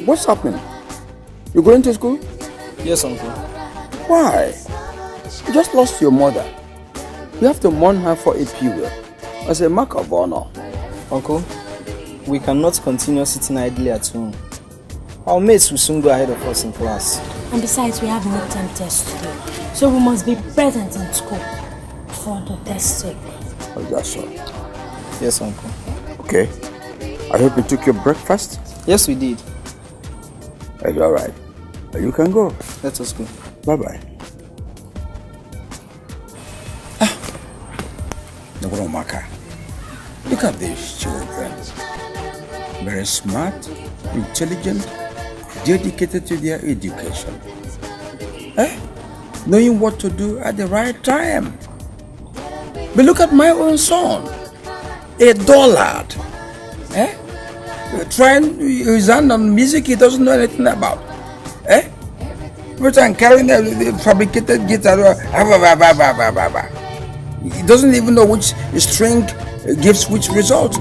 What's happening? You going to school? Yes, Uncle. Why? You just lost your mother. You have to mourn her for a period as a mark of honor. Uncle, we cannot continue sitting idly at home. Our mates will soon go ahead of us in class. And besides, we have midterm tests today, so we must be present in school for the test's sake. Oh, that's so. Yes, Uncle. Okay. I hope you took your breakfast? Yes, we did. All right. You can go. Let us go. Bye-bye. Look at these children. Very smart, intelligent, dedicated to their education. Knowing what to do at the right time. But look at my own son. A dullard. Trying his hand on music he doesn't know anything about. Every time carrying the fabricated guitar. He doesn't even know which string gives which result.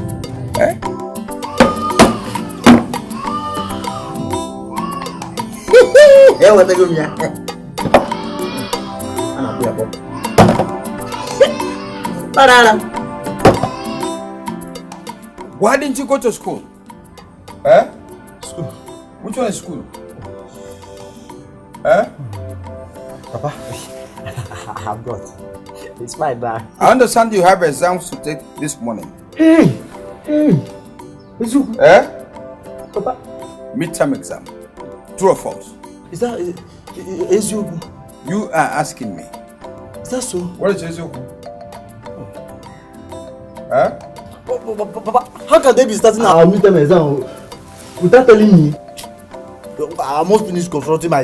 Why didn't you go to school? School? Which one is school? Papa, I've got. It's my bad. I understand you have exams to take this morning. Papa? Midterm exam. True or false? Is that Ezugu? You are asking me. Is that so? What is Ezugu? Papa, how can they be starting our midterm exam without telling me? I must finish confronting my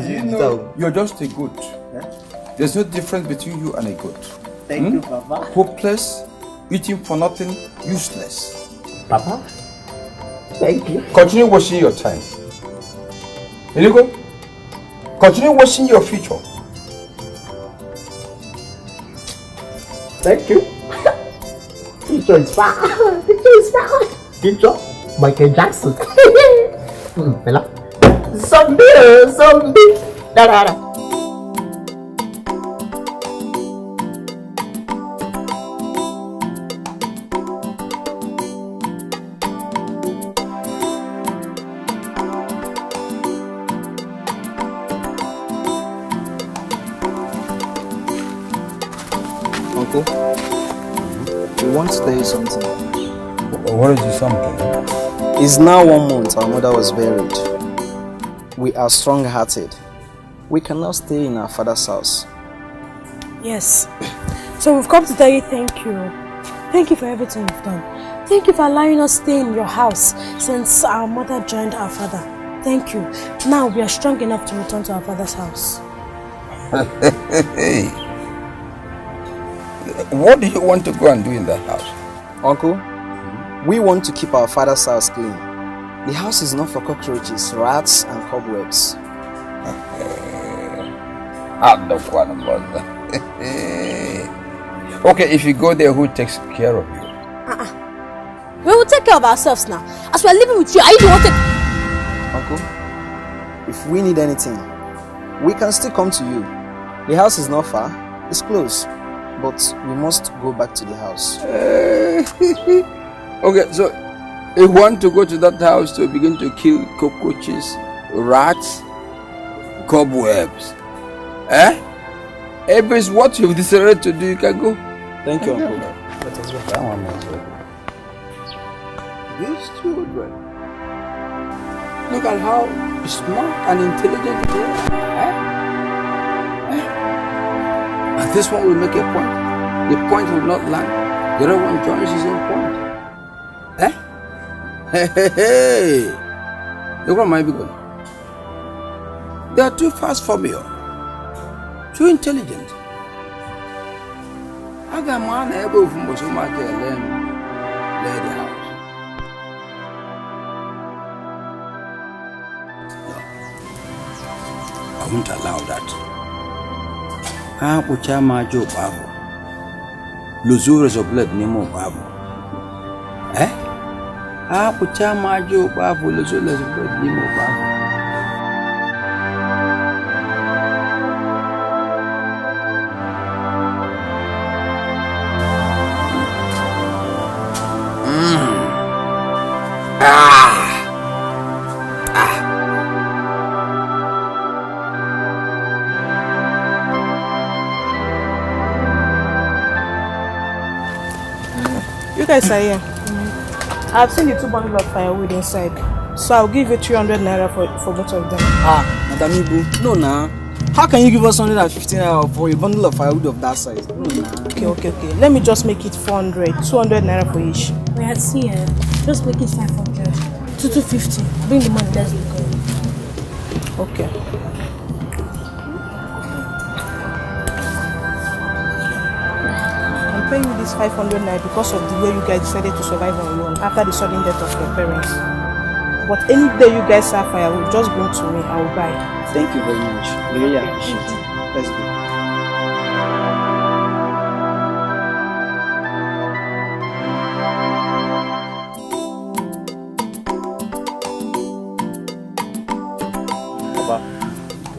you're just a goat. There's no difference between you and a goat. Thank you, Papa. Hopeless, eating for nothing, useless. Papa? Thank you. Continue washing your time. Here you go. Continue washing your future. Thank you. Future is far. Future is far. Future? Michael Jackson. Bella. Zombie. Da. Uncle, we want to tell you something. What is the something? It's now 1 month our mother was buried. We are strong-hearted. We cannot stay in our father's house. Yes. So we've come to tell you thank you. Thank you for everything you've done. Thank you for allowing us to stay in your house since our mother joined our father. Thank you. Now we are strong enough to return to our father's house. What do you want to go and do in that house? Uncle, we want to keep our father's house clean. The house is not for cockroaches, rats and cobwebs. Okay, if you go there, who takes care of you? We will take care of ourselves now. As we are living with you, I even want to... Uncle, if we need anything, we can still come to you. The house is not far, it's close, but we must go back to the house. Okay, so you want to go to that house to begin to kill cockroaches, rats, cobwebs? If it's what you've decided to do, you can go. Thank you, Uncle. Let us go. These children, look at how smart and intelligent they are. And this one will make a point. The point will not land. The other one joins his own point. Hey. Look what might be going. They are too fast for me. Too intelligent. I got man able from Bosoma to learn the house. No. I won't allow that. Puchama Jo Babo. Luzures of blood Nemo Babo. Puchama Jo Babo, Luzures of blood Nemo Babo. You guys are here. I've seen the 2 bundles of firewood inside. So I'll give you 300 naira for both of them. Madam Ibu, no nah. How can you give us 150 naira for a bundle of firewood of that size? No nah. Okay. Let me just make it 400. 200 naira for each. We are here. Just make it 500. 250. Bring the money, let's go. Okay. I'm paying you this 500 naira because of the way you guys decided to survive on your own after the sudden death of your parents. But any day you guys have firewood, just bring to me, I will buy. Thank you very much. We really appreciate it. Let's go.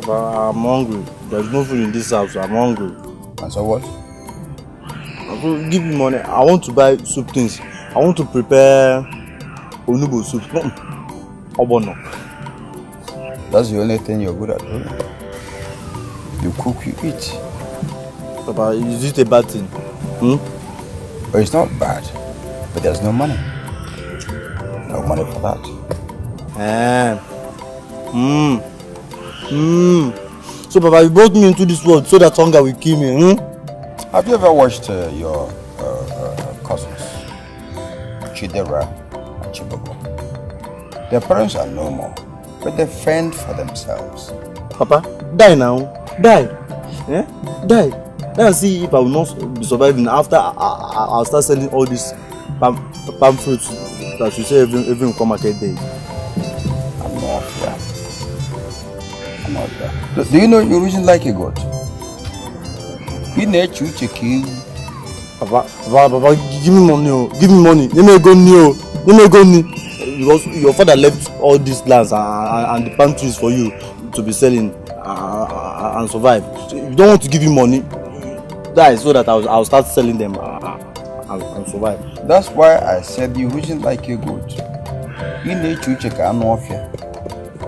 Papa, I'm hungry. There's no food in this house. I'm hungry. And so what? Uncle, give me money. I want to buy soup things. I want to prepare onubo soup. No. Obono. That's the only thing you're good at doing. You cook, you eat. Papa, is it a bad thing? But it's not bad. But there's no money. No money for that. So, Papa, you brought me into this world so that hunger will kill me. Have you ever watched your cousins, Chidera and Chibugo? Their parents are no more, but they fend for themselves. Papa, die now. Die. Die. Let us see if I will not be surviving after I'll start selling all these palm fruits that you say every come market day. I'm not there. Do you know you reason like a goat? We need you to kill. Papa, give me money. Give me money. Let me go. Because your father left all these lands and the palm trees for you to be selling and survive. So you don't want to give him money. Die so that I'll start selling them and survive. That's why I said you reason like a goat. You need you to come off here.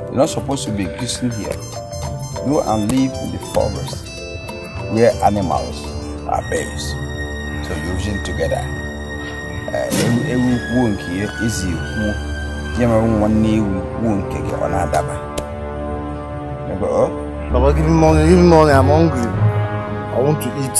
You're not supposed to be existing here. Go and live in the forest where animals are babes. So you reason together. Every wonk here is you. One knee won't take on another. Papa, give me money, I'm hungry. I want to eat.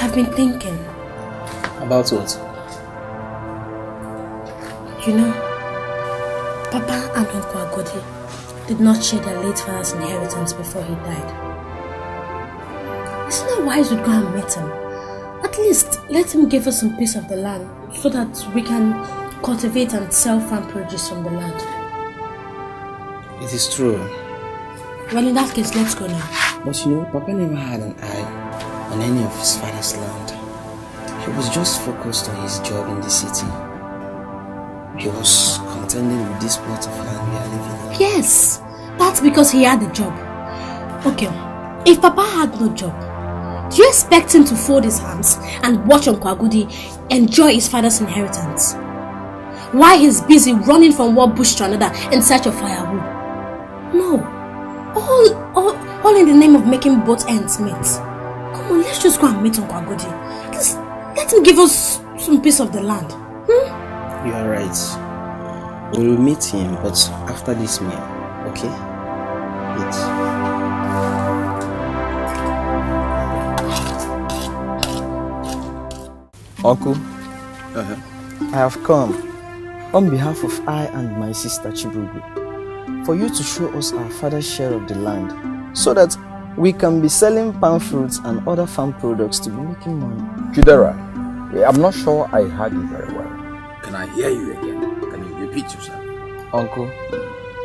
I've been thinking. About what? You know, Papa and Uncle Agodi did not share their late father's inheritance before he died. Isn't it wise we'd go and meet him? At least let him give us some piece of the land so that we can cultivate and sell farm produce from the land. It is true. Well, in that case, let's go now. But you know, Papa never had an eye on any of his father's land. He was just focused on his job in the city. He was contending with this plot of land we are living in. Yes, that's because he had a job. Okay, if Papa had no job, do you expect him to fold his hands and watch Uncle Agudi enjoy his father's inheritance? While he's busy running from one bush to another in search of firewood? No, all in the name of making both ends meet. Come on, let's just go and meet Uncle Agudi. Let him give us some piece of the land. You are right. We will meet him, but after this meal, okay? Eat. Uncle, I have come on behalf of I and my sister Chibugo for you to show us our father's share of the land so that we can be selling palm fruits and other farm products to be making money. Chidera, I'm not sure I heard you very well. Can I hear you again? Can you repeat yourself? Uncle,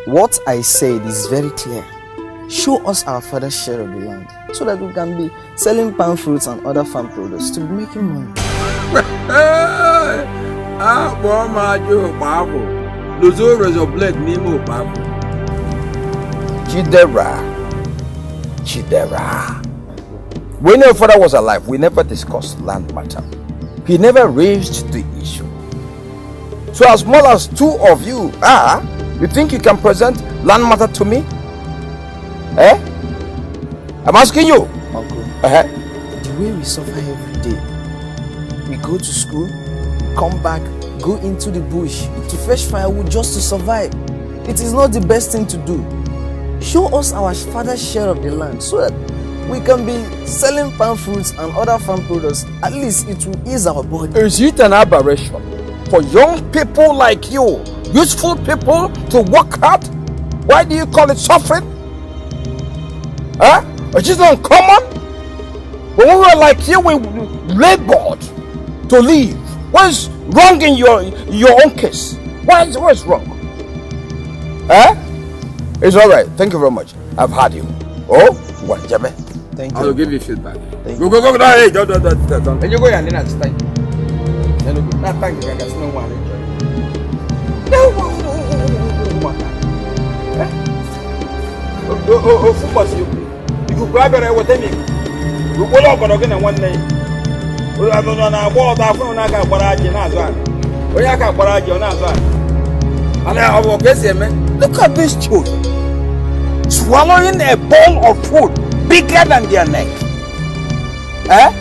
what I said is very clear. Show us our father's share of the land so that we can be selling palm fruits and other farm products to be making money. Chidera. When your father was alive, we never discussed land matter. He never raised the issue. So as small as two of you are, you think you can present land matter to me? Eh? I'm asking you. Uncle, the way we suffer every day, we go to school, come back, go into the bush to fetch firewood just to survive. It is not the best thing to do. Show us our father's share of the land so that we can be selling palm fruits and other farm products. At least it will ease our body. Is it an aberration for young people like you, useful people, to work hard? Why do you call it suffering? Huh? Is it uncommon? When we were like you, we labored to live. What is wrong in your own case? What is wrong? Huh? It's all right. Thank you very much. I've had you. Oh, what, Jabbe? Thank you. I will give you feedback. Thank Go. Hey, don't. And you go and then I stay. Not thank you. I got no one. Oh, football, you could grab it with any. You will not go again in one day. We are going to walk out from Naka Baraji Nazan. We are going Baraji on Nazan. And I will guess him. Look at these children swallowing a bowl of food bigger than their neck. Eh?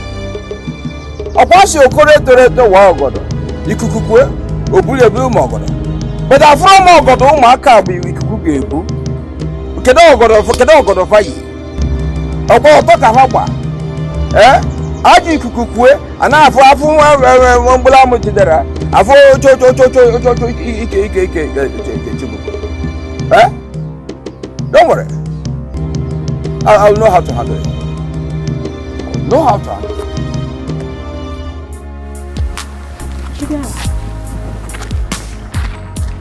Upon your correct director, wow, God. You could cook well, or bully a blue mogul. But I found more God, oh, my car be we could get boo. We can all go to fight. About Taka. Eh? I do cook well, and I have one bulamu to there. I for Eh? Don't worry. I'll know how to handle it.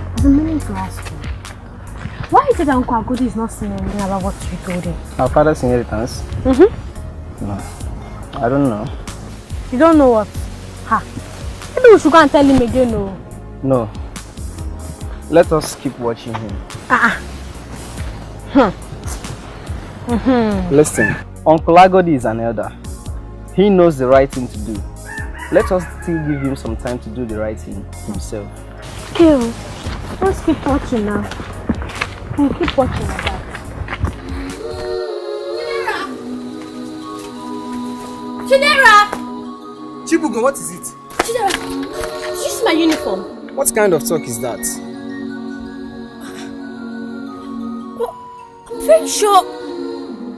I've been meaning to ask you. Why is it that Uncle Agodi is not saying anything about what you told him? Our father's inheritance? Mm-hmm. No. I don't know. You don't know what? Ha. Maybe we should go and tell him again, no? No. Let us keep watching him. Listen, Uncle Agodi is an elder. He knows the right thing to do. Let us still give him some time to do the right thing himself. Okay, let's keep watching now. We'll keep watching like that. Chidera! Chibugo, what is it? Chidera, this is my uniform. What kind of talk is that? Well, I'm very sure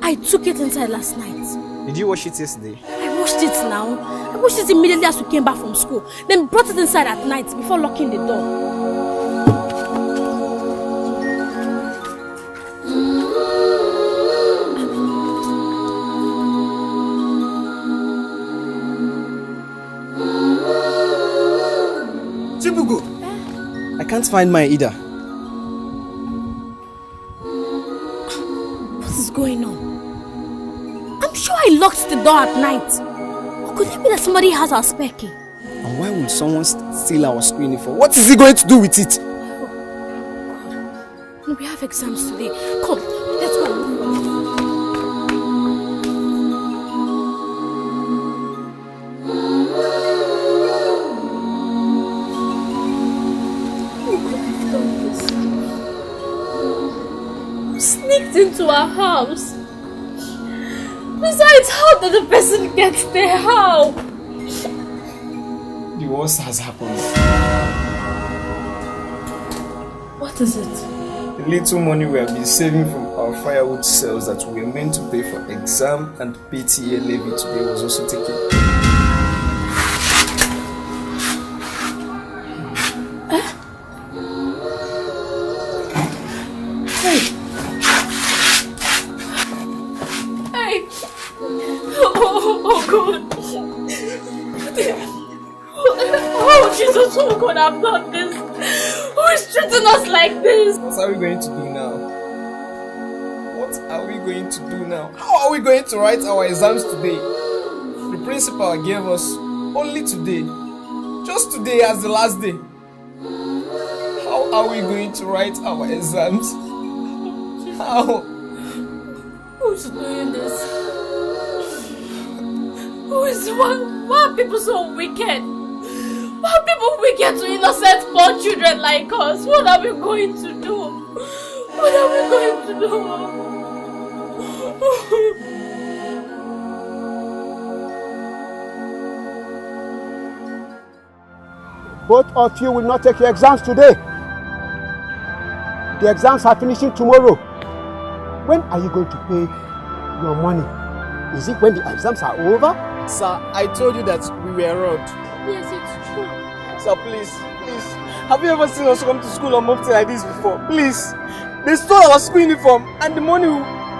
I took it inside last night. Did you wash it yesterday? I washed it now. I washed it immediately as we came back from school. Then brought it inside at night before locking the door. Chibugo! I can't find mine either. What is going on? I'm sure I locked the door at night. Or could it be that somebody has our spare key? And why would someone steal our school uniform? What is he going to do with it? Oh, God. We have exams today. Come, let's go. Sneaked into our house. Besides, how did the person get there? How? The worst has happened. What is it? The little money we have been saving from our firewood sales that we were meant to pay for exam and PTA levy today was also taken. Jesus, who could have done this? Who is treating us like this? What are we going to do now? What are we going to do now? How are we going to write our exams today? The principal gave us only today. Just today as the last day. How are we going to write our exams? How? Who's doing this? Why are people so wicked? Why are people wicked to innocent poor children like us? What are we going to do? What are we going to do? Both of you will not take your exams today. The exams are finishing tomorrow. When are you going to pay your money? Is it when the exams are over? Sir, I told you that we were robbed. Yes, it's true. Sir, please. Have you ever seen us come to school on mufti like this before? Please. They stole our school uniform and the money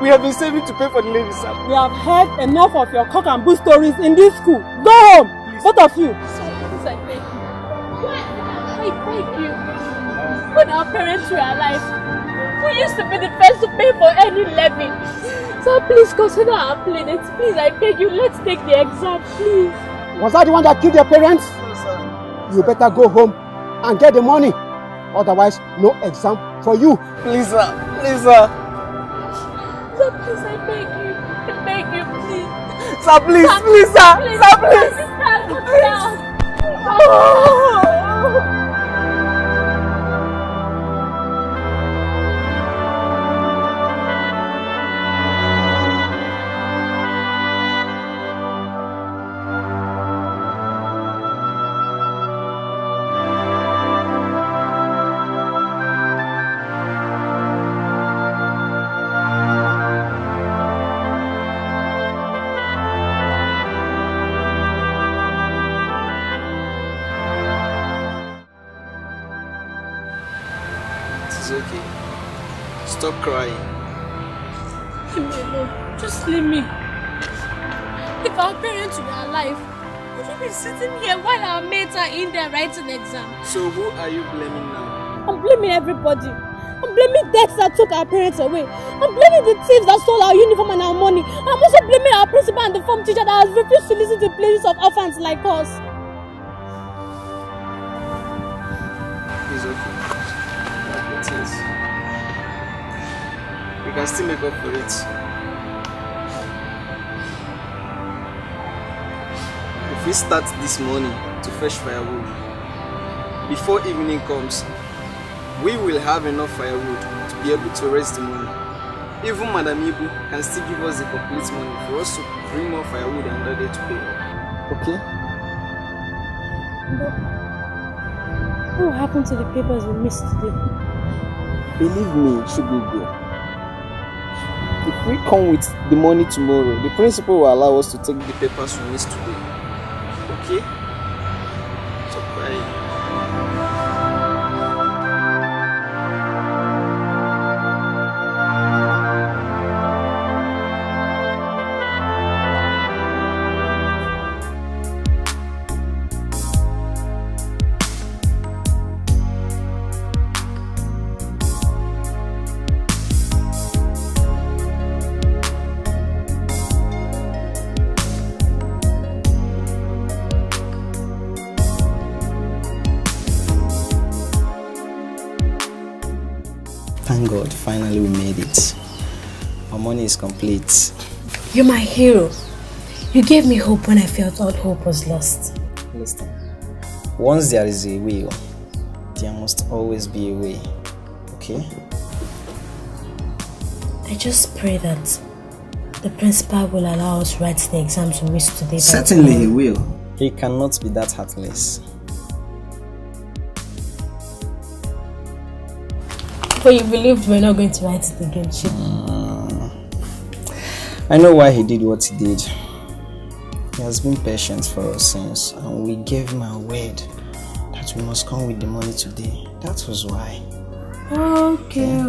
we have been saving to pay for the levy, sir. We have heard enough of your cock and bull stories in this school. Go home, both of you. Sir, please, I beg you. I beg you. When our parents were alive, we used to be the first to pay for any levy. So please consider our planet. Please, I beg you, let's take the exam, please. Was that the one that killed your parents? No, sir. You better go home and get the money. Otherwise, no exam for you. Please, sir. Please, sir. Sir, please, I beg you. I beg you, please. Sir, please, Sir, please, sir. please, Sir, please. It's okay. Stop crying. Leave me alone. Just leave me. If our parents were alive, would you be sitting here while our mates are in there writing exams? So who are you blaming now? I'm blaming everybody. I'm blaming deaths that took our parents away. I'm blaming the thieves that stole our uniform and our money. I'm also blaming our principal and the form teacher that has refused to listen to the pleadings of orphans like us. It's okay. It is. We can still make up for it. If we start this morning to fetch firewood, before evening comes, we will have enough firewood to be able to raise the money. Even Madam Ibu can still give us the complete money for us to bring more firewood another day to pay. Okay? What will happen to the papers we missed today? Believe me, Chibugo. If we come with the money tomorrow, the principal will allow us to take the papers we missed today. Okay? Stop crying. Thank God, finally we made it. Our money is complete. You're my hero. You gave me hope when I felt all hope was lost. Listen, once there is a will, there must always be a way. Okay? I just pray that the principal will allow us write the exams we missed today. Certainly he will. He cannot be that heartless. But you believed we're not going to write it again, Chip. I know why he did what he did. He has been patient for us since, and we gave him our word that we must come with the money today. That was why. Okay.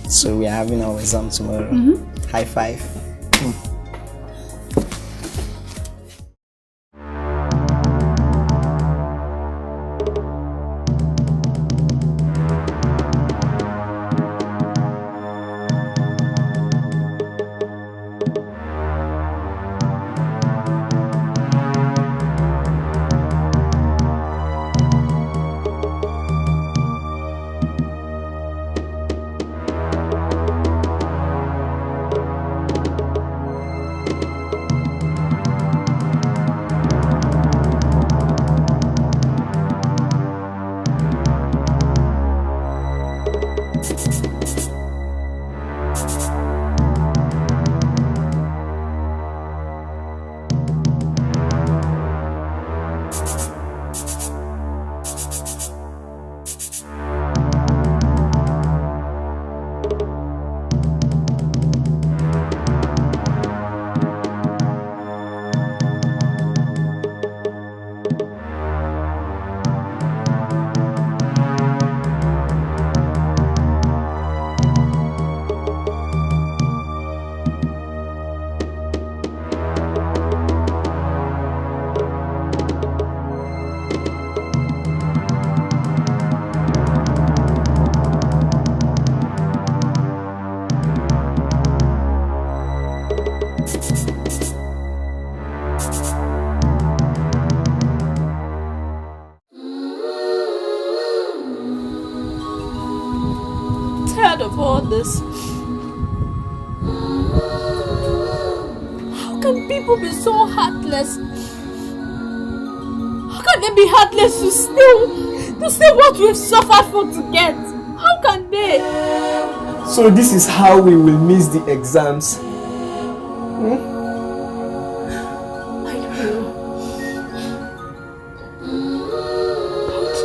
So we are having our exam tomorrow. High five. this? How can people be so heartless? How can they be heartless to steal what we've suffered for to get? How can they? So this is how we will miss the exams. I don't know. But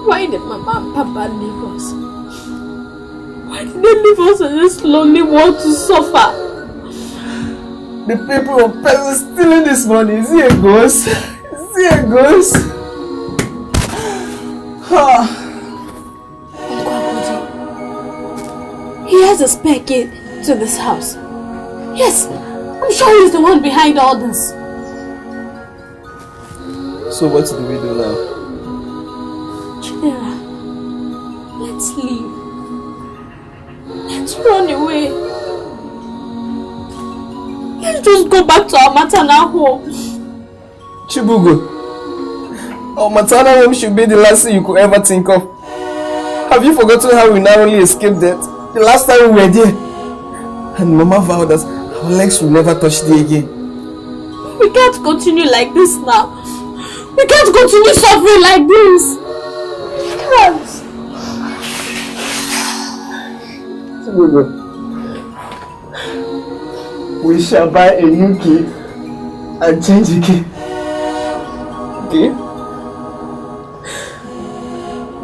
why did Mama and Papa leave us? Why did they leave us in this lonely world to suffer? The people of Peru stealing this money. Is he a ghost? Is he a ghost? He has a spare key to this house. Yes, I'm sure he's the one behind all this. So what do we do now? Chidera, let's leave. Let's run away. Let's just go back to our maternal home. Chibugo, our maternal home should be the last thing you could ever think of. Have you forgotten how we narrowly escaped death? The last time we were there. And Mama vowed that our legs will never touch the again. We can't continue like this now. We can't continue suffering like this. We can't. Chibugo, we shall buy a new key and change the key. Okay?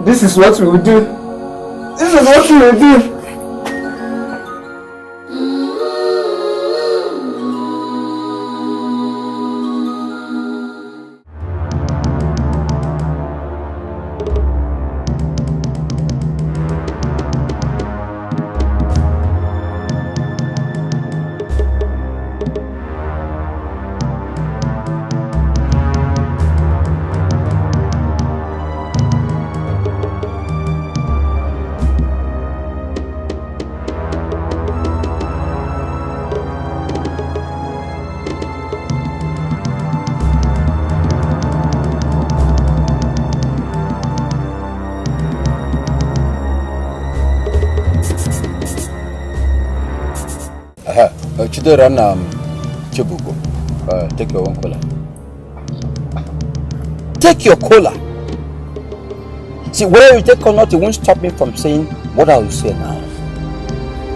This is what we will do. This is what we will do. Chidera Chibugo, take your own cola. Take your cola. See, whether you take or not, it won't stop me from saying what I will say now.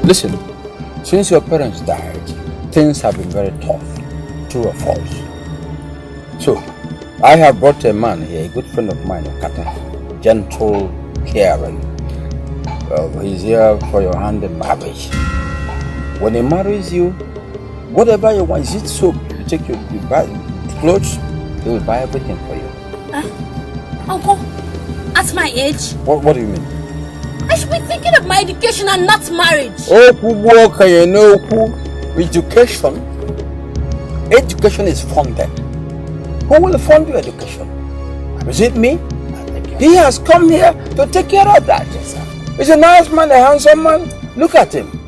Listen, since your parents died, things have been very tough, true or false. So, I have brought a man here, a good friend of mine, Okata, gentle, caring. He's here for your hand in marriage. When he marries you, whatever you want, is it soap? You take you buy clothes, he will buy everything for you. Uncle, at my age? What do you mean? I should be thinking of my education and not marriage. Oh, you know, education is funded. Who will fund your education? Is it me? He has come here to take care of that. He's a nice man, a handsome man. Look at him.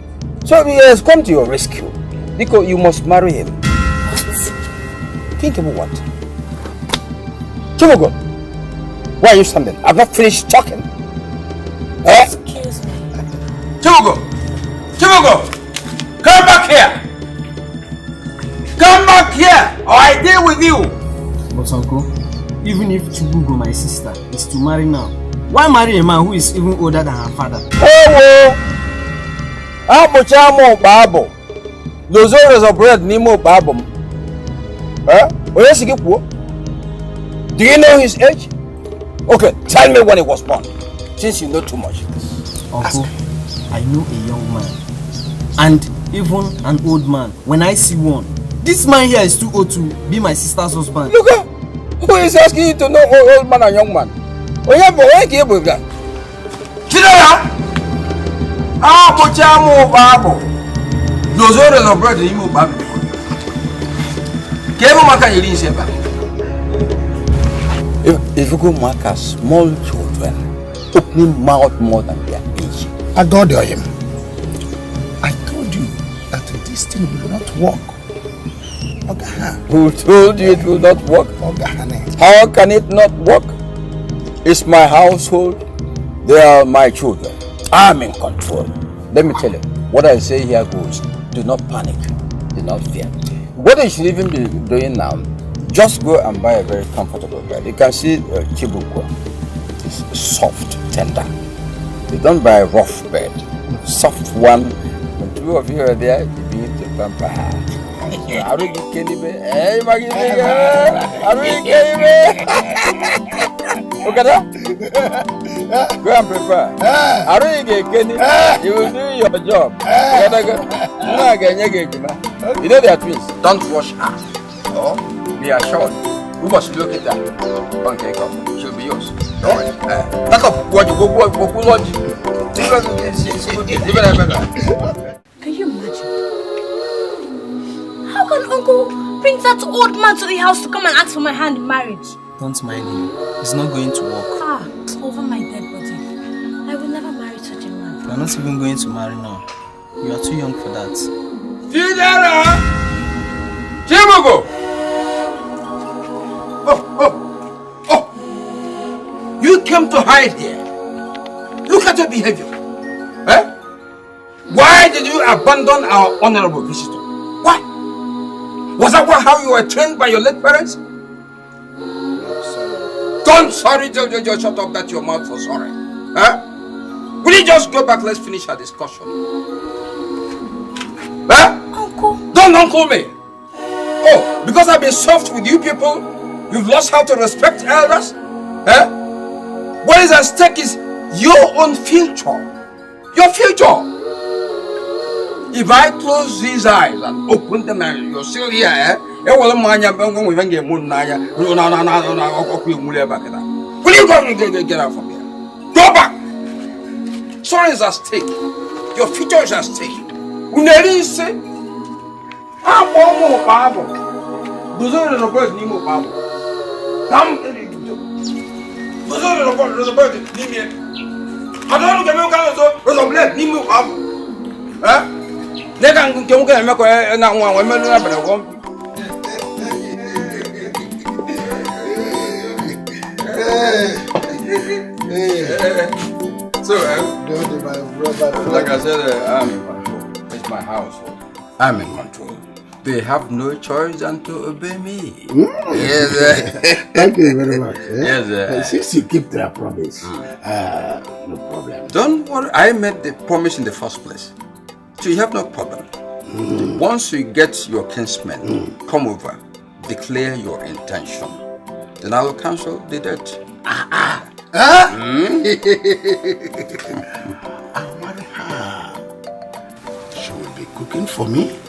So he has come to your rescue. Because you must marry him. What? Think about what? Chibugo, why are you standing? I've not finished talking. Excuse me. Chibugo! Chibugo! Come back here! Come back here! Or I deal with you! But uncle, even if Chibugo, my sister, is to marry now, why marry a man who is even older than her father? Oh! Amochamo babo. Those orders of bread nimo babo. Do you know his age? Okay, tell me when he was born. Since you know too much. Uncle, I know a young man. And even an old man. When I see one, this man here is too old to be my sister's husband. Look at who is asking you to know old man and young man? Oh yeah, but why can't you that? Chidera! Amochamo babo. Those orders of bread nimo babo. If you go mark as small children, opening mouth more than their age. Adore him. I told you that this thing will not work. Who told you it will not work? How can it not work? It's my household. They are my children. I'm in control. let me tell you, what I say here goes. Do not panic. Do not fear. What you should even be doing now, just go and buy a very comfortable bed. You can see Chibugo. It's soft, tender. You don't buy a rough bed. Soft one. When two of you are there, you need to pamper her. Are you kidding me? Hey, Maggie, are you kidding me? Look at that. Go and prepare. Are you kidding me? You will do your job. You know they are twins. Don't rush her. Oh, be assured. We must look at that. Okay, come. She'll be yours. Don't worry. Back up. What you go lunch? Can you imagine? How can Uncle bring that old man to the house to come and ask for my hand in marriage? Don't mind him. It's not going to work. Over my dead body. I will never marry such a man. You're not even going to marry now. You are too young for that. Tidera! Chibugo! Oh! You came to hide here. Look at your behavior. Eh? Why did you abandon our honorable visitor? Why? Was that how you were trained by your late parents? Don't sorry, just shut up that your mouth for sorry. Huh? Will you just go back? Let's finish our discussion. Huh? Uncle. Don't uncle me. Oh, because I've been soft with you people, you've lost how to respect elders? Huh? What is at stake is your own future. Your future. If I close these eyes and open them and you're still here, eh? Will you go get out from here? Go back! Sorry is at stake. Your future is at stake. You say, I'm more powerful. Those are the birds need more powerful. Come, those are the birds need me. I don't know if you need more powerful. Huh? They can go and make a now one woman. So, like I said, I'm in control. It's my house. I'm in control. They have no choice than to obey me. Yes. Thank you very much. Yes. Since you keep that promise, no problem. Don't worry. I made the promise in the first place. So you have no problem. Once you get your kinsmen, come over, declare your intention. Then I will cancel the debt. She will be cooking for me,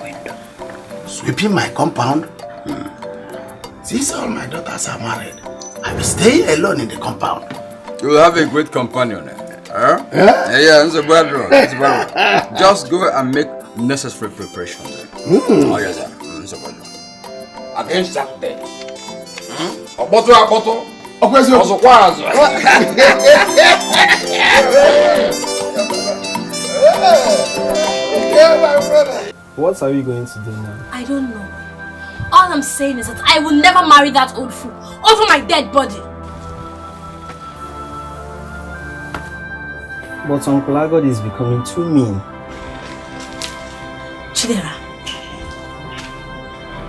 sweeping my compound. Since all my daughters are married, I will stay alone in the compound. You will have a great companion. Huh? Yeah, it's a bad one. Just go and make necessary preparations. Oh, yes, sir. It's a bad one. Against Saturday. A bottle. Also, What are we going to do now? I don't know. All I'm saying is that I will never marry that old fool over my dead body. But Uncle Agod is becoming too mean. Chidera,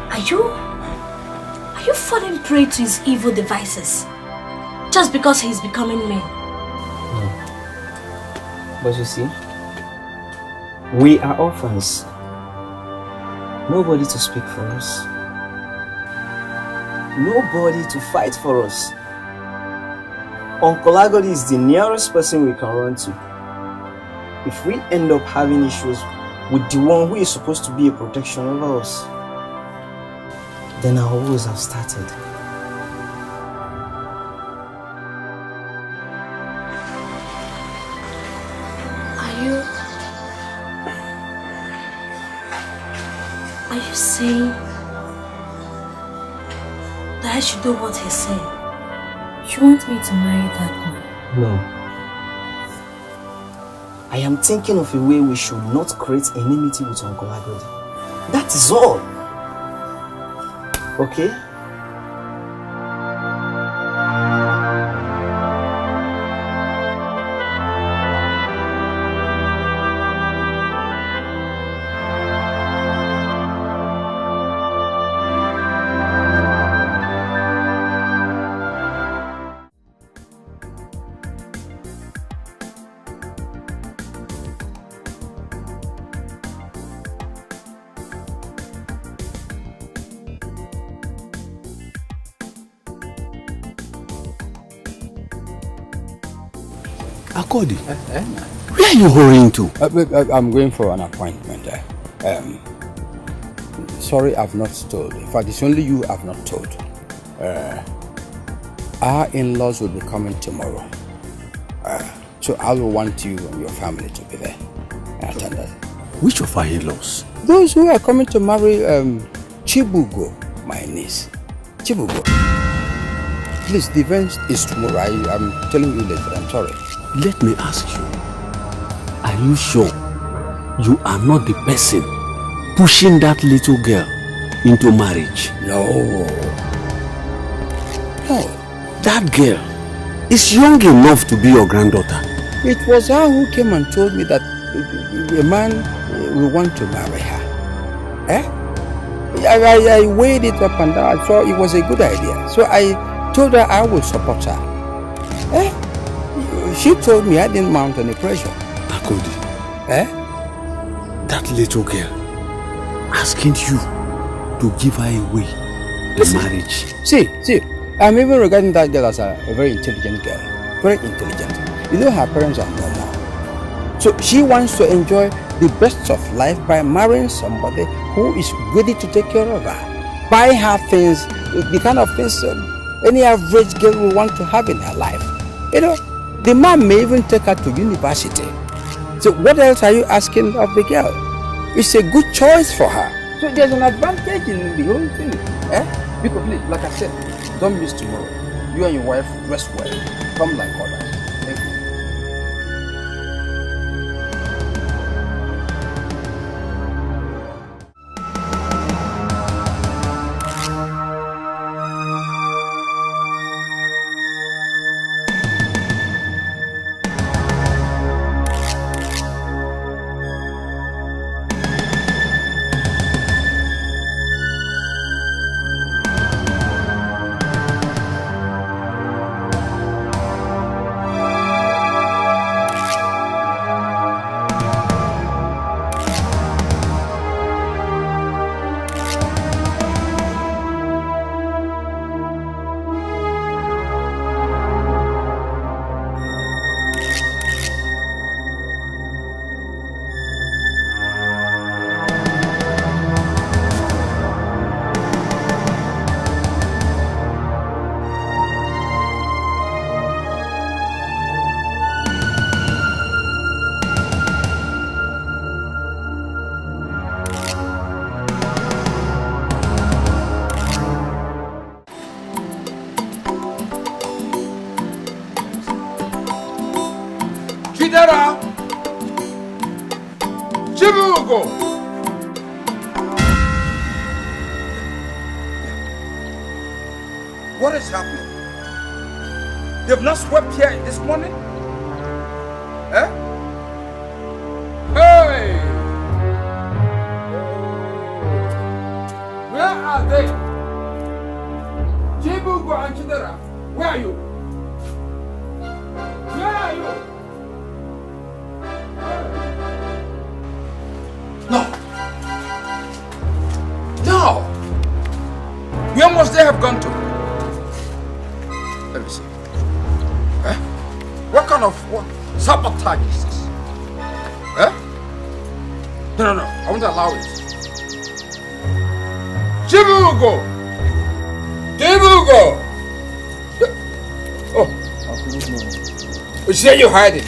are you falling prey to his evil devices just because he's becoming mean? No. But you see, we are orphans. Nobody to speak for us. Nobody to fight for us. Uncle Agodi is the nearest person we can run to. If we end up having issues with the one who is supposed to be a protection over us, then our woes have started. Are you saying that I should do what he's saying? You want me to marry that man? No. I am thinking of a way we should not create enmity with Uncle Agodi. That is all. Okay? Akodi, where are you hurrying to? I'm going for an appointment. Sorry, I've not told. In fact, it's only you I've not told. Our in-laws will be coming tomorrow. So I will want you and your family to be there. Attend that. Which of our in-laws? Those who are coming to marry Chibugo, my niece. Chibugo. Please, the event is tomorrow. I'm telling you later. I'm sorry. Let me ask you. Are you sure you are not the person pushing that little girl into marriage? No. No. That girl is young enough to be your granddaughter. It was her who came and told me that a man will want to marry her. I weighed it up and down. I thought it was a good idea. So I told her I would support her. She told me I didn't mount any pressure. Akodi. That little girl asking you to give her away the marriage. See, I'm even regarding that girl as a very intelligent girl. Very intelligent. You know her parents are normal. So she wants to enjoy the best of life by marrying somebody who is ready to take care of her. Buy her things, the kind of things any average girl will want to have in her life. You know, the man may even take her to university. So what else are you asking of the girl? It's a good choice for her. So there's an advantage in the whole thing. Because please, like I said, don't miss tomorrow. You and your wife rest well. Come like others. Thank you. Chibugo! What is happening? They've not swept here this morning? Hey! Where are they? Chibugo and Chidera, where are you? Where are you? No! Where must they have gone to? Let me see. What kind of sabotage is this? No, I won't allow it. Chibugo! Oh. You say you're hiding?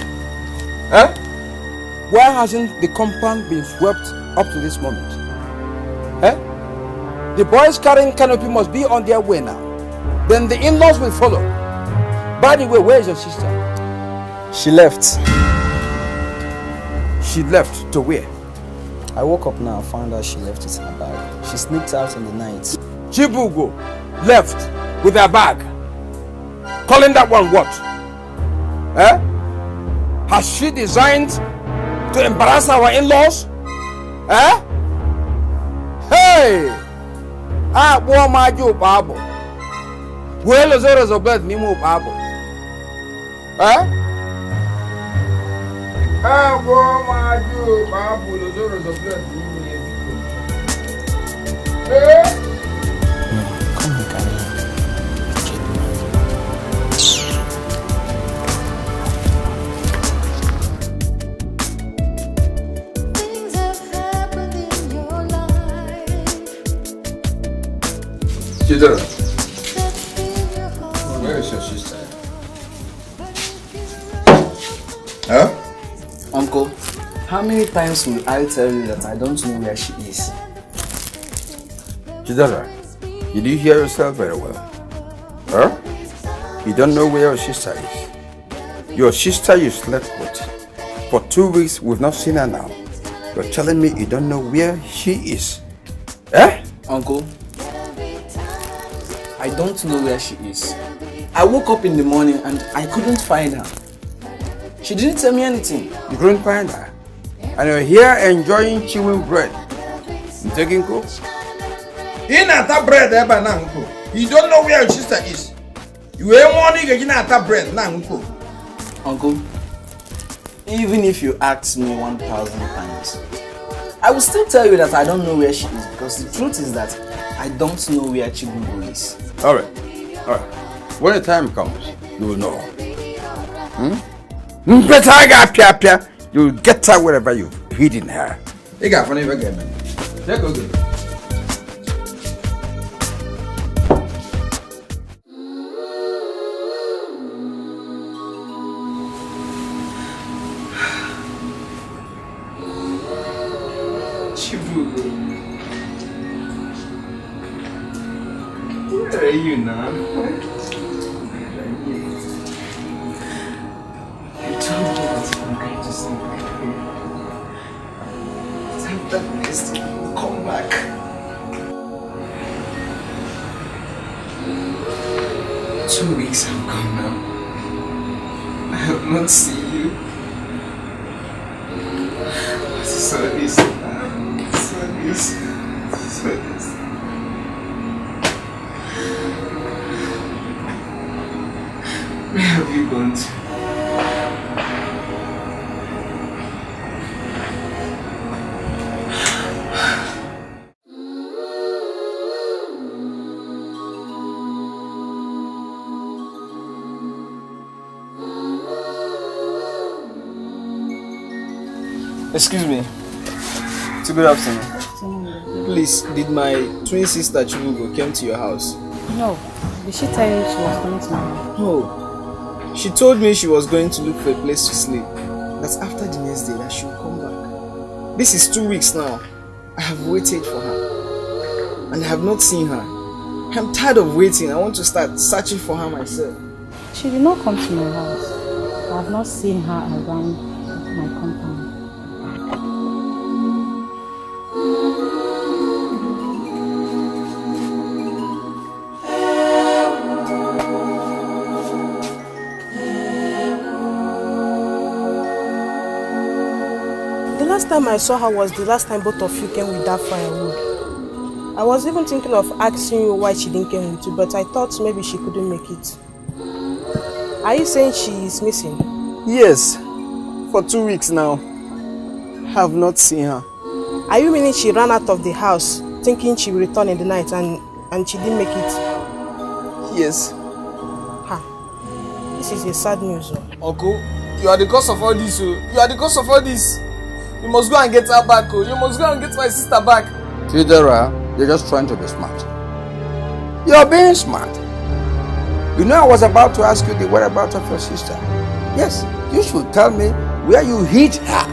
Why hasn't the compound been swept up to this moment? The boys carrying canopy must be on their way now. Then the in-laws will follow. By the way, where is your sister? She left. She left to where? I woke up now and found out she left with her bag. She sneaked out in the night. Chibugo left with her bag. Calling that one what? Has she designed to embarrass our in-laws? Hey! Boy, my job, Babo. Well, as well as a bird, Nemo Babo. Boy, my job, Babo, as well as a bird, Come on, Karen. Chidera, where is your sister? Huh? Uncle, how many times will I tell you that I don't know where she is? Chidera, did you hear yourself very well? Huh? You don't know where your sister is. Your sister you slept with. For 2 weeks, we've not seen her now. You're telling me you don't know where she is. Eh? Uncle, I don't know where she is. I woke up in the morning and I couldn't find her. She didn't tell me anything. You couldn't find her? And you're here enjoying chewing bread. You taking coke? In at that bread, uncle. You don't know where your sister is. You ain't morning again at that bread, uncle. Uncle, even if you ask me 1,000 times, I will still tell you that I don't know where she is, because the truth is that I don't know where Chibugo is. Alright. When the time comes, you will know. You will get her wherever you've hidden her. You got funny again, man. Take a good. Chibugo, where are you now? You told me that I'm going to sleep with you. After this, you will come back. Two weeks have gone now. I have not seen you. So this. Where have you gone to? Excuse me. Good afternoon. Please, did my twin sister Chibugo came to your house? No. Did she tell you she was going to my house? No. She told me she was going to look for a place to sleep. That after the next day that she will come back. This is 2 weeks now. I have waited for her. And I have not seen her. I'm tired of waiting. I want to start searching for her myself. She did not come to my house. I have not seen her around my compound. The last time I saw her was the last time both of you came with that firewood. I was even thinking of asking you why she didn't come with you, but I thought maybe she couldn't make it. Are you saying she is missing? Yes. For 2 weeks now. I have not seen her. Are you meaning she ran out of the house thinking she will return in the night and she didn't make it? Yes. This is a sad news. Uncle, you are the cause of all this. You are the cause of all this. You must go and get her back. You must go and get my sister back. Chidera, you're just trying to be smart. You're being smart. You know, I was about to ask you the whereabouts of your sister. Yes, you should tell me where you hid her.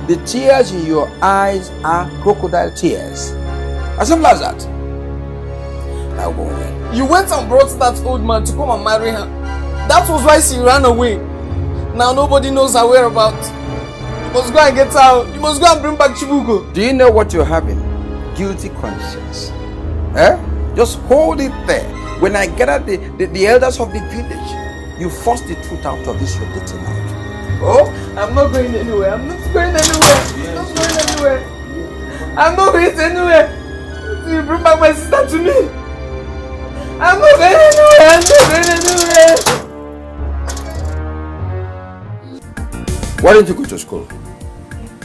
The tears in your eyes are crocodile tears. As simple as that. Now go away. You went and brought that old man to come and marry her. That was why she ran away. Now nobody knows her whereabouts. You must go and get her. You must go and bring back Chibugo. Do you know what you're having? Guilty conscience. Just hold it there. When I gather the elders of the village, you force the truth out of this your dating out. Oh, I'm not going anywhere. I'm not going anywhere. I'm not going anywhere. I'm not going anywhere. You bring back my sister to me. I'm not going anywhere. I'm not going anywhere. Why don't you go to school?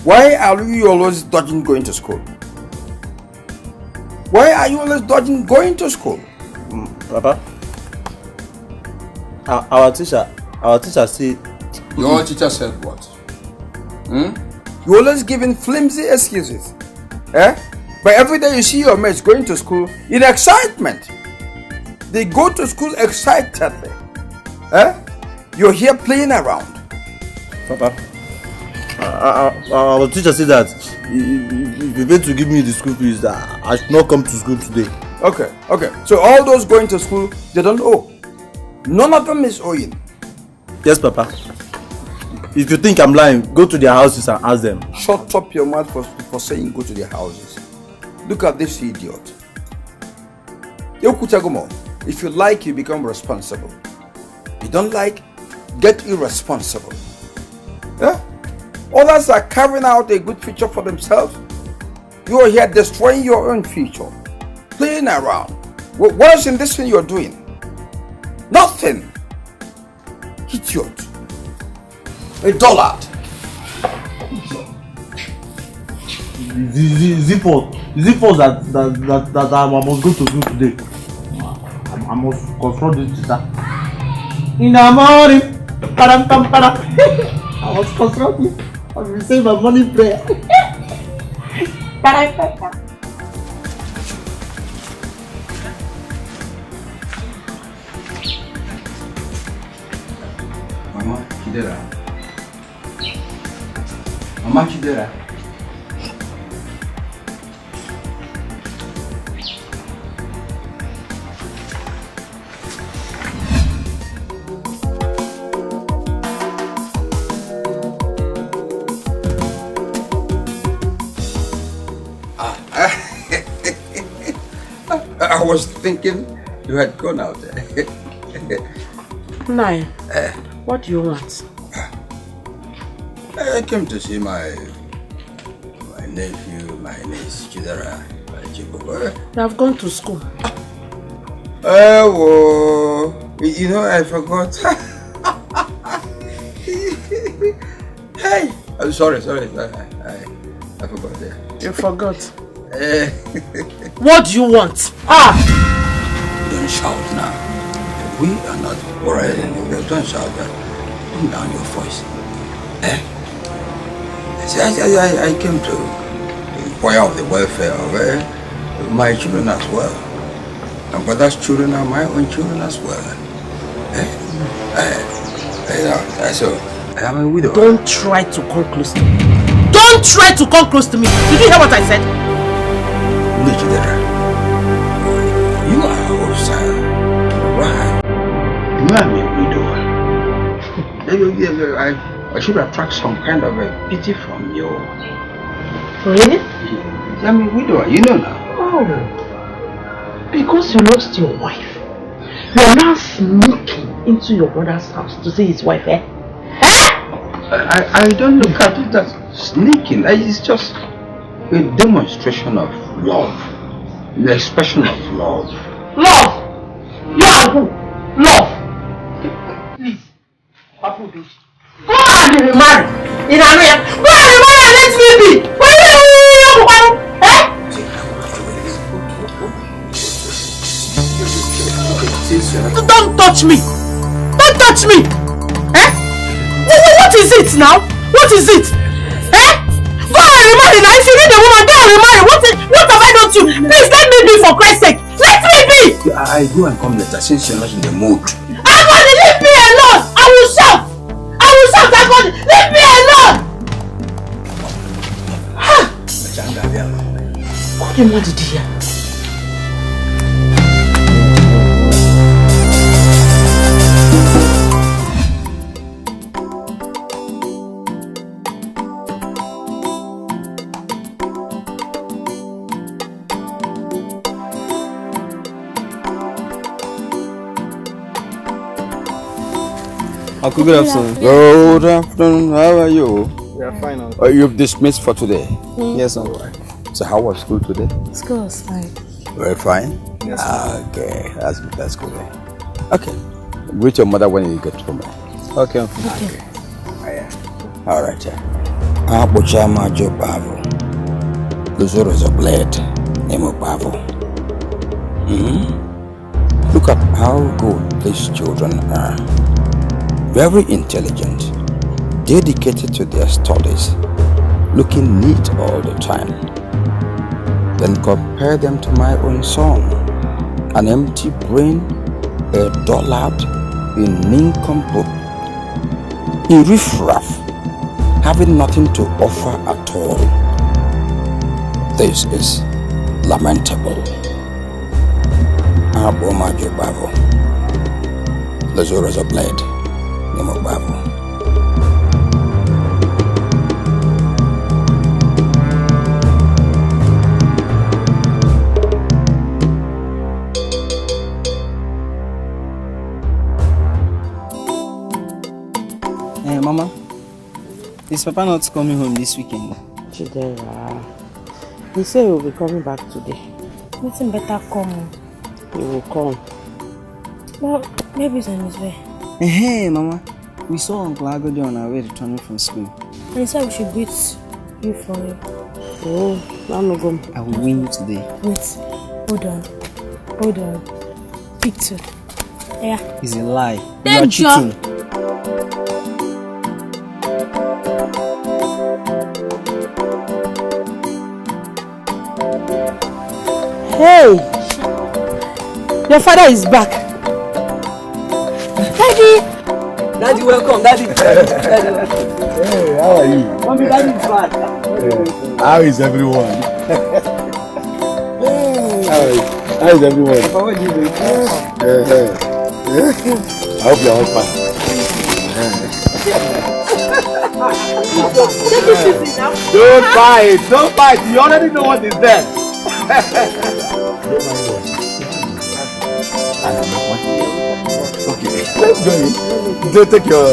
Why are you always dodging going to school? Why are you always dodging going to school? Papa, our teacher said... Your teacher said what? You always giving flimsy excuses. But every day you see your mates going to school in excitement. They go to school excitedly. You're here playing around. Papa, our teacher said that if you're going to give me the school fees, that I should not come to school today. Okay. So all those going to school, they don't owe. None of them is owing. Yes, Papa. If you think I'm lying, go to their houses and ask them. Shut up your mouth for saying go to their houses. Look at this idiot. If you like, you become responsible. You don't like, get irresponsible. Others are carrying out a good future for themselves. You are here destroying your own future. Playing around. What is in this thing you're doing? Nothing. Idiot. A dullard. Is it false that I must go to school today? I must confront this teacher. In the morning, I must confront you. I will receive my morning prayer. Mama Chidera. I was thinking you had gone out there. Nai, what do you want? I came to see my nephew, my niece, Chidera, Chibugo. You have gone to school. Oh, you know, I forgot. Hey, I'm sorry. I forgot that. You forgot. What do you want? Don't shout now. We are not quarreling. Don't shout that. Calm down your voice. I came to inquire of the welfare of my children as well. And brother's children are my own children as well. So, I am a widow. Don't try to come close to me. Don't try to come close to me. Did you hear what I said? You are a wholesale. Why? You are a widow. I should attract some kind of a pity from you. Really? I'm a widower, you know now. Oh. Because you lost your wife. You are now sneaking into your brother's house to see his wife, eh? I don't look at it as sneaking. It's just a demonstration of love. The expression of love. Love! You are who? Love! Please. Papu, go and remarry. In Anoya. Go and remarry and let me be. Don't touch me. Don't touch me. What is it now? What is it? Go and remarry now. If you need a woman, go and remarry. What have I done to you? Please let me be, for Christ's sake. Let me be. I go and come later since you're not in the mood. Agodi, leave me alone. I will shout. Agodi, leave me alone. What do you want to do here? Uncle, good afternoon. Good afternoon. How are you? We are fine, Uncle. You've dismissed for today? Yes, Uncle. So how was school today? School was fine. Very fine? Yes, okay, that's good. Okay. Greet your mother when you get home. Okay, Uncle. Okay. All right. Abuchama jo Pavo. Luzoro is a blade. Nemo Pavo. Look at how good these children are. Very intelligent, dedicated to their studies, looking neat all the time. then compare them to my own son. An empty brain, a dullard, a nincompoop, a riffraff, having nothing to offer at all. This is lamentable. Abomajo Bavo. The Zoras of Blade. Nemo Bavo. Hey, Mama. Is Papa not coming home this weekend? Chidera. He said he will be coming back today. Nothing better come. He will come. Well, maybe he's on his way. Hey, Mama. We saw Uncle Agodi on our way returning from school. And he said we should greet you for him. Oh, I'm not going. I will win you today. Wait. Hold on. Hold on. Pick two. Yeah. It's a lie. You are cheating. Hey! Your father is back. Daddy! Daddy, welcome. Daddy. Daddy. Hey, how are you? Mommy, Daddy is back. How is everyone? How is everyone? Papa, what do you do? I hope you're all fine. Don't fight! Don't fight! You already know what is there. Okay, let's go in. Don't take your...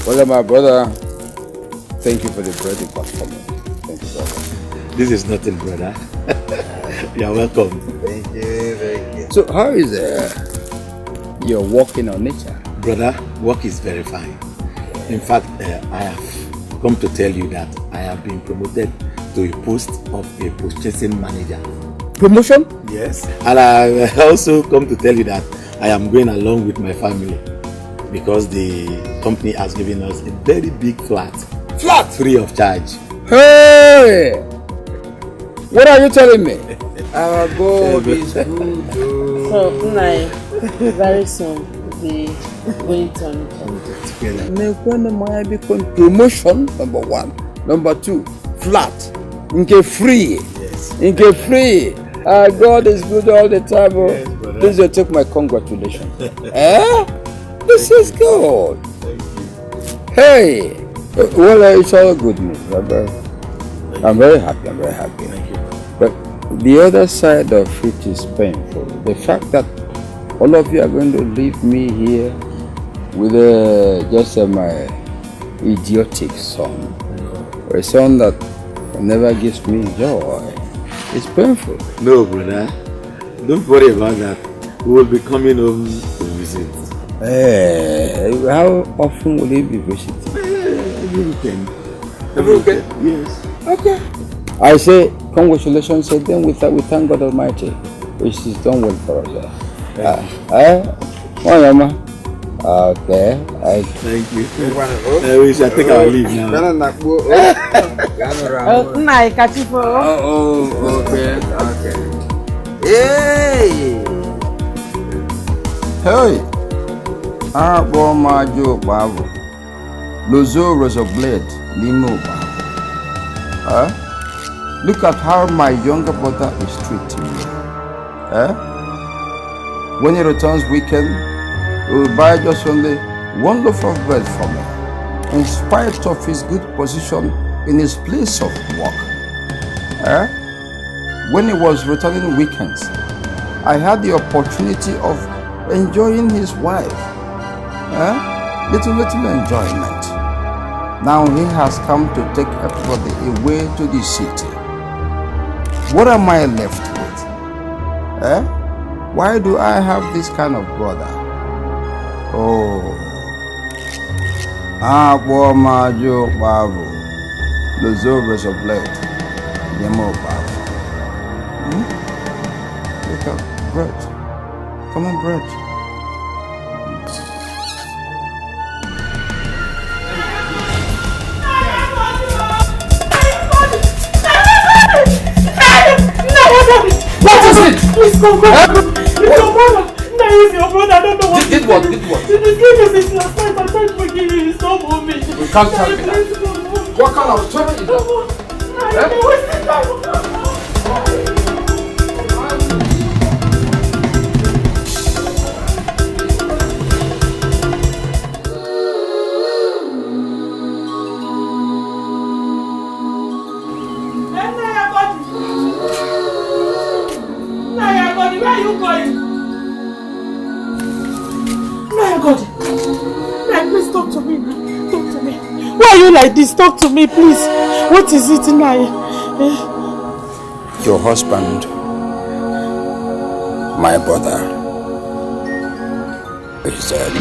Well, my brother, thank you for the bread you got for me. Thank you, brother. This is nothing, brother. You're welcome. Thank you, thank you. So, how is your working on nature? Brother, work is very fine. In fact, I have come to tell you that I have been promoted to a post of a purchasing manager. Promotion? Yes. And I also come to tell you that I am going along with my family because the company has given us a very big flat. Flat? Free of charge. Hey! What are you telling me? Our God is good. So, tonight, very soon, the going to promotion, number one. Number two, flat. Nke free. Yes. Nke free. God is good all the time. Yes, please you take my congratulations. This is good. Thank you. Hey! Well, it's all good news. I'm very happy. I'm very happy. Thank you. But the other side of it is painful. The fact that all of you are going to leave me here with just my idiotic son. A son that never gives me joy. It's painful. No, brother. Don't worry about that. We will be coming home to visit. How often will he be visiting? Every weekend. Every weekend? Yes. Okay. I say congratulations again. We thank God Almighty, which is done well for us. Okay. Thank you. We shall take our leave now. Okay. Hey! Hey! Abomajo Bavo. Lozo Blade Limo Bavo. Look at how my younger brother is treating me. When he returns weekend, he will buy just only one loaf of bread for me, in spite of his good position in his place of work. When he was returning weekends, I had the opportunity of enjoying his wife. Little enjoyment. Now he has come to take everybody away to the city. What am I left with? Why do I have this kind of brother? Oh. Abomajo Bavo. Lozo Blade. Yemo Bavo. Look at bread. Come on, bread. it? Please come. It's your mother. No, it's your brother. I don't know what. Did what? Did what? She disgusted me since last night. I'm trying to forgive you. It's not moving. You can't tell me that. What kind of story is that? Where are you going? My God. Naya, please talk to me. Talk to me. Why are you like this? Talk to me, please. What is it, Naya? Your husband, my brother, is dead.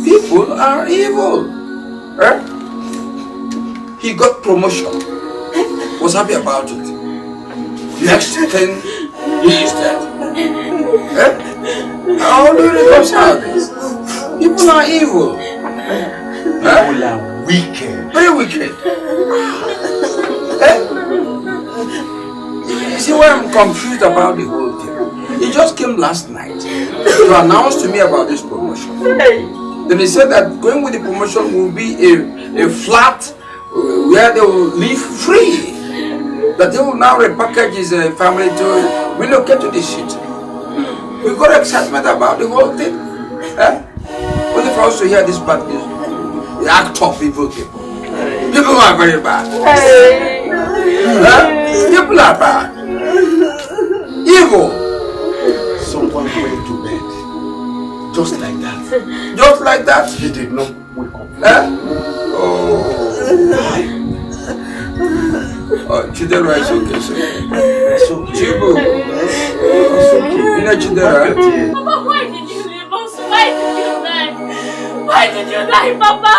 People are evil. He got promotion. Was happy about it. Next thing, he is dead. How do you reconcile this? People are evil. People are wicked. Very wicked. You see why I'm confused about the whole thing? He just came last night to announce to me about this promotion. Then he said that going with the promotion will be a flat where they will live free. That they will now repackage his family to relocate to the city. We got excitement about the whole thing. Only for us to hear this bad news. The act of evil people. People are very bad. People are bad. Evil. Someone went to bed. Just like that. Just like that? He did not wake up. Chidera is okay, sir. It's okay. Chibugo. You know Chidera? Papa, why did you leave us? Why did you die? Why did you die, Papa?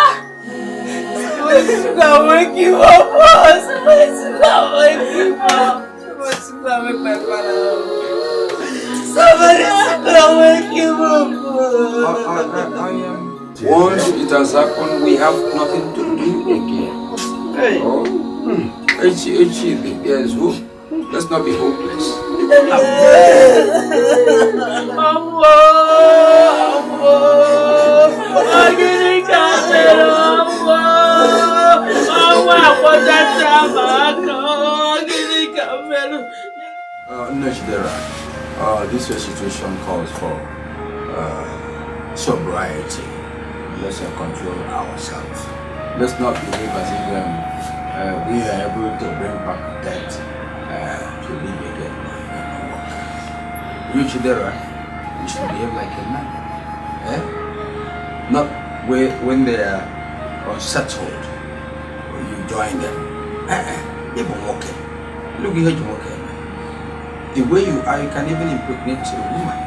Somebody's gonna wake you up, boss. Somebody's gonna wake you up. Somebody's gonna wake my father up. Somebody's gonna wake you up, boss. Once it has happened, we have nothing to do again. Hey. Oh. There is hope. Let's not be hopeless. This situation calls for sobriety. Let's control ourselves. Let's not behave as if we are able to bring back death to live again. You Chidera, you should behave like a man. Not when they are unsettled, you join them. Even walking. Look here, you walking. The way you are, you can even impregnate a woman.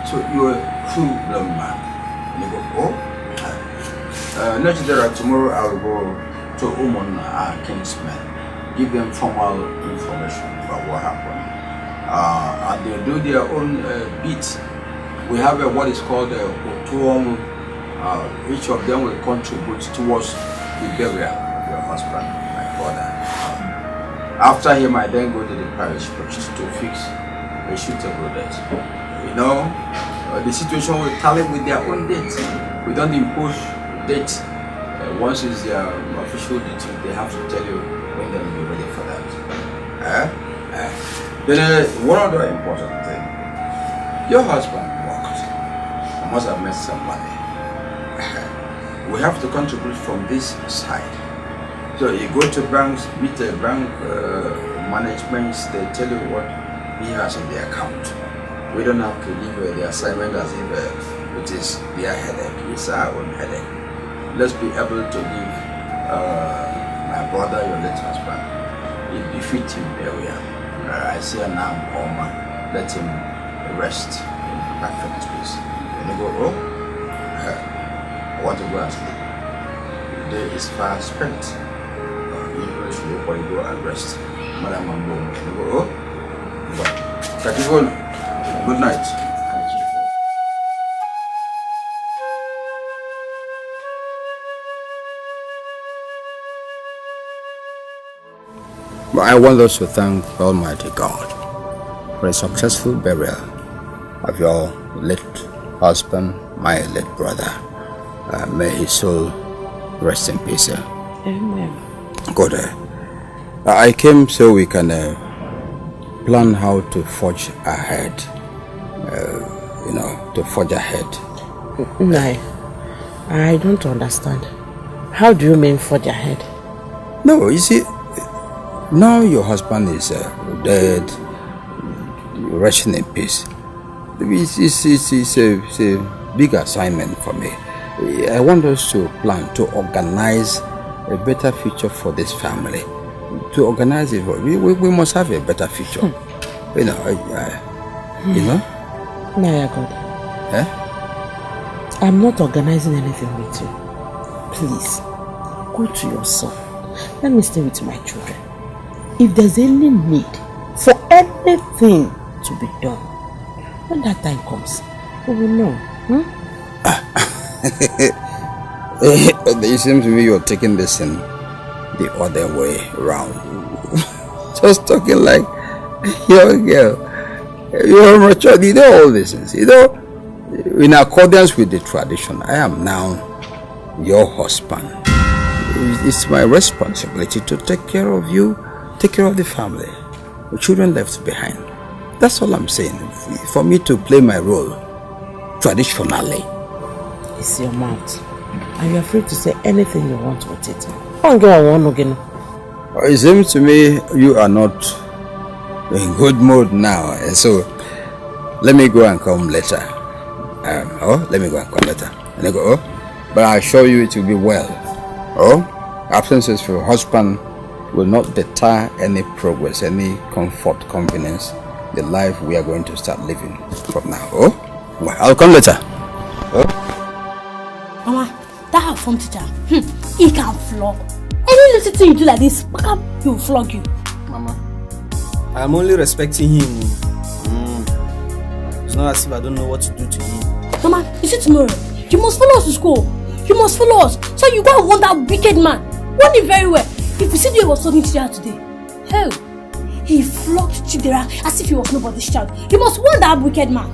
So you're a full-blown man. And you go, not Chidera, tomorrow I will go to Umon, our kinsmen, give them formal information about what happened. And they do their own bits. We have what is called a Otuom. Each of them will contribute towards the burial your husband, my brother. After him, I then go to the parish priest to fix a suitable date. You know, the situation will tally with their own date. We don't impose date. Once it's their official duty, they have to tell you when they'll be ready for that. Then one other important thing. Your husband worked. You must have made some money. We have to contribute from this side. So you go to banks, meet the bank management, they tell you what he has in the account. We don't have to leave the assignment as if it is their headache. It's our own headache. Let's be able to give my brother, your late husband, a befitting burial. I see a now Oma. Let him rest in perfect peace. And you go, oh, I want to go and sleep. The day is far spent. You should go and rest. Madam Mambo. And you go, oh, good night. But I want us to thank Almighty God for a successful burial of your late husband, my late brother. May his soul rest in peace. Amen. Good. I came so we can plan how to forge ahead. To forge ahead. No, I don't understand. How do you mean forge ahead? No, you see, now your husband is dead, resting in peace. It's a big assignment for me. I want us to plan to organize a better future for this family. To organize it, we must have a better future. You know. Naya God. Eh? I'm not organizing anything with you. Please, go to your son. Let me stay with my children. If there's any need for anything to be done, when that time comes, we will know. It seems to me you're taking this in the other way around. Just talking like you're a girl. You're mature. You know all these things. In accordance with the tradition, I am now your husband. It's my responsibility to take care of you, take care of the family, the children left behind. That's all I'm saying. For me to play my role traditionally. It's your mouth. Are you afraid to say anything you want with it? It seems to me you are not in good mood now, and so let me go and come later. Let me go and come later. And I go, but I assure you it will be well. Absences for your husband will not deter any progress, any comfort, convenience, the life we are going to start living from now. Well, I'll come later. Mama, that form teacher, he can flog. Any little thing you do like this, he will flog you. Mama, I'm only respecting him. It's not as if I don't know what to do to him. Mama, you see tomorrow, you must follow us to school. You must follow us. So you go and warn that wicked man. Warn him very well. If you see the way he was talking to Chidera today, hell, he flogged Chidera as if he was nobody's child. You must warn that wicked man.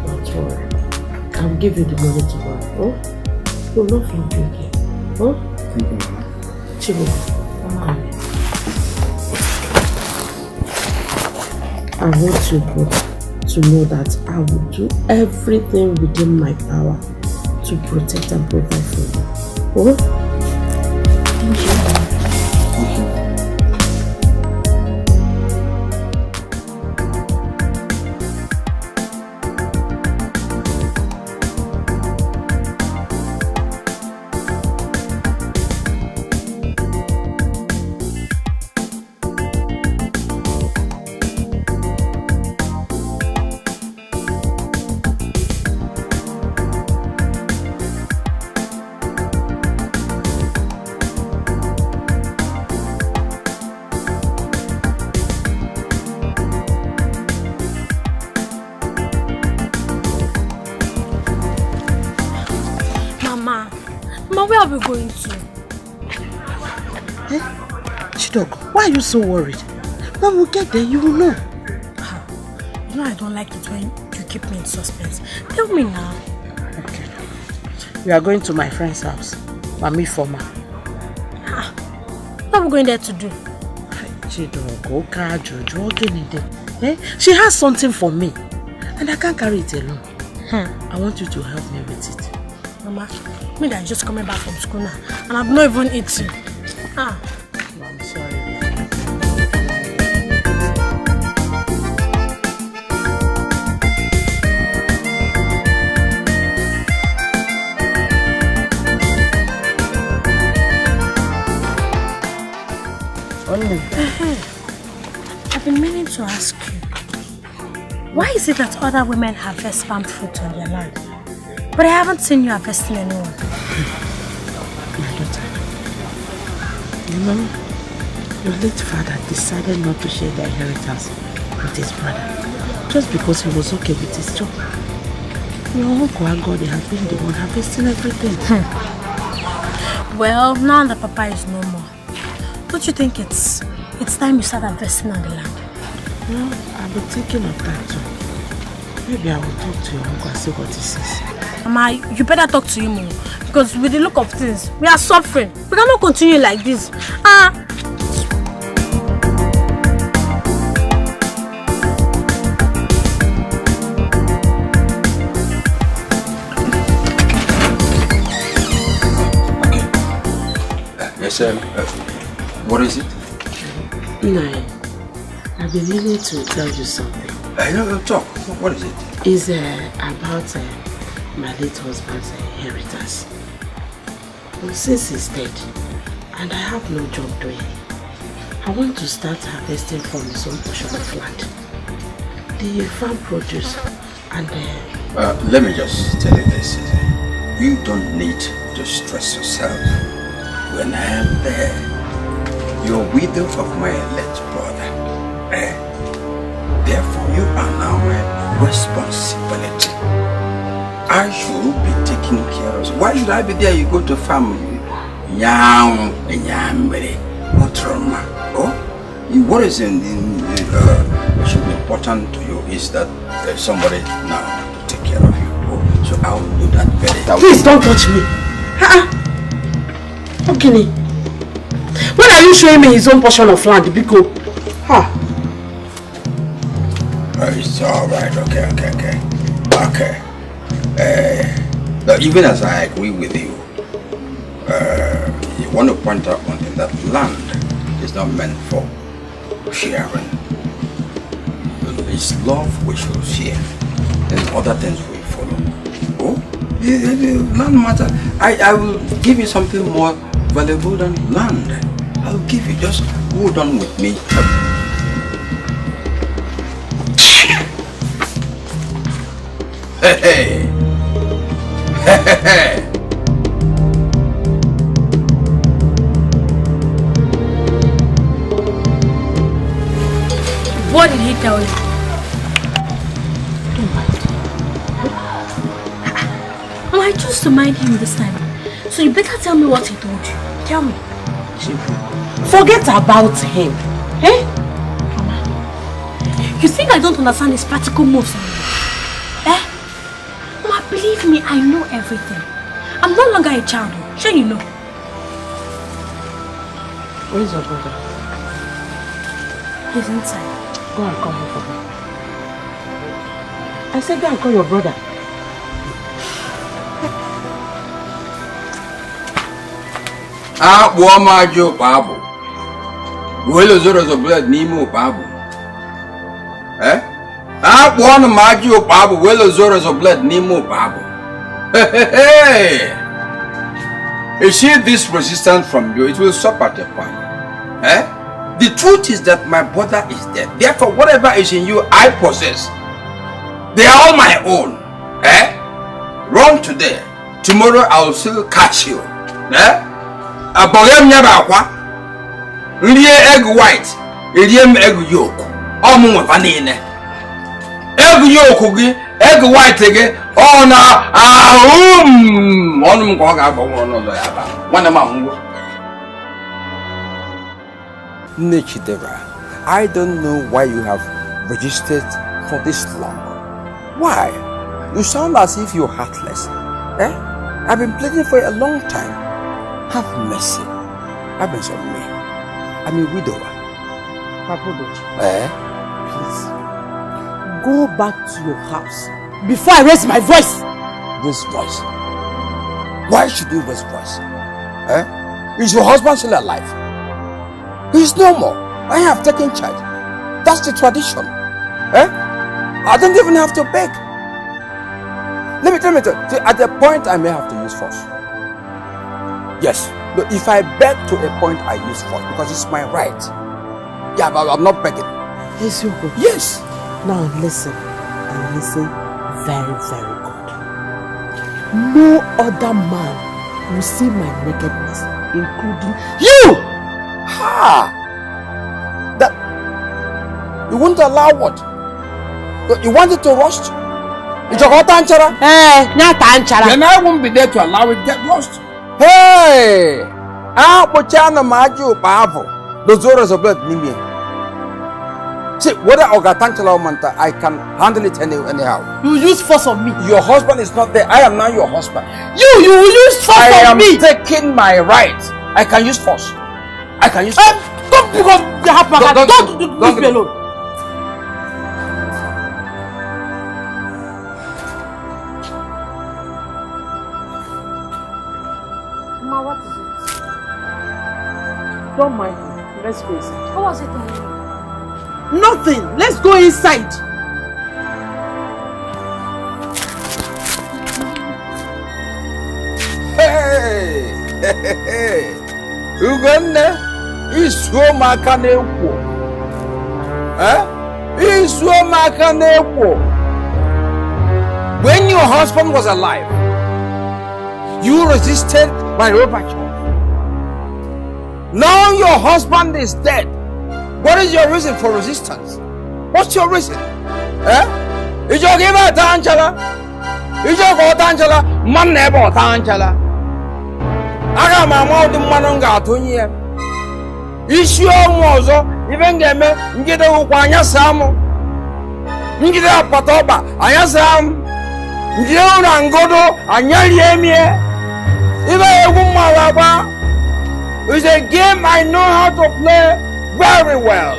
Don't worry. I'll give you the money tomorrow. You'll not flog you again. Thank you, Mama. Chibugo, come. I want you both to know that I will do everything within my power to protect and provide for you. Thank you. Thank you. Mama, where are we going to? Eh? Chibugo, why are you so worried? When we get there, you will know. You know I don't like it when you keep me in suspense. Tell me now. Okay. We are going to my friend's house. Mami Forma. What are we going there to do? Chibugo, she has something for me. And I can't carry it alone. I want you to help me with it. Mama, maybe I'm just coming back from school now. And I've not even eaten. I'm sorry. I've been meaning to ask you, why is it that other women harvest palm fruit on their land, but I haven't seen you harvesting anyone? My daughter, you know, your late father decided not to share the inheritance with his brother just because he was okay with his job. Your uncle Agodi has been the one harvesting everything. Well, now that Papa is no more, don't you think it's time you start investing on the land? Well, I've been thinking of that too. Maybe I will talk to your uncle and see what he says. Mama, you better talk to him more, because with the look of things, we are suffering. We cannot continue like this. Yes, what is it? No, I've been meaning to tell you something. I know, talk. What is it? It's about my late husband's inheritance. Well, since he's dead, and I have no job doing, I want to start harvesting from his own portion of land. The farm produce and... let me just tell you this. You don't need to stress yourself. When I am there, you're widow of my late brother. Therefore, you are now my responsibility. I should be taking care of you. Why should I be there? You go to family. What is should be important to you is that there's somebody now to take care of you. So I will do that very well. Please don't touch me. Okay. When are you showing me his own portion of land, Biko? It's alright, okay. Even as I agree with you, you want to point out one thing, that land is not meant for sharing. It's love we should share, and other things will follow. Land matter. I will give you something more valuable than land. I'll give you, just hold on with me. Hey. What did he tell you? Don't mind. Well, I chose to mind him this time. So you better tell me what he told you. Tell me. Forget about him. Mama, you think I don't understand his practical moves anymore? Mama, believe me, I know everything. I'm no longer a child. Sure you know. Where is your brother? He's inside. Go and call him for me. I said go and call your brother. Majo Babu. Will zero of blood Nemo Babu. Majo Babu, will zero of blood Nemo Babu. Hey! You see this resistance from you, it will stop at a point. The truth is that my brother is dead. Therefore, whatever is in you, I possess. They are all my own. Run today. Tomorrow I will still catch you. Aboyam nyabakwa. Ndiye egg white. Ndiye egg yolk. Omu vanine. Egg yolk gi egg white again. Oh na one go ga go no do ya ba. One ma ngo. Nechidera, I don't know why you have registered for this long. Why? You sound as if you're heartless. Eh? I've been pleading for a long time. Have mercy. Have mercy on me. I'm a widower. Papa Doji. Please. Go back to your house before I raise my voice. Raise voice? Why should you raise voice? Is your husband still alive? He's no more. I have taken charge. That's the tradition. I don't even have to beg. Let me tell you, at the point I may have to use force. Yes, but if I beg to a point, I use force because it's my right. Yeah, but I'm not begging. Wazico. Yes. Now listen, and listen very, very good. No other man will see my nakedness, including you! Ha! That you wouldn't allow what? You wanted to roast? It's a hot anchara? Not anchara. Then I won't be there to allow it to get lost. Hey! Pochana Maju Pavo. Those orders of blood, Nimi. See, whether Ogatantala or Manta, I can handle it anyhow. You use force on me. Your husband is not there. I am now your husband. You will use force on me. I am taking my right. I can use force. I can use force. Don't because you have my hand. Don't leave me alone. Ma, what is it? Don't mind me. Let's go inside. What was it? Nothing. Let's go inside. Hey! Uganda is so makaneko. Is so makaneko. When your husband was alive, you resisted my overture. Now your husband is dead. What is your reason for resistance? What's your reason? Is your give a tanchala? Is your go tanchala? Man never tanchala. I got my mouth in Manonga to you. Is your mozo even get me? Get a Wanya Samo. Get a Patoba. I am Gion and Godo and Yamie. Even a woman. It's a game I know how to play very well.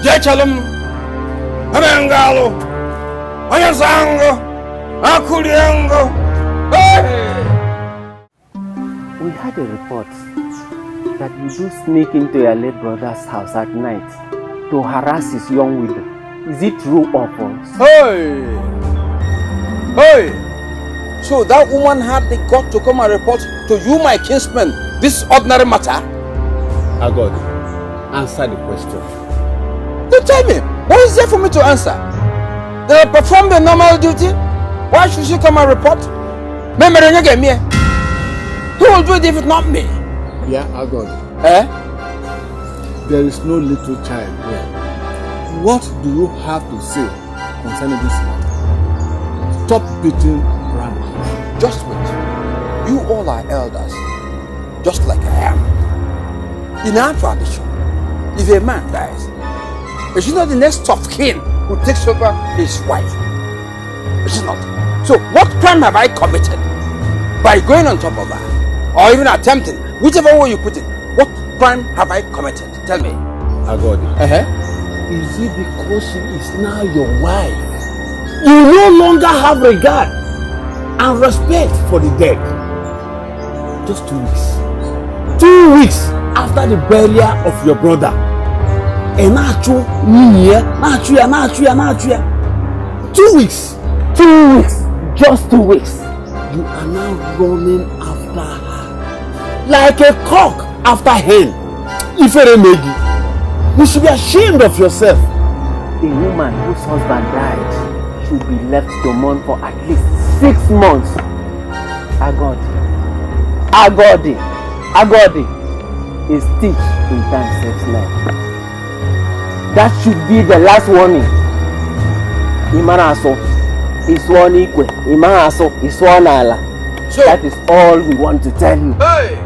Jachalum, Amangalo, Ayasango, Akuliango. We had a report that you do sneak into your late brother's house at night to harass his young widow. Is it true or false? Hey! So that woman had the gut to come and report to you, my kinsman, this ordinary matter? I got it. Answer the question. You tell me, what is there for me to answer? They perform the normal duty? Why should she come and report? Who will do it if it's not me? Yeah, I got it. There is no little child here. What do you have to say concerning this matter? Stop beating around. Just wait. You all are elders, just like I am. In our tradition, if a man dies, it's not the next of kin who takes over his wife. It's not. So what crime have I committed by going on top of her? Or even attempting, whichever way you put it, what crime have I committed? Tell me. I got it. Is it because she is now your wife? You no longer have regard and respect for the dead. Just 2 weeks. 2 weeks after the burial of your brother. And Nacho, 2 weeks. 2 weeks. Just 2 weeks. You are now running after her. Like a cock after hen. If you should be ashamed of yourself. A woman whose husband died should be left to mourn for at least 6 months. Agodi. A stitch in time saves life. That should be the last warning. Imaraso is one equal. Imaraso is one ala. So that is all we want to tell you. Hey!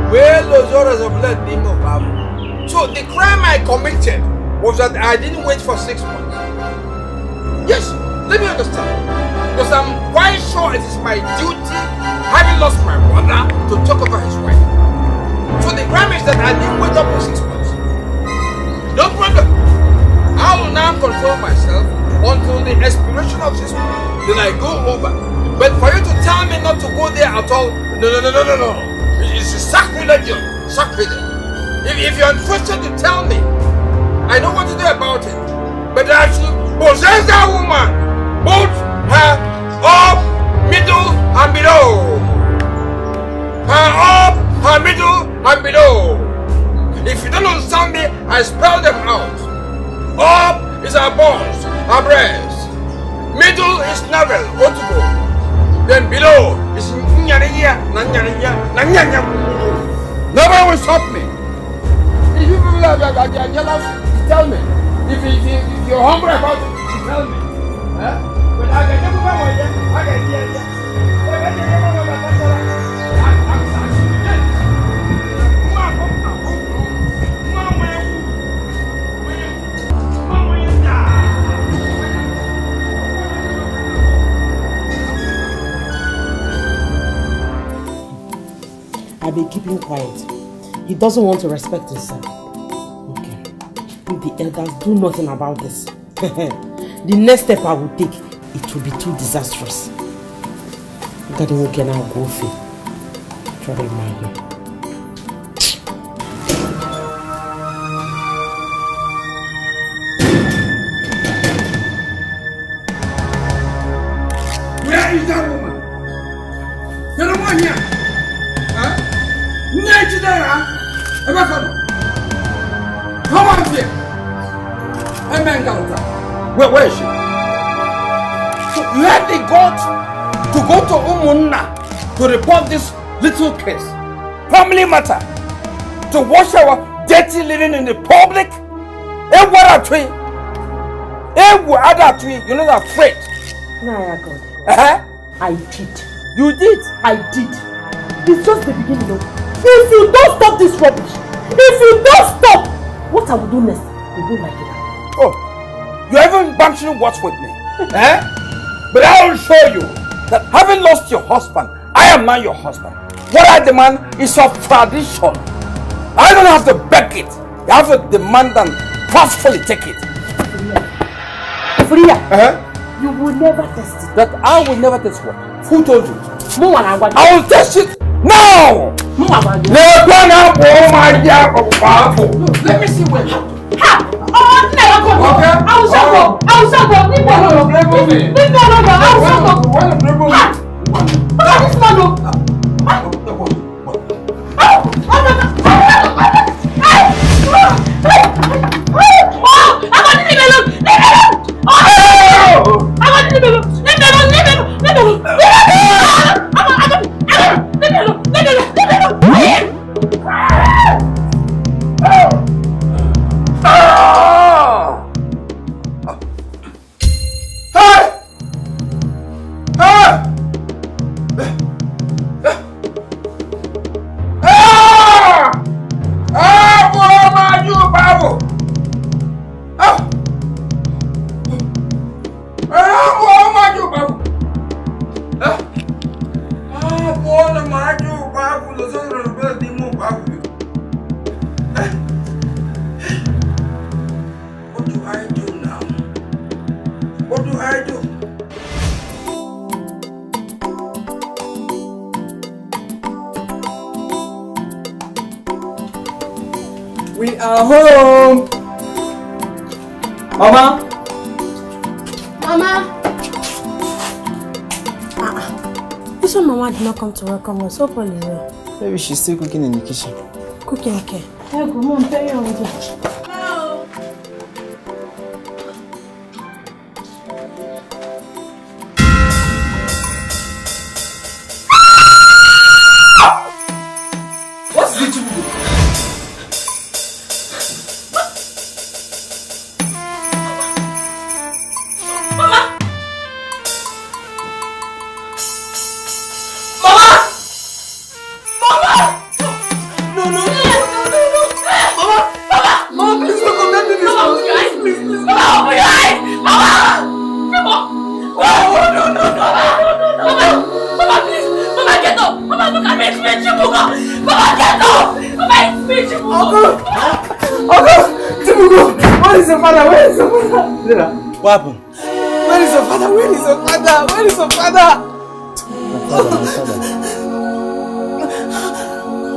Well, those orders of blood being of Babu. So the crime I committed was that I didn't wait for 6 months. Yes, let me understand. Because I'm quite sure it is my duty, having lost my brother, to take over his wife. So the crime is that I didn't wait up for 6 months. No problem. I will now control myself until the expiration of 6 months. Then I go over. But for you to tell me not to go there at all, no. It's sacrilege. Sacrilege. If you're interested to tell me, I know what to do about it. But I should possess that woman, both her up, middle, and below. Her up, her middle, and below. If you don't understand me, I spell them out. Up is her bones, her breast. Middle is navel, otubo. Then below is nyaniya. Nobody will stop me. If you people are jealous, tell me. If you're hungry about it, tell me. But I can never go there. I can hear you. I've been keeping quiet. He doesn't want to respect himself. Okay. If the elders do nothing about this, the next step I will take, it will be too disastrous. That we can now go for. Try to remind you. Where is that woman? You don't want here. Come on here. Where is she? So you had the guts to go to Umunna to report this little case, family matter, to wash our dirty living in the public. You're not afraid. Nah, God. I did. You did? I did. It's just the beginning though. If you don't stop this rubbish, if you don't stop, what I will do next, you won't like it. Oh, you're even bantering words with me. But I will show you that having lost your husband, I am now your husband. What I demand is of tradition. I don't have to beg it. You have to demand and forcefully take it. Furia, you will never test it. That I will never test what? Who told you? I will test it now! Let me see when. Okay. I will shut up. Leave me alone. Leave me alone. I will shut up. What is this man? We are home. Mama. This one Mama did not come to welcome us. Hopefully, maybe she's still cooking in the kitchen. Cooking, okay. Hey, good morning. Tell you already. Where is your father? Where is your father? What happened? Where is your father? Where is your father? Where is your father? My father.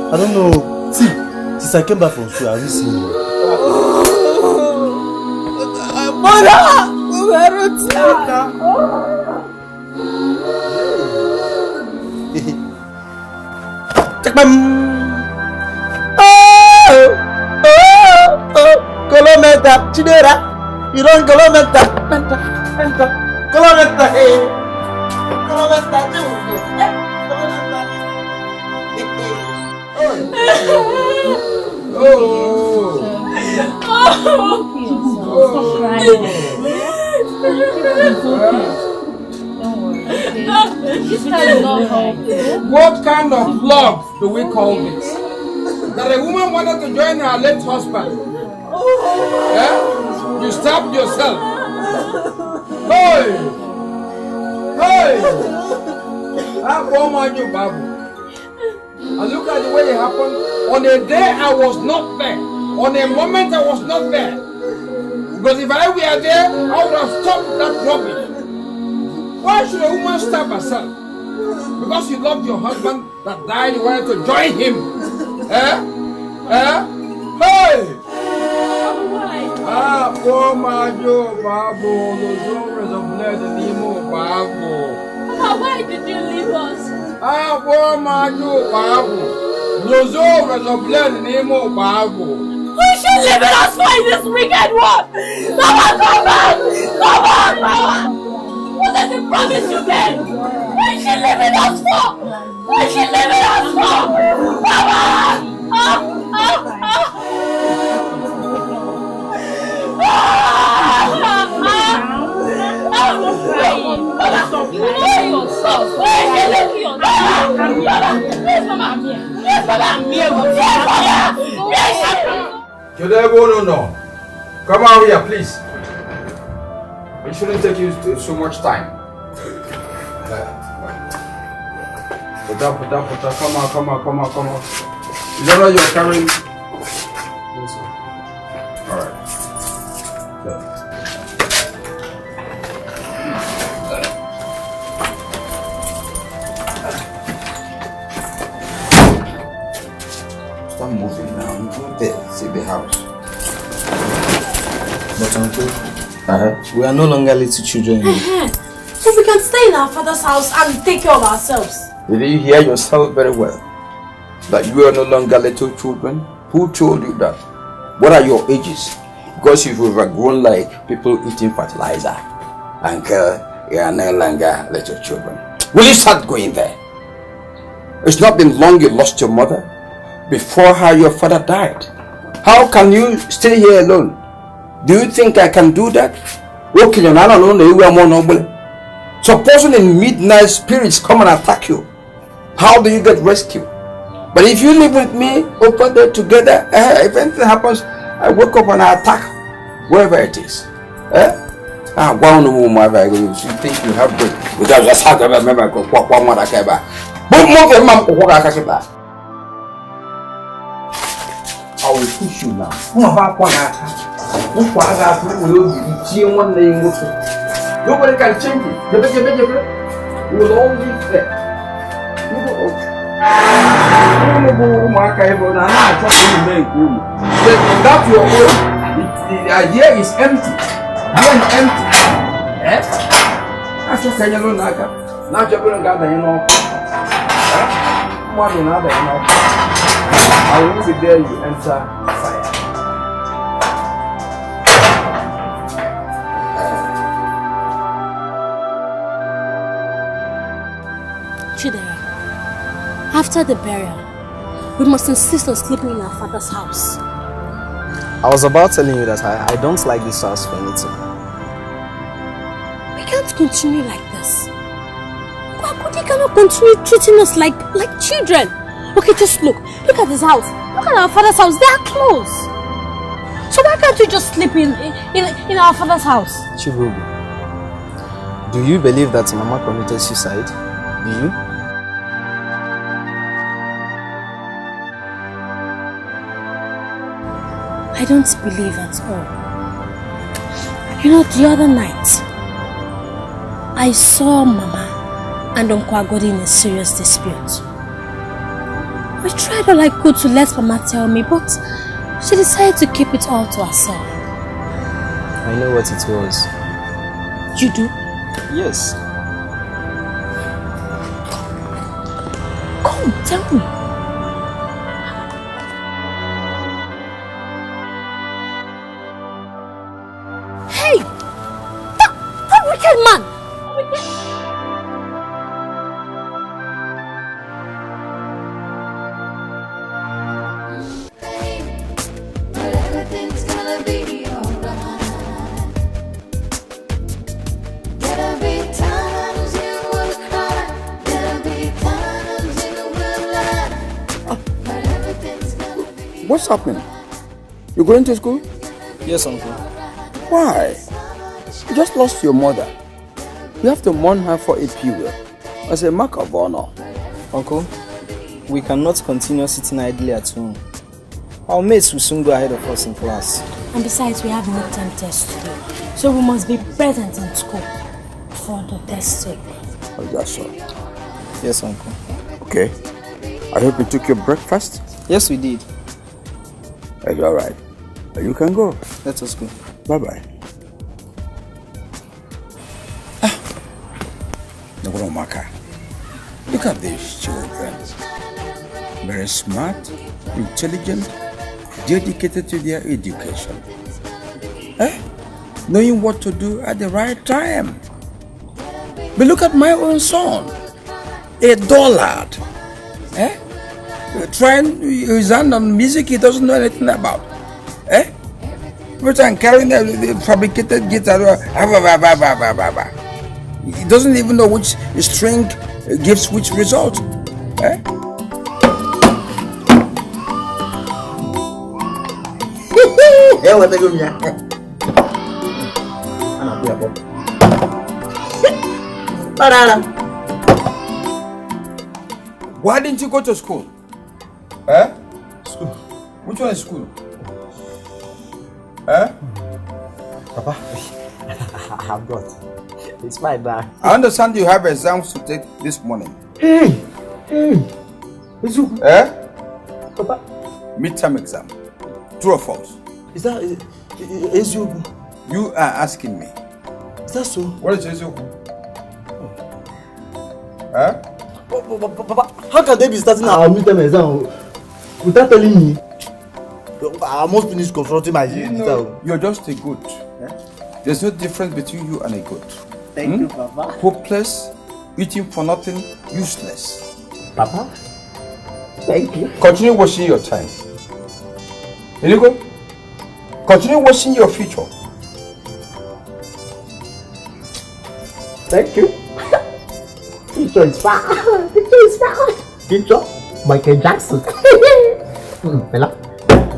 I don't know. See, since I came back from school, I haven't seen him. Mother! Kilometer, Chidera. You don't kilometer. Kilometer, hey. Kilometer, What kind of love do we call this? That a woman wanted to join her late husband. Yeah? You stabbed yourself. Hey! Hey! How come on you, Babu? And look at the way it happened. On a day I was not there. On a moment I was not there. Because if I were there, I would have stopped that rubbish. Why should a woman stab herself? Because you loved your husband that died, you wanted to join him. Eh? Hey! Ah, poor Majo, Babu, those lovers of blood and Nemo, Babu. Papa, why did you leave us? Ah, poor Majo, Babu, those lovers of blood and Nemo, Babu. Who should live in us for this wicked one? Someone come back! Come on, Mama! What is the promise you made? Why should live in us for? Why should live in us for? Mama! No. Come out here, please. It shouldn't take you so much time. Put up. Come on. You don't know you're carrying. Alright. Stop moving now. You go there, see the house. But uncle, we are no longer little children anymore. So we can stay in our father's house and take care of ourselves. Did you hear yourself very well? That you are no longer little children? Who told you that? What are your ages? Because if you've grown like people eating fertilizer, uncle, you are no longer little children. Will you start going there? It's not been long you lost your mother. Before her, your father died. How can you stay here alone? Do you think I can do that? Supposing in midnight spirits come and attack you, how do you get rescued? But if you live with me, open there together, if anything happens, I wake up and I attack wherever it is. You think you have break without just I will push you now. Nobody can change it. You will all live there. That your own. The idea is empty. Being empty. That's just saying alone. Now you're going to gather, money now that I will be there. You enter fire. After the burial, we must insist on sleeping in our father's house. I was about telling you that I don't like this house for anything. We can't continue like this. Kwakudi cannot continue treating us like children. Okay, just look at this house. Look at our father's house. They are close. So why can't we just sleep in our father's house? Chibugo, do you believe that Mama committed suicide? Do you? I don't believe at all. You know, the other night, I saw Mama and Uncle Agodi in a serious dispute. I tried all I could to let Mama tell me, but she decided to keep it all to herself. I know what it was. You do? Yes. Come, tell me. Hey! That wicked man! What's happening? You going to school? Yes, Uncle. Why? You just lost your mother. You have to mourn her for a period as a mark of honor. Uncle, we cannot continue sitting idly at home. Our mates will soon go ahead of us in class. And besides, we have midterm tests today, so we must be present in school for the test sake. Oh, that's so. Yes, Uncle. Okay. I hope you took your breakfast? Yes, we did. It's all right. You can go. Let us go. Bye-bye. Maka, look at these children. Very smart, intelligent, dedicated to their education. Knowing what to do at the right time. But look at my own son, a dullard. Trying his hand on music he doesn't know anything about. Every time carrying the fabricated guitar, he doesn't even know which string gives which result. Why didn't you go to school? School? Which one is school? Papa, I've got. It's my bag. I understand you have exams to take this morning. Papa? Midterm exam. True or false? Is you? You are asking me. Is that so? What is Eziokwu? Papa, how can they be starting our midterm exam without telling me? I must finish confronting my You're just a goat. There's no difference between you and a goat. Thank you, Papa. Hopeless, eating for nothing, useless. Papa, thank you. Continue washing your time. Inigo, continue washing your future. Thank you. Future is far. Future is far. Future, Michael Jackson. Bella.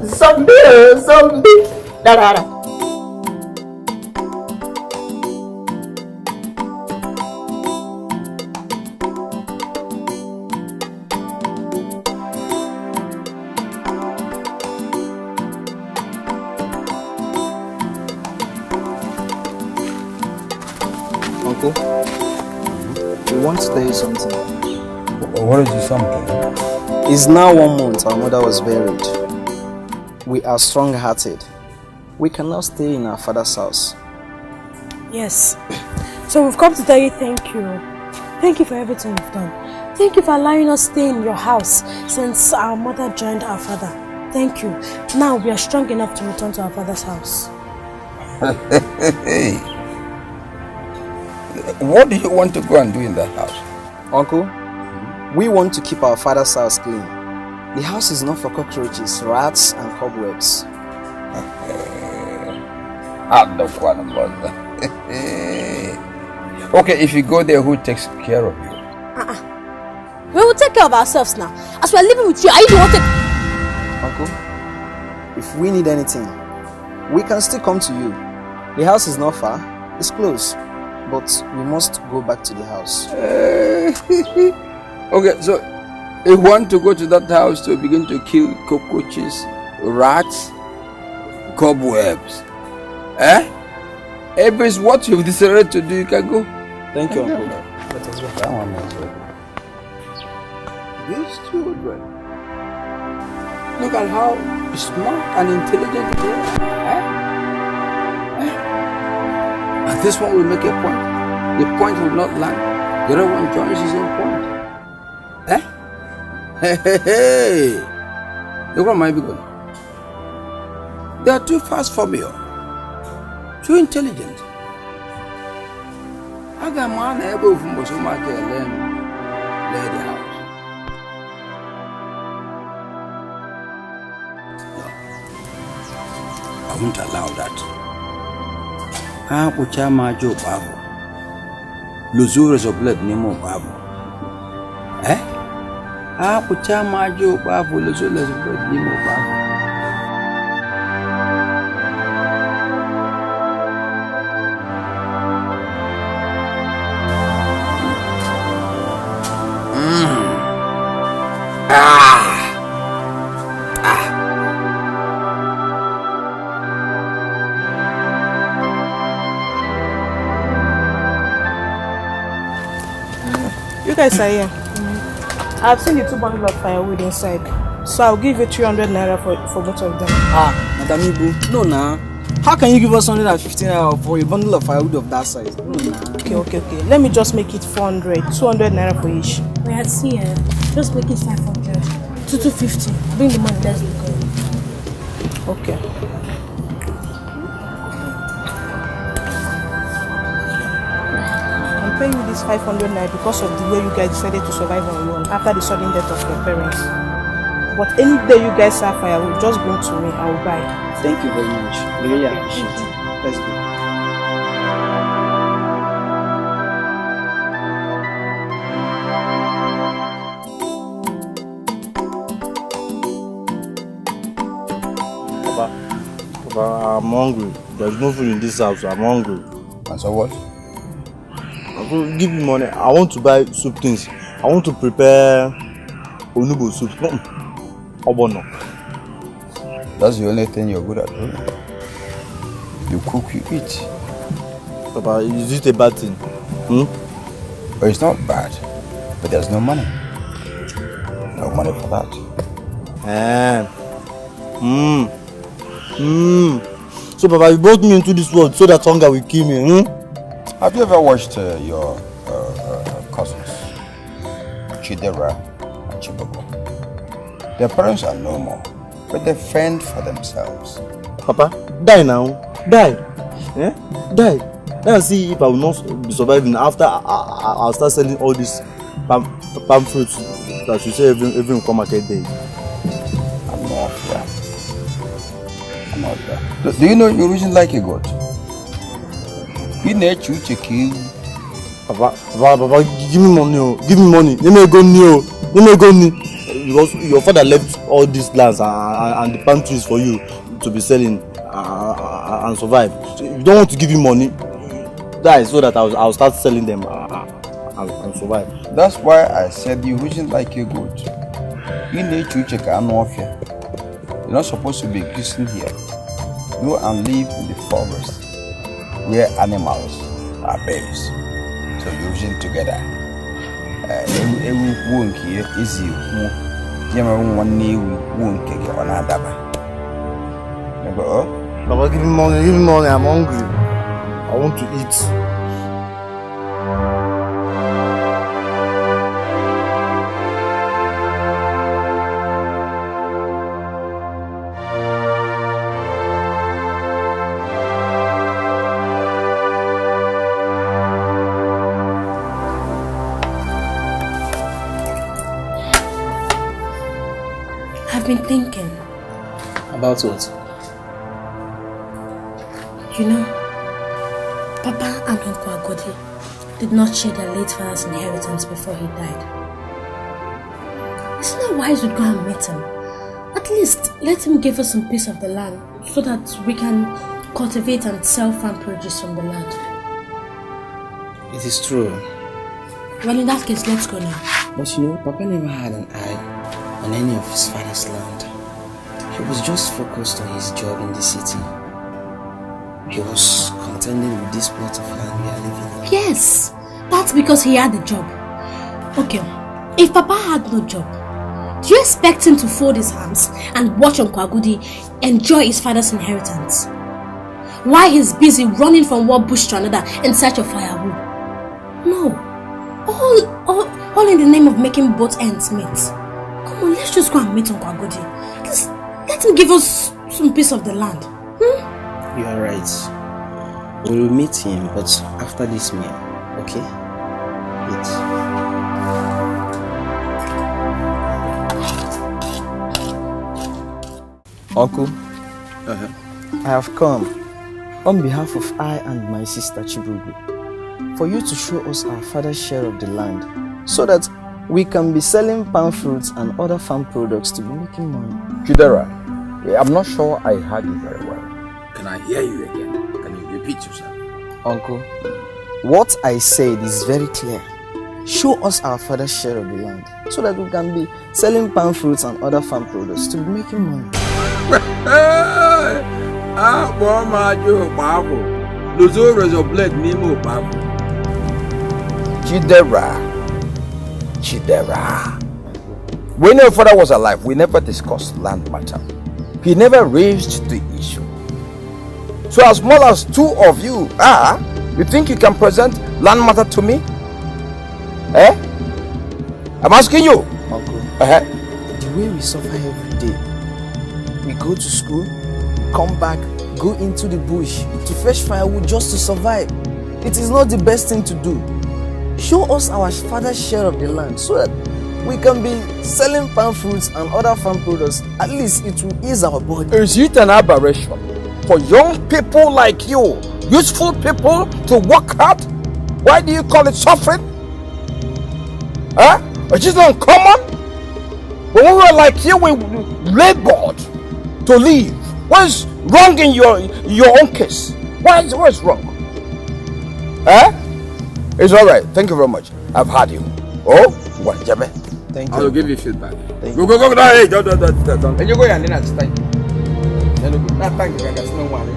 Zombie. Da da da. Uncle, we want to tell you something. What is the something? It's now 1 month our mother was buried. We are strong-hearted. We can now stay in our father's house. Yes. So we've come to tell you thank you. Thank you for everything you've done. Thank you for allowing us to stay in your house since our mother joined our father. Thank you. Now we are strong enough to return to our father's house. What do you want to go and do in that house? Uncle, we want to keep our father's house clean. The house is not for cockroaches, rats and cobwebs. Okay, if you go there, who takes care of you? We will take care of ourselves now. As we are living with you, I don't want to... Uncle, if we need anything, we can still come to you. The house is not far, it's close, but we must go back to the house. Okay, so you want to go to that house to begin to kill cockroaches, rats, cobwebs? If it's what you've decided to do, you can go. Thank you, Uncle. Let us go. These children. Look at how smart and intelligent they are. And this one will make a point. The point will not land. The other one joins his own point. Hey. Look what might be going. They are too fast for me. Too intelligent. I got man able from Bosomaka and learn the house. No. I won't allow that. Ah, Puchama Joe Babo. Luzures of blood Nemo Babo. Ah, Puchama Joe Babo, Luzures of blood Nemo Babo. You guys are here. I've seen the 2 bundles of firewood inside. So I'll give you 300 naira for both of them. Madam Ibu, no nah. How can you give us 150 naira for a bundle of firewood of that size? No nah. Okay. Let me just make it 400. 200 naira for each. Let's see here. Just make it 500. 250. Bring the money, let's go. Okay. I'm paying you this 500 naira because of the way you guys decided to survive on your own after the sudden death of your parents. But any day you guys have firewood, just bring to me, I will buy. Thank you very much. We really appreciate it. Let's go. Papa, I'm hungry. There's no food in this house. I'm hungry. And so what? Give me money. I want to buy soup things. I want to prepare onubo soup. Obono. That's the only thing you're good at doing. You cook, you eat. Papa, is it a bad thing? But it's not bad. But there's no money. No money for that. So, Papa, you brought me into this world so that hunger will kill me. Have you ever watched your cousins, Chidera and Chibugo? Their parents are no more, but they fend for themselves. Papa, die now. Die. Die. Then see if I will not be surviving after I'll start selling all these palm fruits that you say every come market day. I'm not there. Do you know you reason like a goat? You need to check you. Papa, give me money. Give me money. Let me go near. Because your father left all these lands and the palm trees for you to be selling and survive. So if you don't want to give me money, die so that I'll start selling them and survive. That's why I said you reason like a goat. You need to check I'm off here. You're not supposed to be existing here. Go and live in the forest where animals are babes. So you reason together. Every wonk here is you. One knee won't kick on a dabba. Papa, give me money, I'm hungry. I want to eat. I've been thinking. About what? You know, Papa and Uncle Agodi did not share their late father's inheritance before he died. Isn't it wise we go and meet him? At least let him give us some piece of the land so that we can cultivate and sell farm produce from the land. It is true. Well, in that case, let's go now. But you know, Papa never had an eye on any of his father's land. He was just focused on his job in the city. He was content contending with this plot of land we are living in? Yes, that's because he had a job. Okay, if Papa had no job, do you expect him to fold his arms and watch Uncle Agudi enjoy his father's inheritance? Why he's busy running from one bush to another in search of firewood? No, all in the name of making both ends meet. Come on, let's just go and meet Uncle Agudi. Let him give us some piece of the land. You are right. We will meet him, but after this meal, okay? Eat. Uncle, I have come on behalf of I and my sister Chibugo for you to show us our father's share of the land so that we can be selling palm fruits and other farm products to be making money. Chidera, I'm not sure I heard you very well. Can I hear you again? Can you repeat yourself? Uncle, what I said is very clear. Show us our father's share of the land so that we can be selling palm fruits and other farm products to be making money. Chidera. When your father was alive, we never discussed land matter. He never raised the issue. So as small as two of you are, you think you can present land matter to me? Eh? I'm asking you. Uncle, the way we suffer every day, we go to school, come back, go into the bush to fetch firewood just to survive. It is not the best thing to do. Show us our father's share of the land so that we can be selling palm fruits and other farm products. At least it will ease our body. Is it an aberration for young people like you, useful people, to work hard? Why do you call it suffering? Huh? Is it uncommon? When we were like you, we labored to live. What is wrong in your own case? What is wrong? Huh? It's alright. Thank you very much. I've had you. Oh, what, Jabe? Thank you. I will give you feedback. Thank go. Hey, don't. And you go and then I just thank you. Not thank you. I got no one.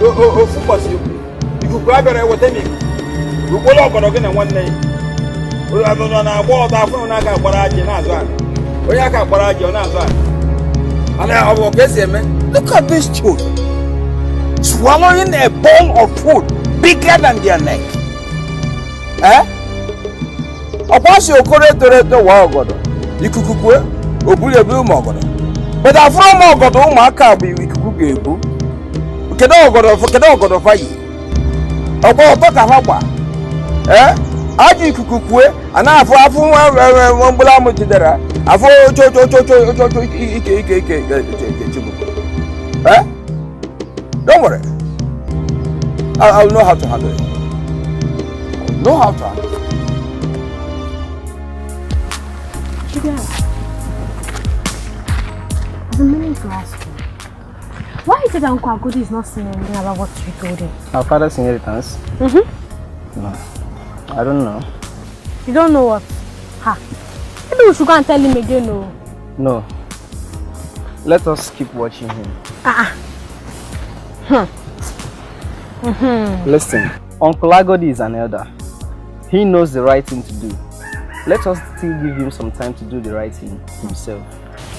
Oh, football, you grab it with any. You will not go again one day. We are not on our wall. I found I got barrage in Azan. We are got barrage on Azan. And I will guess him. Look at these children swallowing a bowl of food bigger than their neck. Eh? Upon your correct to Wagodo, you could cook or bully blue mogodo. But I found Mogodo, my car be we could cook a boo. We can all go for Cadogo of Fai. About Hapa. Eh? I do cook and I have one bulamo to there. I for Eh? Don't worry. I'll know how to handle it. Know how to handle it. Chidera, I've been meaning to ask you. Why is it that Uncle Agudi is not saying anything about what you told him? Our father's inheritance? No, I don't know. You don't know what? Ha! Maybe we should go and tell him again, no? No. Let us keep watching him. Listen, Uncle Agodi is an elder. He knows the right thing to do. Let us still give him some time to do the right thing himself.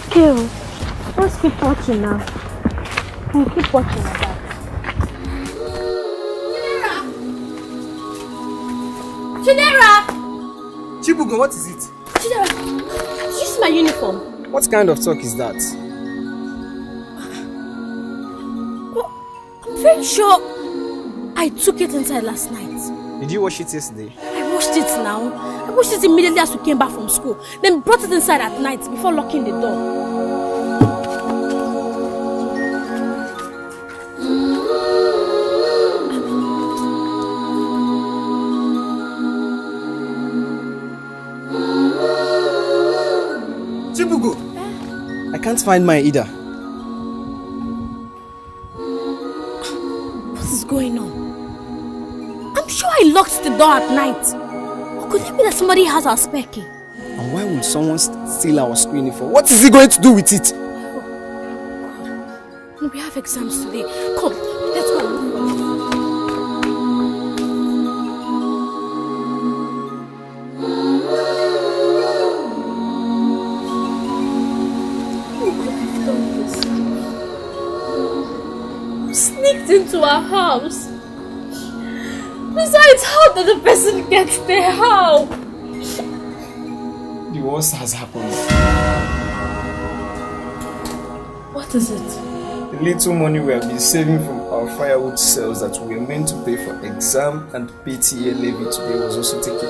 Okay, let's keep watching now. We'll keep watching like that. Chidera! Chibugo, what is it? Chidera, this is my uniform. What kind of talk is that? I'm very sure I took it inside last night. Did you wash it yesterday? I washed it now. I washed it immediately as we came back from school. Then brought it inside at night before locking the door. Chibugo! I can't find mine either. What is going on? I'm sure I locked the door at night. Or could it be that somebody has our spare key? And why would someone steal our school uniform? What is he going to do with it? We have exams today. Come, let's go. Sneaked into our house. Besides, how did the person get there? How? The worst has happened. What is it? The little money we have been saving from our firewood sales that we were meant to pay for exam and PTA levy today was also taken.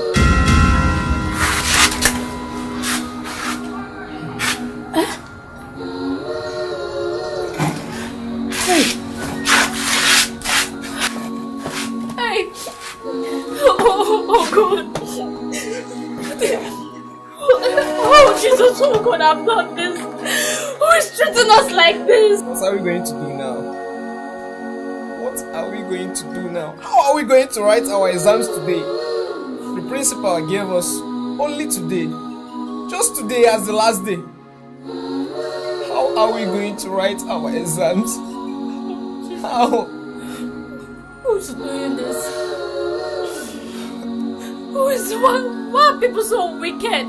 Who could have done this? Who is treating us like this? What are we going to do now? What are we going to do now? How are we going to write our exams today? The principal gave us only today. Just today as the last day. How are we going to write our exams? How? Who's doing this? Who is one? Why are people so wicked?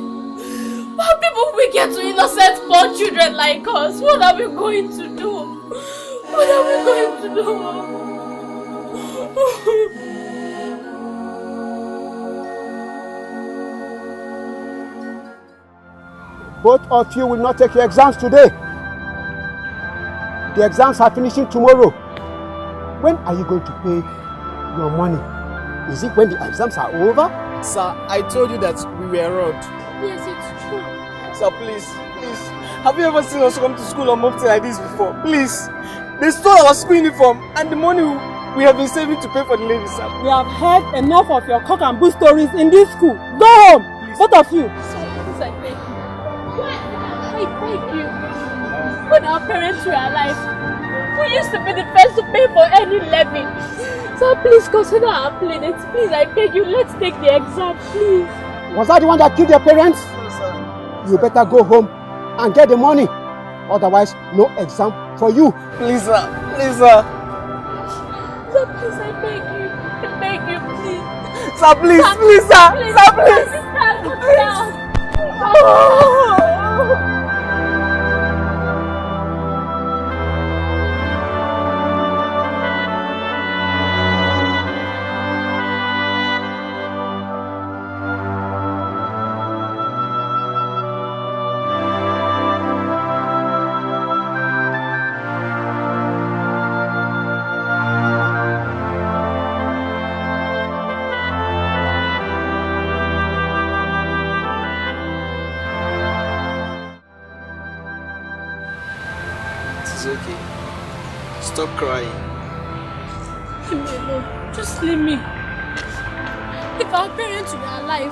Why are people wicked to innocent poor children like us? What are we going to do? What are we going to do? Both of you will not take your exams today. The exams are finishing tomorrow. When are you going to pay your money? Is it when the exams are over? Sir, I told you that we were robbed. Yes, it's true. Sir, please. Have you ever seen us come to school on Mufti like this before? Please. They stole our school uniform and the money we have been saving to pay for the ladies, sir. We have heard enough of your cock and bull stories in this school. Go home, please. Both of you. Please, I beg you. I beg you. When our parents were alive, we used to be the first to pay for any levy. So please consider our planet. Please, I beg you. Let's take the exam, please. Was that the one that killed your parents? No, sir. You better go home and get the money. Otherwise, no exam for you. Please, sir. Please, sir. Sir, please, I beg you. I beg you, please. Sir, please, sir. Please, sir. Sir, please. It's okay. Stop crying. Leave me alone. Just leave me. If our parents were alive,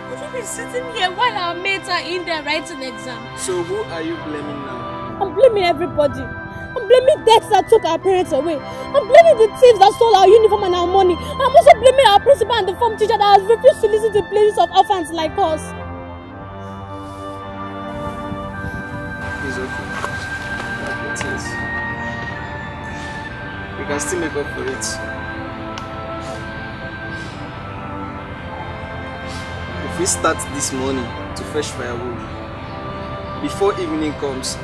would we be sitting here while our mates are in there writing exams? So who are you blaming now? I'm blaming everybody. I'm blaming deaths that took our parents away. I'm blaming the thieves that stole our uniform and our money. I'm also blaming our principal and the form teacher that has refused to listen to the places of orphans like us. It's okay. It is. We can still make up for it. If we start this morning to fetch firewood, before evening comes,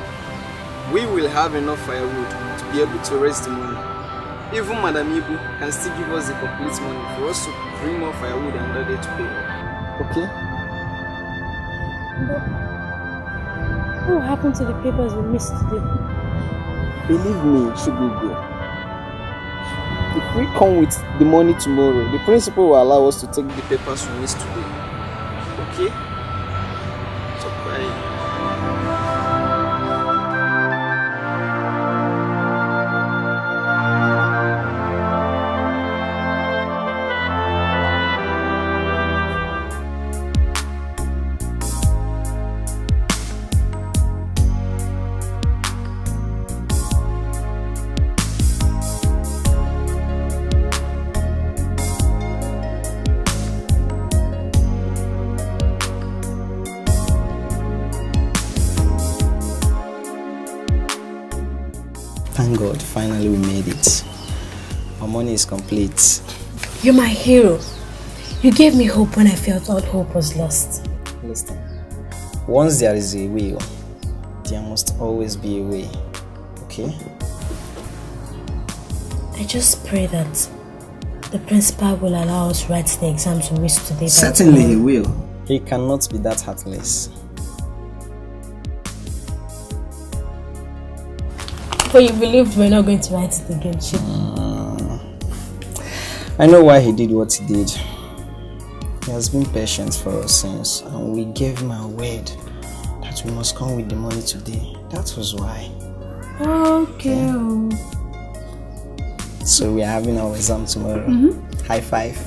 we will have enough firewood to be able to raise the money. Even Madam Ibu can still give us the complete money for us to bring more firewood another day to pay. Okay? What will happen to the papers we missed today? Believe me, Chibugo. If we come with the money tomorrow, the principal will allow us to take the papers we missed today. Okay? Stop crying. Thank God, finally we made it. Our money is complete. You're my hero. You gave me hope when I felt all hope was lost. Listen, once there is a will, there must always be a way, okay? I just pray that the principal will allow us to write the exams we missed today. Certainly he will. He cannot be that heartless. But you believed we're not going to write it again, Chip. I know why he did what he did. He has been patient for us since, and we gave him our word that we must come with the money today. That was why. Okay. So we are having our exam tomorrow. High five.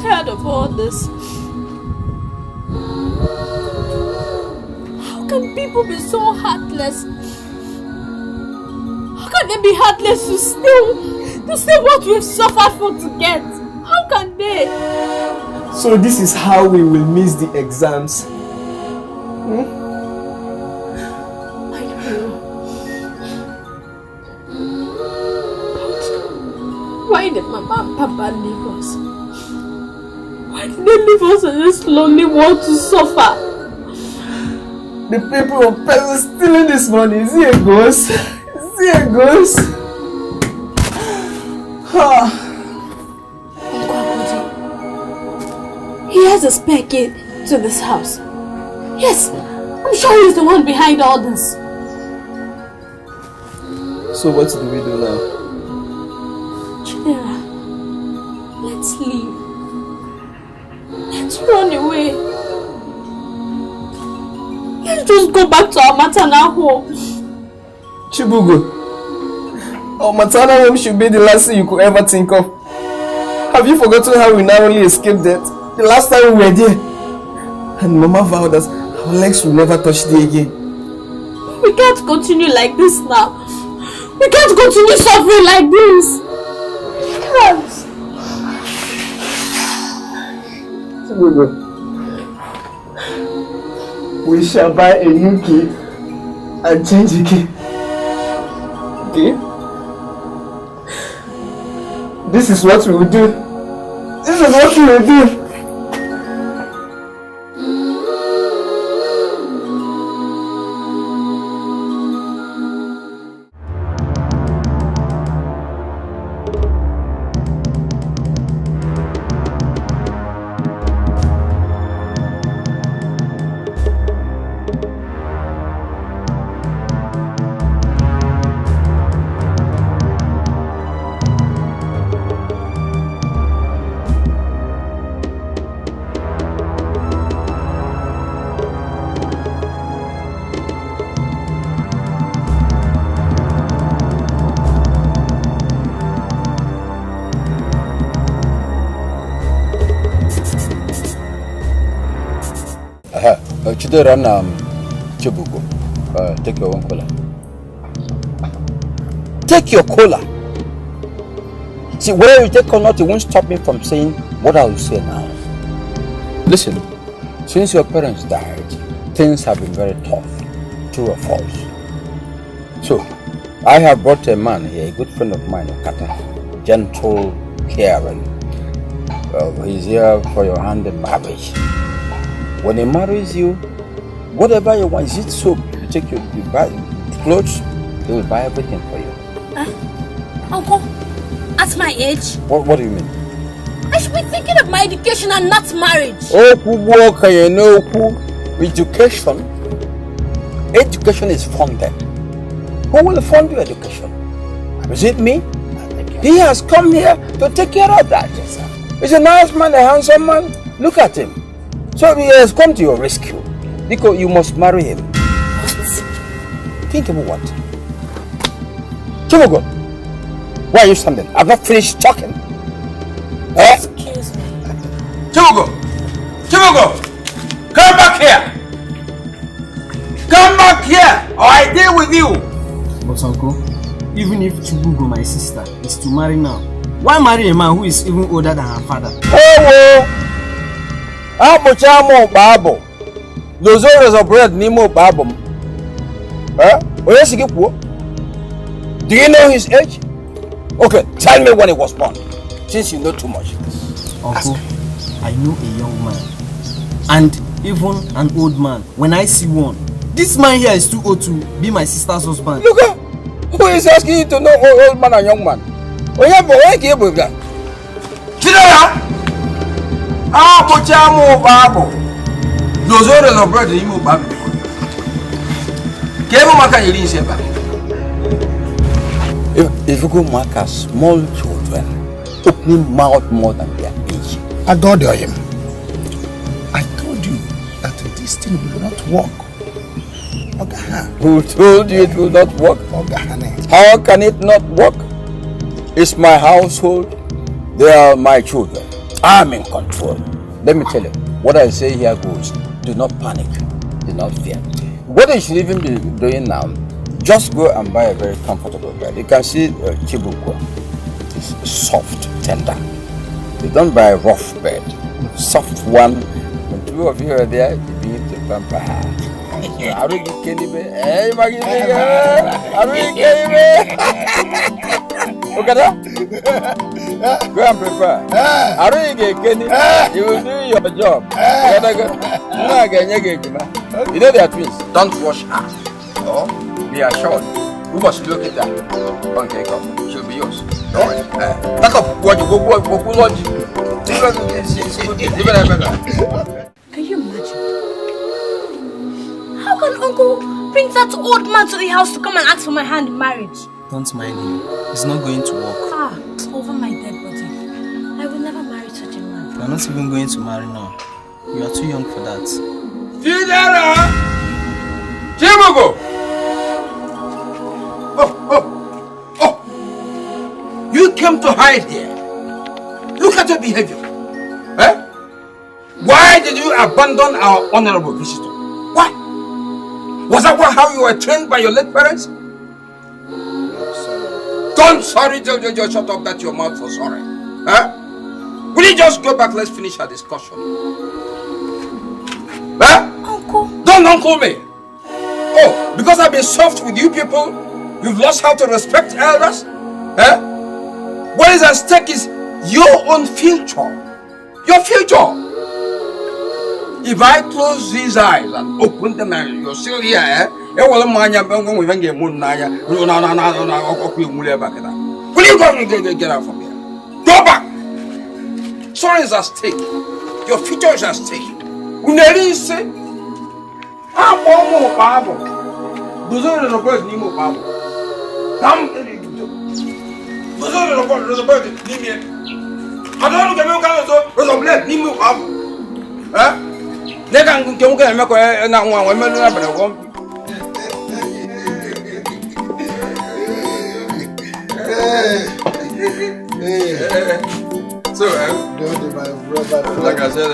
Tired of all this. How can people be so heartless? How can they be heartless to steal what we've suffered for to get? How can they? So this is how we will miss the exams. Why did Mama and Papa leave us? Why did they leave us in this lonely world to suffer? The people of Peru stealing this money. Is he a ghost? Is he a ghost? He has a spare key to this house. Yes, I'm sure he's the one behind all this. So what do we do now? Chidera, let's leave. Let's run away. Let's just go back to our maternal home. Chibugo, our maternal home should be the last thing you could ever think of. Have you forgotten how we narrowly escaped death? The last time we were there. And Mama vowed that our legs will never touch there again. We can't continue like this now. We can't continue suffering like this. We can't. Chibugo, we shall buy a new key and change the key. Okay? This is what we will do. This is what we will do. Chidera and Chibugo, take your own cola. Take your cola. See, whether you take or not, it won't stop me from saying what I will say now. Listen, since your parents died, things have been very tough, true or false. So, I have brought a man here, a good friend of mine, Okata, gentle, caring. He's here for your hand in marriage. When he marries you, whatever you want, is it soap? You take you buy clothes, he will buy everything for you. Uncle, at my age? What do you mean? I should be thinking of my education and not marriage. Education is funded. Who will fund your education? Is it me? He has come here to take care of that. He's a nice man, a handsome man. Look at him. So he has come to your rescue. Because you must marry him. What? Think about what? Chibugo, why are you standing? I've not finished talking. Excuse me. Chibugo! Chibugo! Come back here! Come back here, or I deal with you! But uncle, even if Chibugo, my sister, is to marry now, why marry a man who is even older than her father? How much more Bible? Those orders of bread Nemo Bible. Do you know his age? Okay, tell me when he was born. Since you know too much. Uncle, I know a young man and even an old man. When I see one, this man here is too old to be my sister's husband. Look at who is asking you to know old man and young man? Oh yeah, but why can't you that? Chidera! How much more Bible? Those orders of bread Nemo Bible. If you go mark as small children, opening mouth more than their age. Adore him. I told you that this thing will not work. Who told you it will not work? How can it not work? It's my household. They are my children. I'm in control. Let me tell you, what I say here goes. Do not panic. Do not fear. What you should even be doing now, just go and buy a very comfortable bed. You can see Chibugo. It's soft, tender. You don't buy a rough bed. Soft one. When two of you are there, you begin to pamper her. Are you kidding me? Hey, Maggie, are you kidding me? Look at that. Go and prepare. Are you kidding me? You will do your job. You know they are twins. Don't wash her. Oh, be assured. We must look at that. Okay, come. She'll be yours. Don't worry. Back up. What you go lunch? Can you imagine? How can Uncle bring that old man to the house to come and ask for my hand in marriage? Don't mind him. It's not going to work. Over my dead body. I will never marry such a man. You are not even going to marry now. You are too young for that. Chidera! Chibugo! Oh! You came to hide here. Look at your behavior. Why did you abandon our honorable visitor? Why? Was that how you were trained by your late parents? Don't sorry, just shut up that your mouth for sorry. Will you just go back? Let's finish our discussion. Uncle. Don't uncle me. Oh, because I've been soft with you people, you've lost how to respect elders? What is at stake is your own future. Your future. If I close these eyes and open them and you're still here, will you go get out from here? Go back! Sorry is at stake. Your future is at stake. So, like I said,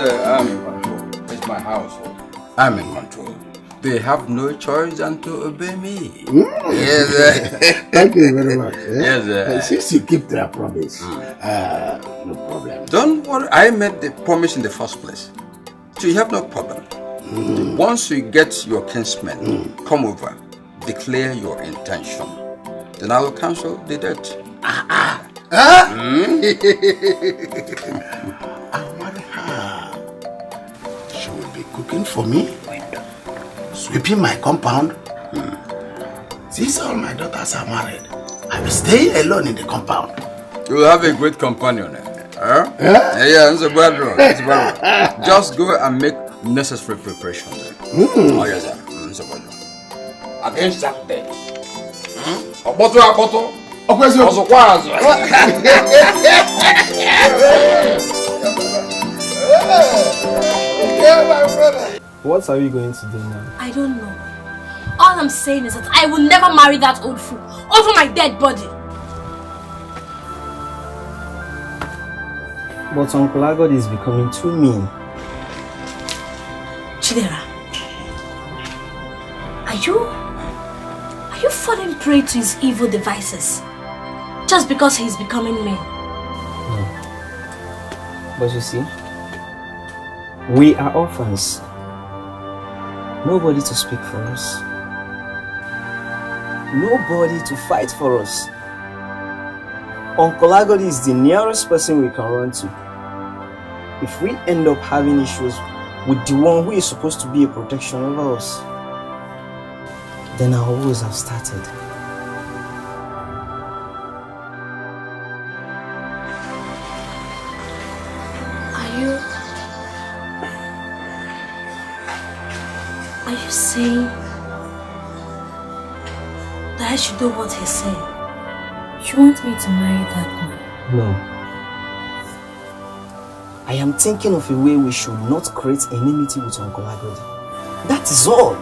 it's my household. I'm in control. They have no choice than to obey me. Yes, thank you very much. Yes, since you keep their promise, no problem. Don't worry, I made the promise in the first place. So you have no problem. Once you get your kinsmen, come over, declare your intention. Then I will cancel the debt. I'll marry her. She will be cooking for me, sweeping my compound. Since all my daughters are married, I will stay alone in the compound. You will have a great companion. Yeah, it's a bad one. Just go and make necessary preparations. Oh, yes, sir. It's a bad one. Against that day. A bottle. What are we going to do now? I don't know. All I'm saying is that I will never marry that old fool over my dead body. But Uncle Agod is becoming too mean. Chidera, are you falling prey to his evil devices just because he's becoming mean? No. But you see, we are orphans. Nobody to speak for us. Nobody to fight for us. Uncle Agod is the nearest person we can run to. If we end up having issues with the one who is supposed to be a protection over us, then our woes have started. Are you saying that I should do what he's saying? You want me to marry that man? No. I am thinking of a way we should not create enmity with Uncle Agod. That is all.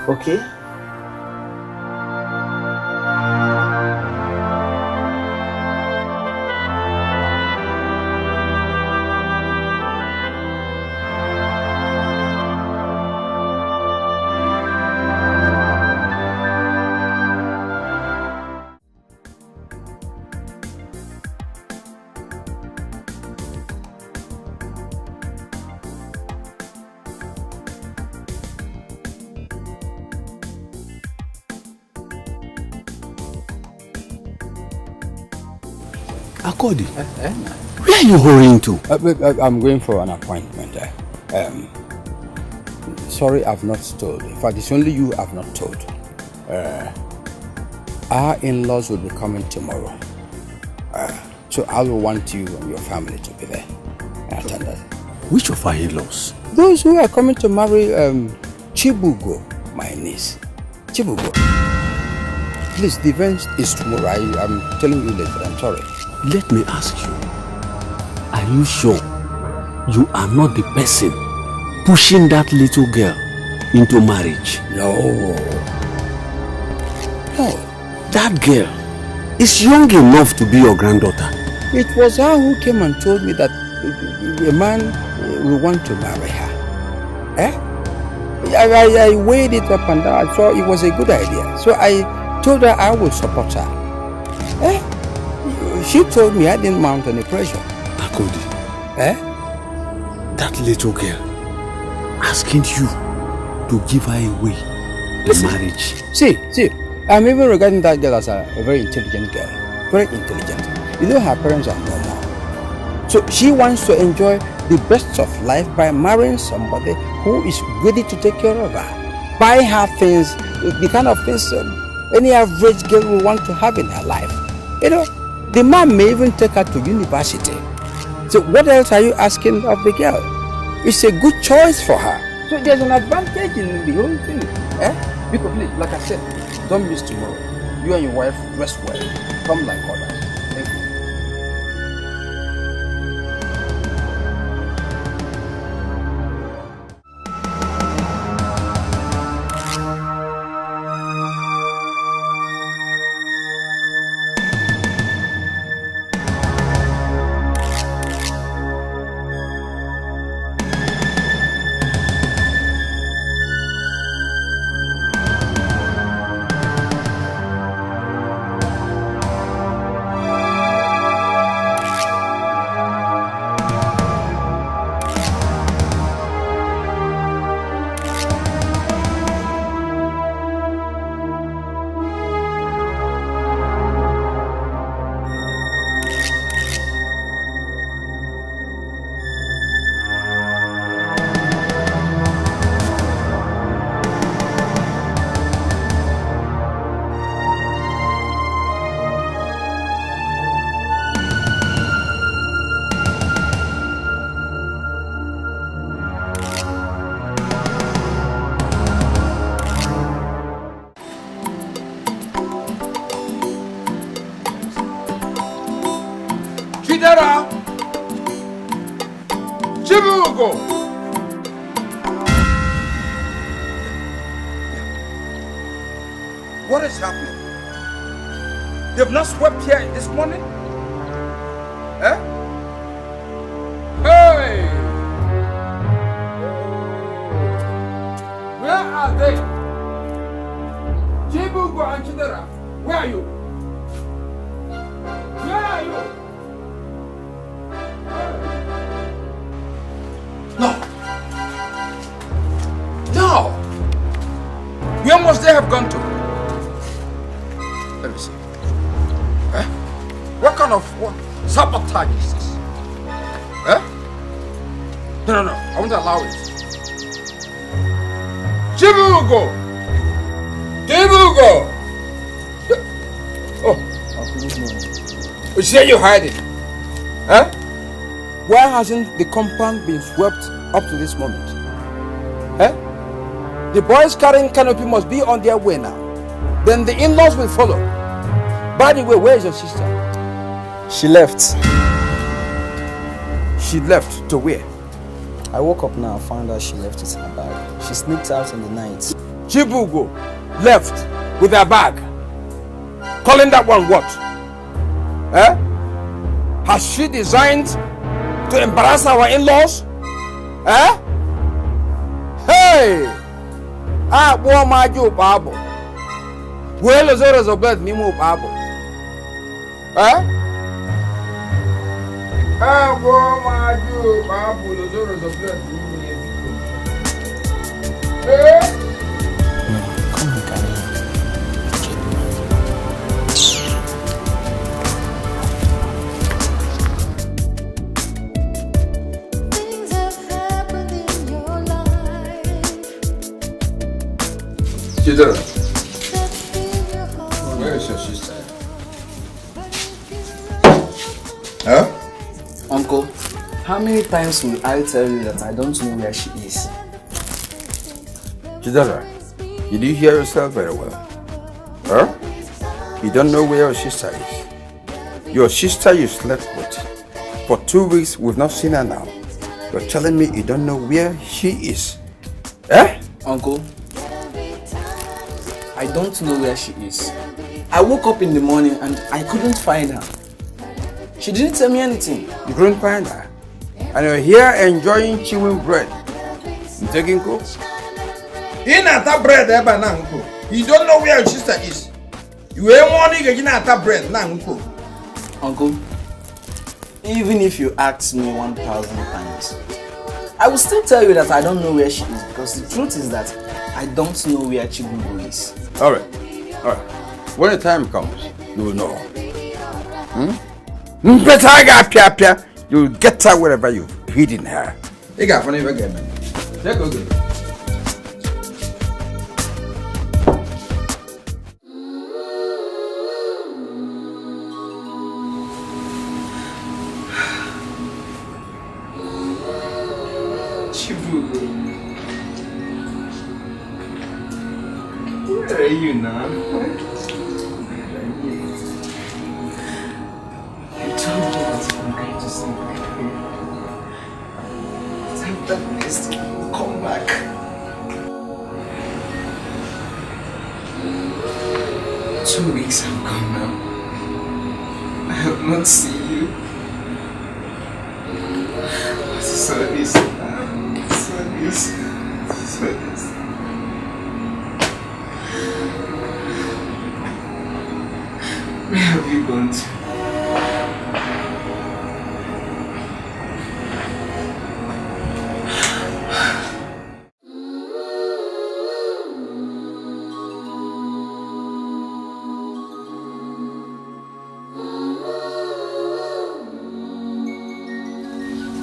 Okay? Akodi, where are you hurrying to? I'm going for an appointment. Sorry, I've not told. In fact, it's only you I've not told. Our in-laws will be coming tomorrow. So I will want you and your family to be there. Attend that. Which of our in-laws? Those who are coming to marry Chibugo, my niece. Chibugo. Please, the event is tomorrow. I'm telling you later. I'm sorry. Let me ask you, are you sure you are not the person pushing that little girl into marriage? No. That girl is young enough to be your granddaughter. It was her who came and told me that a man will want to marry her. I weighed it up and down. I thought it was a good idea. So I told her I would support her. She told me I didn't mount any pressure. Akodi. That little girl asking you to give her away in marriage. See, I'm even regarding that girl as a very intelligent girl. Very intelligent. You know, her parents are normal. So she wants to enjoy the best of life by marrying somebody who is ready to take care of her. Buy her things, the kind of things any average girl will want to have in her life. You know, the man may even take her to university. So what else are you asking of the girl? It's a good choice for her. So there's an advantage in the whole thing. Because please, like I said, don't miss tomorrow. You and your wife rest well. Come like others. Thank you. Chidera! Chibugo! What is happening? You have not swept here this morning? Eh? Hey! Where are they? Chibugo and Chidera, where are you? Where are you? No! No! Where must they have gone to? Let me see. Eh? What kind of sabotage is this? Eh? No, I won't allow it. Chibugo! Chibugo! Oh. You say you hide it? Huh? Why hasn't the compound been swept up to this moment? Eh? The boys carrying canopy must be on their way now. Then the in-laws will follow. By the way, where is your sister? She left. She left to where? I woke up now and found out she left with her bag. She sneaked out in the night. Chibugo left with her bag. Calling that one what? Eh? Has she designed to embarrass our in-laws? Eh? Hey! Ah, boy, my job, Babo. Well, as well as a bird, Nemo Babo. Eh? Ah, boy, my job, Babo, as well as a bird, Nemo. Eh? Come on, Karen. Chidera, where is your sister? Huh? Uncle, how many times will I tell you that I don't know where she is? Chidera, did you hear yourself very well? Huh? You don't know where your sister is. Your sister you slept with. For 2 weeks, we've not seen her now. You're telling me you don't know where she is. Eh? Uncle, I don't know where she is. I woke up in the morning and I couldn't find her. She didn't tell me anything. You couldn't find her? And you're here enjoying chewing bread. You taking coke? In that bread, you don't know where your sister is. You ain't morning in that bread, Uncle, even if you asked me 1,000 times, I will still tell you that I don't know where she is, because the truth is that I don't know where Chibugo is. Alright. When the time comes, you will know. You will get her wherever you've hidden her. You got funny again, man. Let's go get it. Chibugo. Where are you now? You told me that you were going to sleep with me. After this, you will come back. Two weeks have gone now. I have not seen you. Service. Where have you gone to?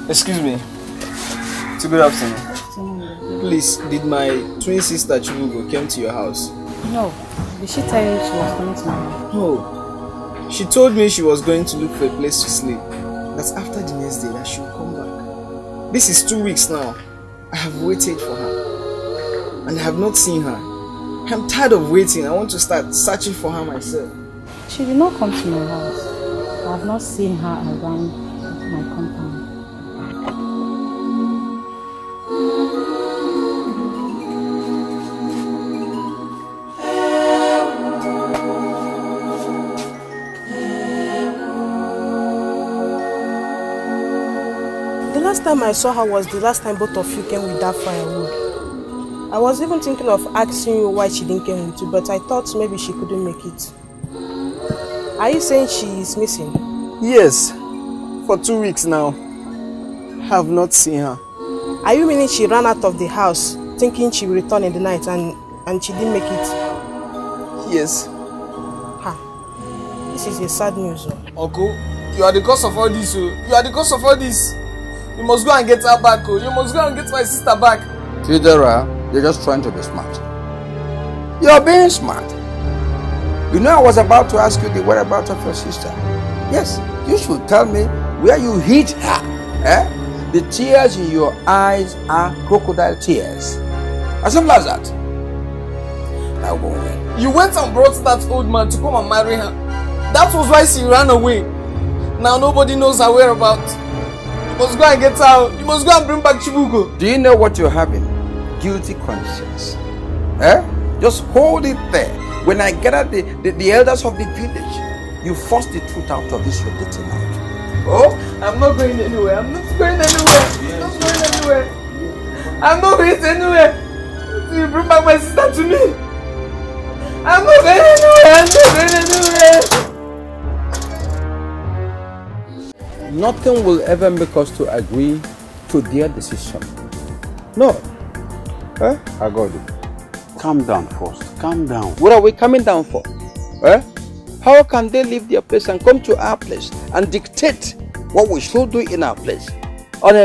Excuse me. Good afternoon. Please, did my twin sister Chibugo came to your house? No. Did she tell you she was coming to my house? No. She told me she was going to look for a place to sleep. That's after the next day that she will come back. This is 2 weeks now. I have waited for her. And I have not seen her. I'm tired of waiting. I want to start searching for her myself. She did not come to my house. I have not seen her around my compound. The last time I saw her was the last time both of you came with that firewood. I was even thinking of asking you why she didn't come with you, but I thought maybe she couldn't make it. Are you saying she is missing? Yes, for 2 weeks now. I have not seen her. Are you meaning she ran out of the house thinking she will return in the night and she didn't make it? Yes. Ha. This is a sad news. Uncle, you are the cause of all this. You are the cause of all this. You must go and get her back. You must go and get my sister back. Chidera, you're just trying to be smart. You're being smart. You know I was about to ask you the whereabouts of your sister. Yes, you should tell me where you hid her. Eh? The tears in your eyes are crocodile tears. As simple as that. Now go away. You went and brought that old man to come and marry her. That was why she ran away. Now nobody knows her whereabouts. You must go and get her. You must go and bring back Chibugo. Do you know what you're having? Guilty conscience. Eh? Just hold it there. When I gather the elders of the village, you force the truth out of this your dating out. Oh, I'm not going anywhere. I'm not going anywhere. I'm not going anywhere. I'm not going anywhere. So you bring back my sister to me. I'm not going anywhere. I'm not going anywhere. Nothing will ever make us to agree to their decision. No. Eh? I got it. Calm down first. Calm down. What are we coming down for? Eh? How can they leave their place and come to our place and dictate what we should do in our place? That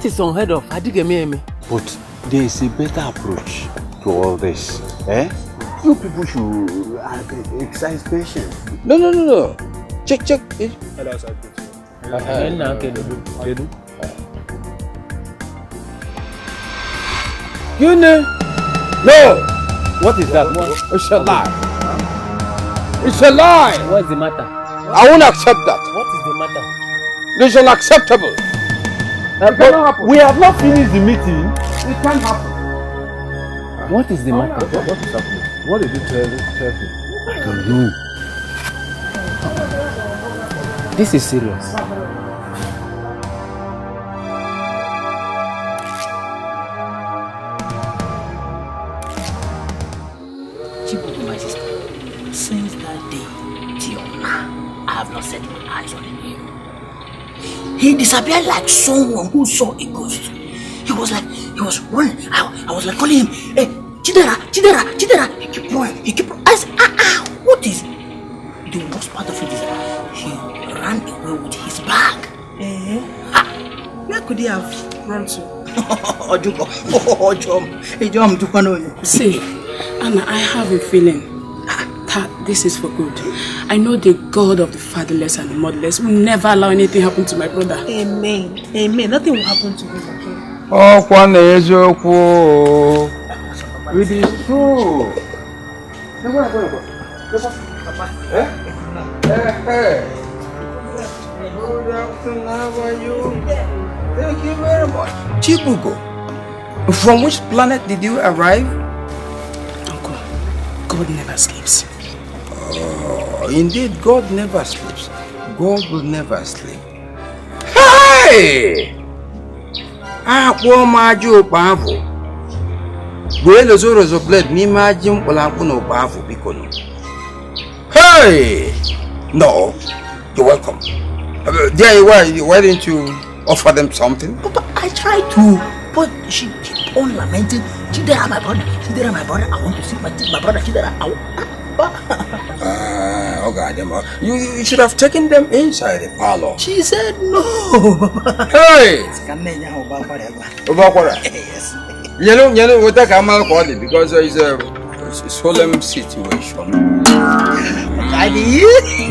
is unheard of. But there is a better approach to all this. Eh? You people should exercise patience. No. Check it. You know? No! What is that? It's a lie. It's a lie! What's the matter? I won't accept that. What is the matter? It's unacceptable. But we have not finished the meeting. It can't happen. What is the matter? What is happening? What did you tell him? I don't know. This is serious. Chibugo, my sister, since that day till now, I have not set my eyes on him. He disappeared like someone who saw a ghost. He was running. I was like calling him, hey, Chidera. He kept running. I said, what is? The worst part of it is he ran away with his bag. Where could he have run to? See, Anna, I have a feeling that this is for good. I know the God of the fatherless and the motherless will never allow anything happen to my brother. Amen. Nothing will happen to him, okay? Oh, Juan Ezoko. It is true. Hey. Good afternoon, how are you? Thank you very much. Chibugo, from which planet did you arrive? Uncle, God never sleeps. Oh, indeed, God never sleeps. God will never sleep. Hey! Akpo majo pavo. Gwele zoro blade ni maji mpolampo no pavo bikono. Hey! No, you're welcome. Dear, why didn't you offer them something? Papa, I tried to, but she kept on lamenting. Chidera, my brother. I want to see my brother. Chidera, oh God, you should have taken them inside the parlor. She said no. Hey! Yes. You know what I call it because it's a solemn situation.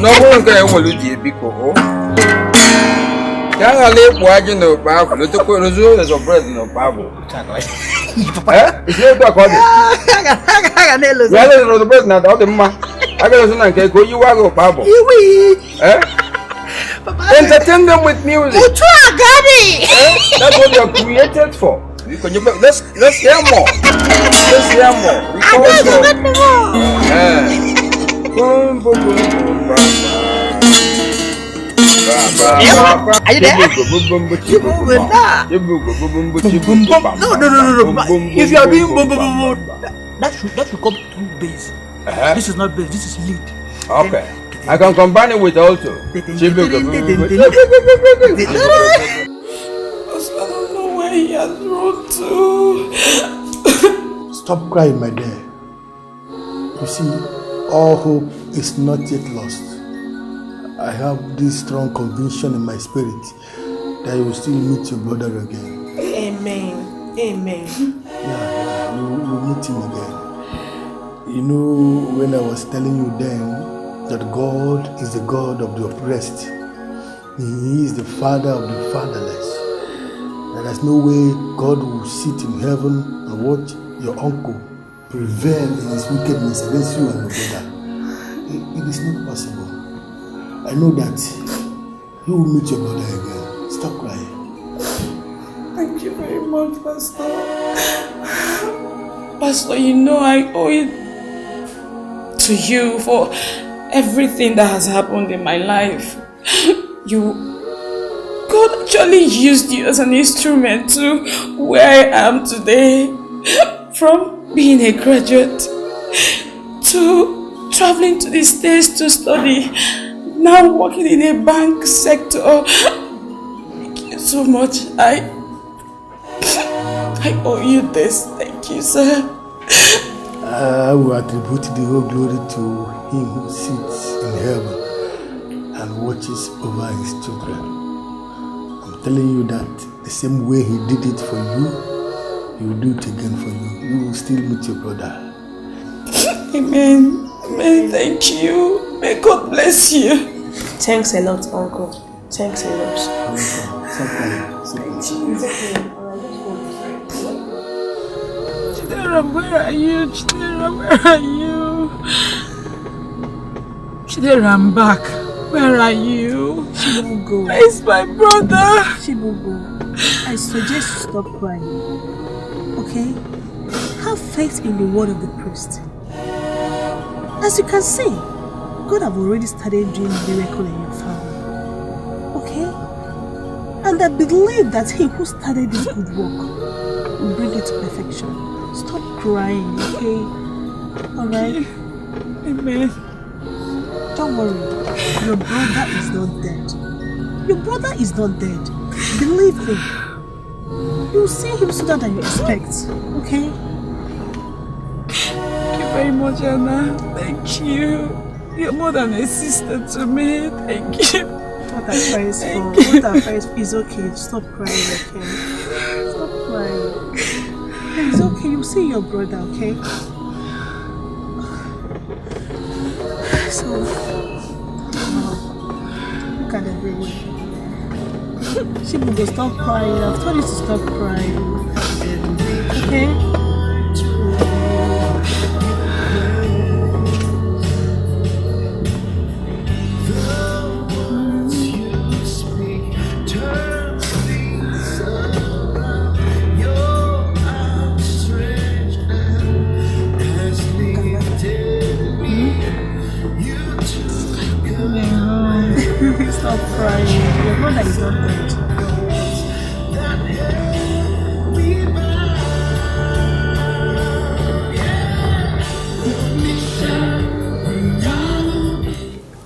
No one can do it because Young lady watching the Bible, little Corazon as a bread in the Bible. It's not about it. The bread, not the man. I got to say, go you are Pablo. Entertain them with music. That's what you're created for. Let's hear more. Let's hear more. Are you there? No. If you are doing boom, that should come to bass. This is not bass, this is lead. Okay. I can combine it with alto. I don't know where he has run to. Stop crying, my dear. You see, all hope is not yet lost. I have this strong conviction in my spirit that you will still meet your brother again. Amen. Yeah, you will meet him again. You know, when I was telling you then that God is the God of the oppressed, He is the Father of the fatherless. There is no way God will sit in heaven and watch your uncle prevail in his wickedness against you and your brother. It is not possible. I know that you will meet your brother again. Stop crying. Thank you very much, Pastor. Pastor, you know I owe it to you for everything that has happened in my life. God actually used you as an instrument to where I am today. From being a graduate to traveling to the States to study, now working in a bank sector. Thank you so much. I owe you this. Thank you, sir. I will attribute the whole glory to Him who sits in heaven and watches over His children. I'm telling you that the same way He did it for you, He will do it again for you. You will still meet your brother. Amen. Amen. Thank you. May God bless you. Thanks a lot, Uncle. Thanks a lot. Chidera, where are you? Chidera, where are you? Chidera, I'm back. Where are you? Chibugo. Where's my brother? Chibugo, I suggest you stop crying. Okay? Have faith in the word of the priest. As you can see, God have already started doing a miracle in your family. Okay? And I believe that He who started this good work will bring it to perfection. Stop crying, okay? Alright? Amen. Don't worry. Your brother is not dead. Your brother is not dead. Believe me. You'll see him sooner than you expect. Okay? Thank you very much, Anna. Thank you. You're more than a sister to me. Thank you. What I cry is for. What I cry is okay. Stop crying, okay? Stop crying. It's okay. You'll see your brother, okay? So, look at everyone. Chibugo, stop crying. I've told you to stop crying. Okay? Stop crying. Your brother is not dead.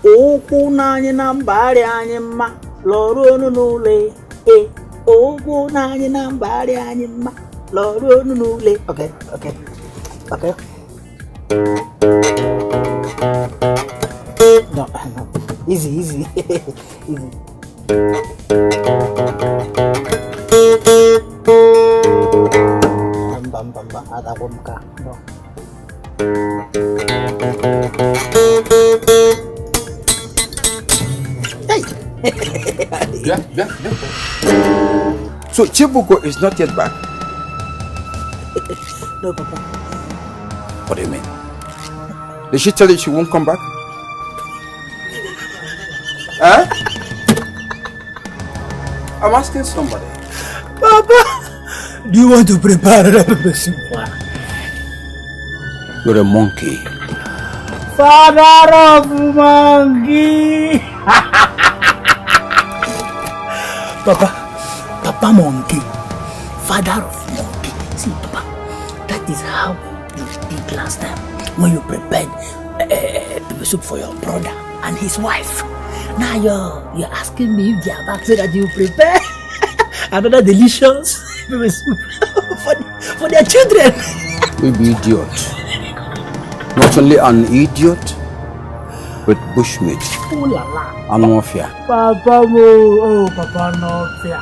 Okwu n'anyị na mbari anyị mma lọrụ onu n'ule. Okwu n'anyị na mbari anyị mma lọrụ onu n'ule. Okay. No. Easy. Easy. Bam. Ada bomka. No. Hey. Yeah. So Chibugo is not yet back. No, Papa. What do you mean? Did she tell you she won't come back? Huh? I'm asking somebody. Papa, do you want to prepare a soup? You're a monkey. Father of monkey. Papa monkey. Father of monkey. See, Papa, that is how you did last time when you prepared pepper soup for your brother and his wife. Now you're asking me if they are back so that you prepare another delicious pepper soup for their children. Baby idiot. Not only an idiot, but bushmeat. Oh la la. And mafia. Papa mo, oh Papa no fear.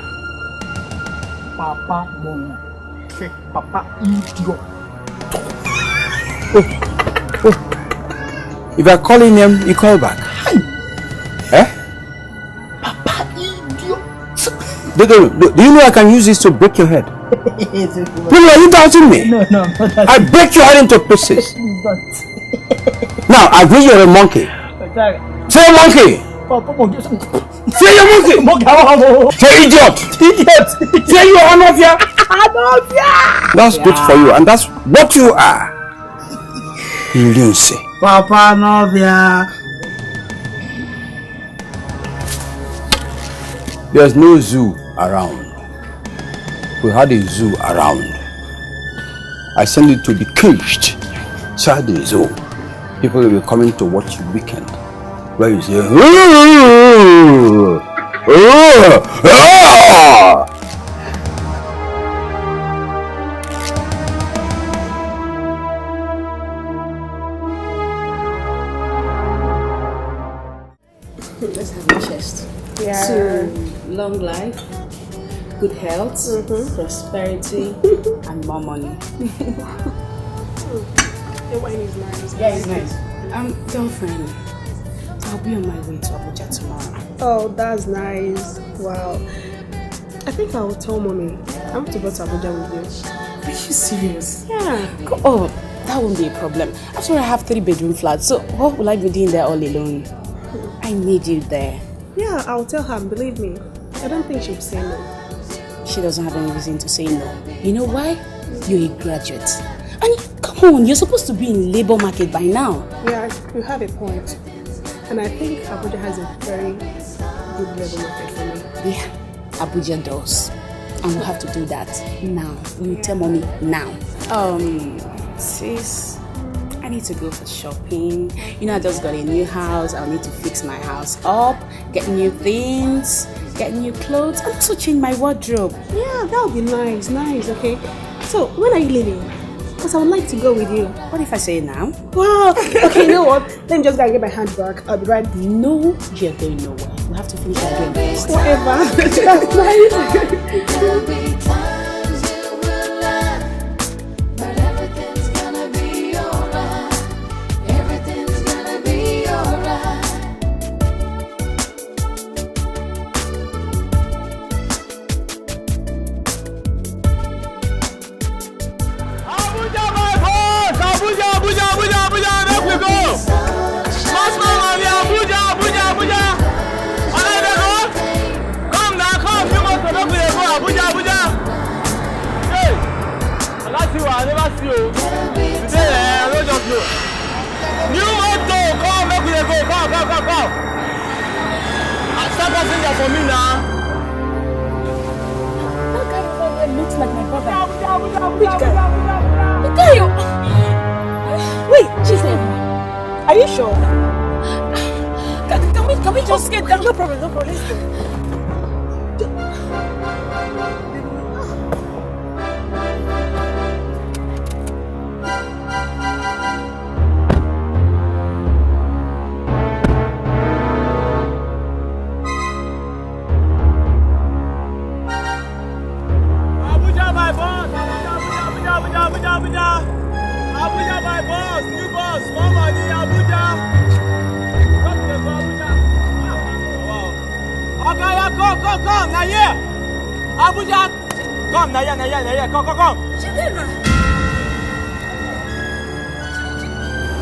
Papa mo, Papa idiot. If I call in him, you call back. Eh? Papa idiot. Do you know I can use this to break your head? Really, are you doubting me? No, I break your head into pieces. Now, I agree you're a monkey. Say a monkey! Papa monkey. Say a monkey! Say idiot! Say you are Anofia! That's good for you, and that's what you are. You didn't say. Papa Novia. There's no zoo around. We had a zoo around. I sent it to be caged inside the zoo. People will be coming to watch you weekend. Where you say, Let's have a chest. Yeah. So, long life, good health, prosperity, and more money. The wine is nice. Yeah, it's nice. Girlfriend, I'll be on my way to Abuja tomorrow. Oh, that's nice. Wow. I think I will tell mommy. I want to go to Abuja with you. Are you serious? Yeah. Oh, that won't be a problem. After I have 3-bedroom flats, so what will I be doing there all alone? I need you there. Yeah, I'll tell her. Believe me, I don't think she'll say no. She doesn't have any reason to say no. You know why? You're a graduate. And come on, you're supposed to be in labor market by now. Yeah, you have a point. And I think Abuja has a very good labor market for me. Yeah, Abuja does. And we'll have to do that now. You tell mommy now. Sis, I need to go for shopping. You know, I just got a new house. I'll need to fix my house up, get new things, get new clothes, and also change my wardrobe. Yeah, that would be nice, okay? So, when are you leaving? Because I would like to go with you. What if I say now? Wow! Okay, you know what? Let me just go and get my handbag. I'll be right. No, you're going nowhere. We have to finish our game first. Whatever. That's nice. I never see you. Today, I don't just know. New motor, come, make we go. Come. Stop passing there for me now. That guy over there looks like my brother. Which guy? The guy you... Wait, Chief. Are you sure? Can we just get down? No problem. Let's go. Abuja, my boss, new boss, more money, Abuja. Okay, yeah, come, now here. Abuja, come, now here, come.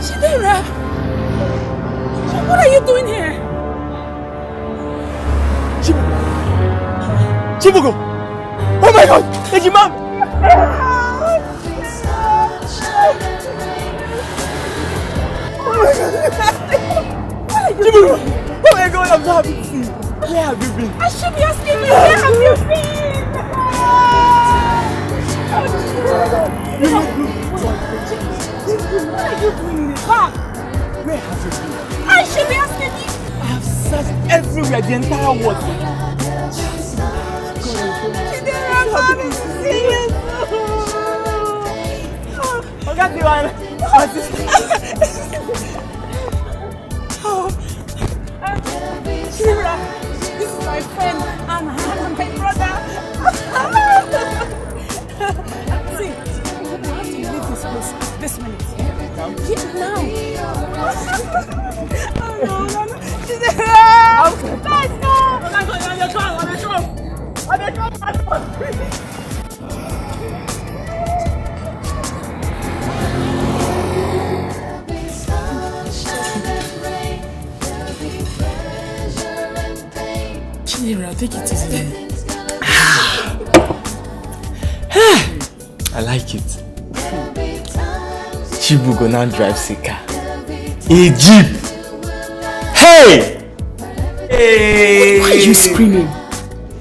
Chidera. What are you doing here? Chibugo! Oh my God! Hey, mom! Oh my God! Chibugo! Oh my God, I'm so happy to see you. Where have you been? I should be asking you, where have you been? You look good. What are you doing in the park? Where have you been? I should be asking you. I have searched everywhere, the entire world. I'm happy to see you. Forget you, my sister. Shira, this is my friend and my brother. See, we have to leave this place this minute. Now? Get now. No. Shira! Let's go! Chinira, take it easy. I like it. Chibugo now drives a car. A jeep. Hey! Hey! Why are you screaming?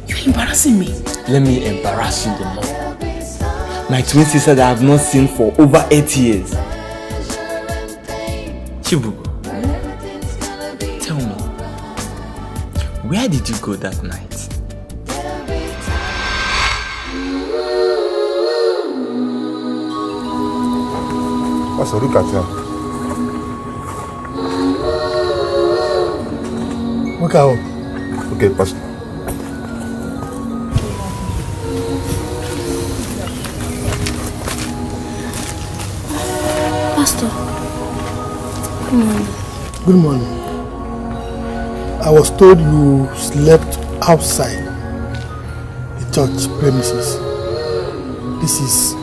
You're embarrassing me. Let me embarrass you the more. My twin sister that I have not seen for over 8 years. Chibugo, tell me, where did you go that night? Pastor, look at him. Look at him. Okay, Pastor. Pastor. Good morning. Good morning. I was told you slept outside the church premises. This is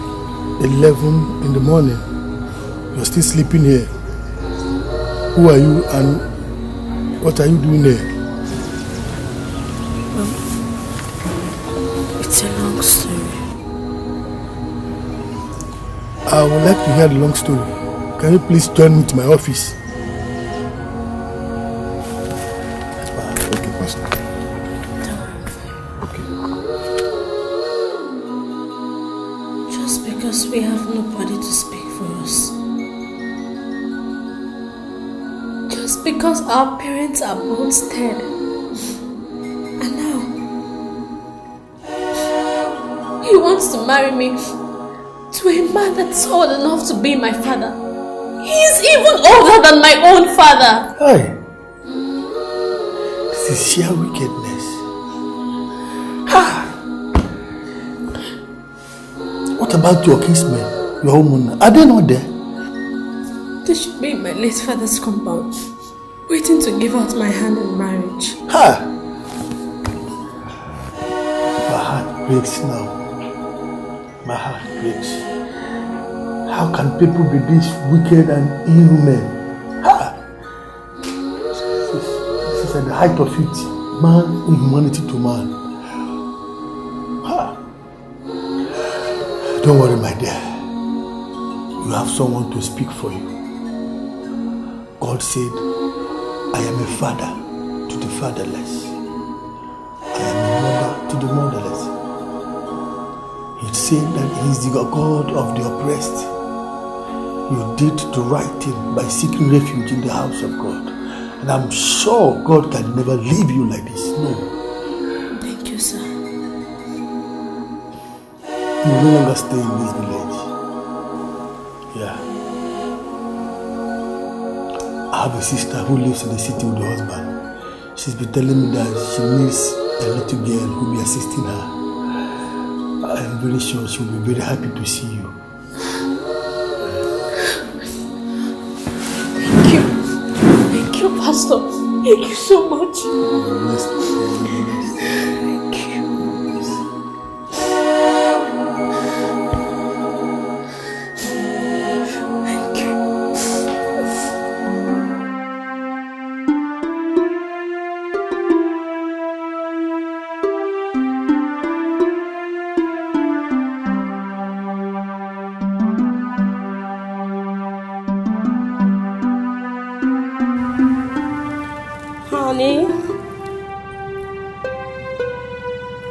11 in the morning. You're still sleeping here. Who are you and what are you doing there? It's a long story. I would like to hear the long story. Can you please join me to my office? Okay, Pastor. Just because we have nobody to speak for us. Just because our parents are both dead. And now, he wants to marry me to a man that's old enough to be my father. He is even older than my own father. Hey, this is sheer wickedness. Ha! What about your kinsmen, your woman? Are they not there? They should be in my late father's compound, waiting to give out my hand in marriage. Ha! My heart breaks now. My heart breaks. How can people be this wicked and inhuman? Ha! This is at the height of it. Man, inhumanity to man. Ha! Don't worry, my dear. You have someone to speak for you. God said, I am a father to the fatherless. I am a mother to the motherless. He said that he is the God of the oppressed. You did the right thing by seeking refuge in the house of God. And I'm sure God can never leave you like this. No. Thank you, sir. You will no longer stay in this village. Yeah. I have a sister who lives in the city with the husband. She's been telling me that she needs a little girl who will be assisting her. I am very sure she will be very happy to see you. Thank you, Pastor. Thank you so much. Thank you. Thank you.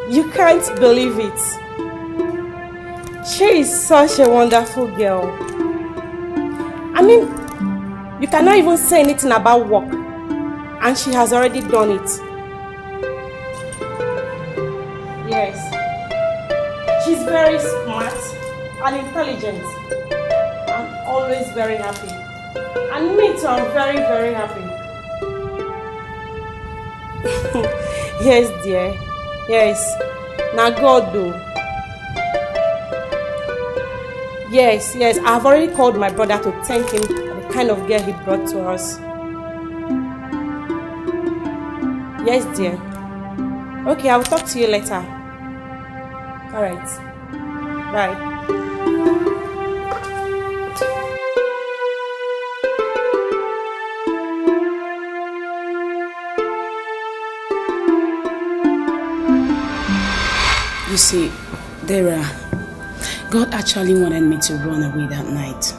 You can't believe it. She is such a wonderful girl. I mean, you cannot even say anything about work, and she has already done it. Yes. She's very smart and intelligent. I'm always very happy. And me too, I'm very, very happy. Yes, dear. Yes. Now God though. Yes, I've already called my brother to thank him for the kind of girl he brought to us. Yes, dear. Okay, I'll talk to you later. Alright. Bye. You see, God actually wanted me to run away that night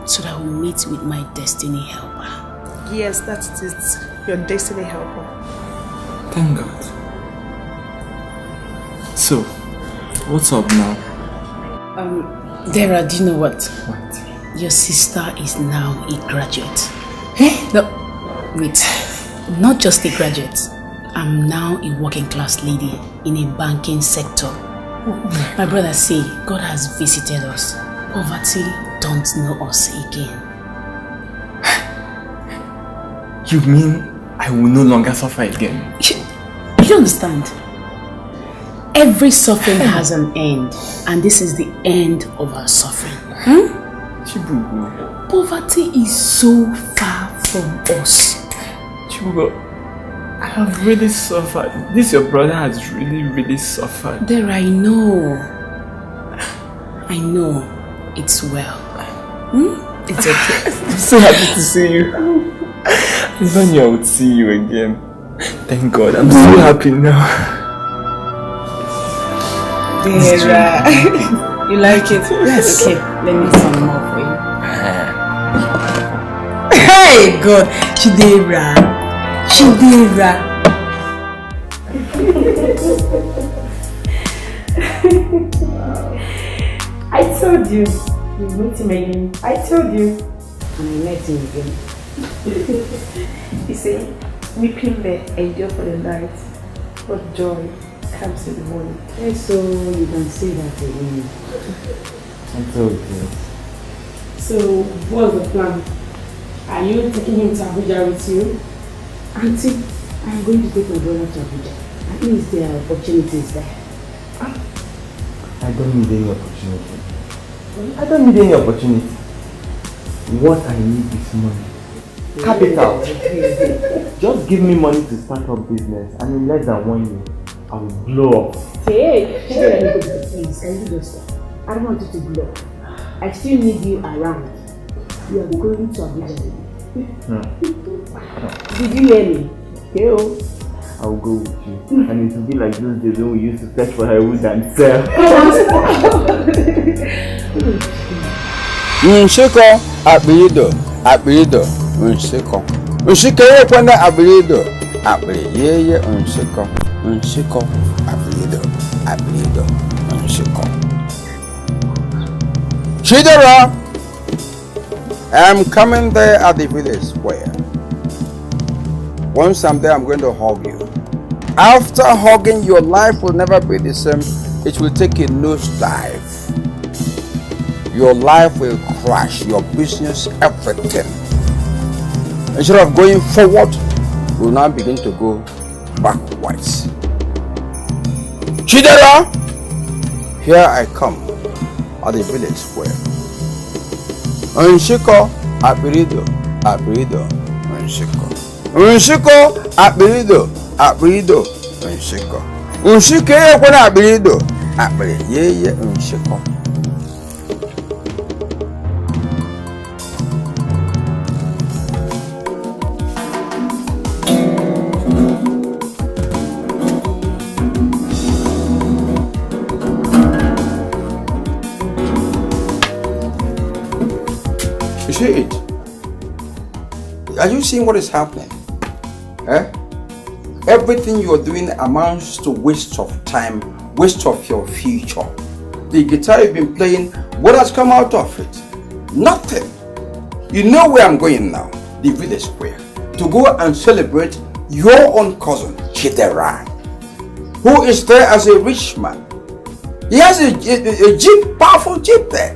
so that I will meet with my destiny helper. Yes, that's it. Your destiny helper. Thank God. So, what's up now? Dara, do you know what? What? Your sister is now a graduate. Eh? No, wait. Not just a graduate. I'm now a working class lady in a banking sector. My brother say God has visited us. Poverty don't know us again. You mean I will no longer suffer again? You don't understand? Every suffering has an end, and this is the end of our suffering. Chibugo. Poverty is so far from us. Chibugo, I have really suffered. This your brother has really suffered. There, I know. It's well. It's okay. I'm so happy to see you. I never knew I would see you again. Thank God, I'm so happy now. Dara, you like it? Yes. Okay, let me some more for you. Hey God, Chidera. I told you. You meet him again. I told you. And I met him again. He said, weeping may endure for the night, but joy comes in the morning. And so you can say that again. I told you. So what's the plan? Are you taking him to Abuja with you? Auntie, I'm going to take my brother to Abuja. At least there are opportunities there. I don't need any opportunity. What I need is money. Capital. Just give me money to start up business, and in less than 1 year, I will blow up. Hey, please, can you do this? I don't want you to blow up. I still need you around. You are going to Abuja. Did you hear me? Okay, I will go with you, and it will be like those days when we used to search for her wood and sell. Nshiko abirido nshiko ye kwenda abirido ye nshiko abirido nshiko. Chidera, I'm coming there at the village square. Once I'm there, I'm going to hug you. After hugging, your life will never be the same. It will take a nosedive. Your life will crash, your business, everything. Instead of going forward, you will now begin to go backwards. Chidera, here I come at the village square. Nshiko abirido nshiko. Nshiko abirido nshiko. Nshiko ye kwena abirido ye nshiko. You see it? Are you seeing what is happening? Eh? Everything you're doing amounts to waste of time, waste of your future. The guitar you've been playing, what has come out of it? Nothing. You know where I'm going now, the village square, to go and celebrate your own cousin, Chidera, who is there as a rich man. He has a jeep, powerful jeep there.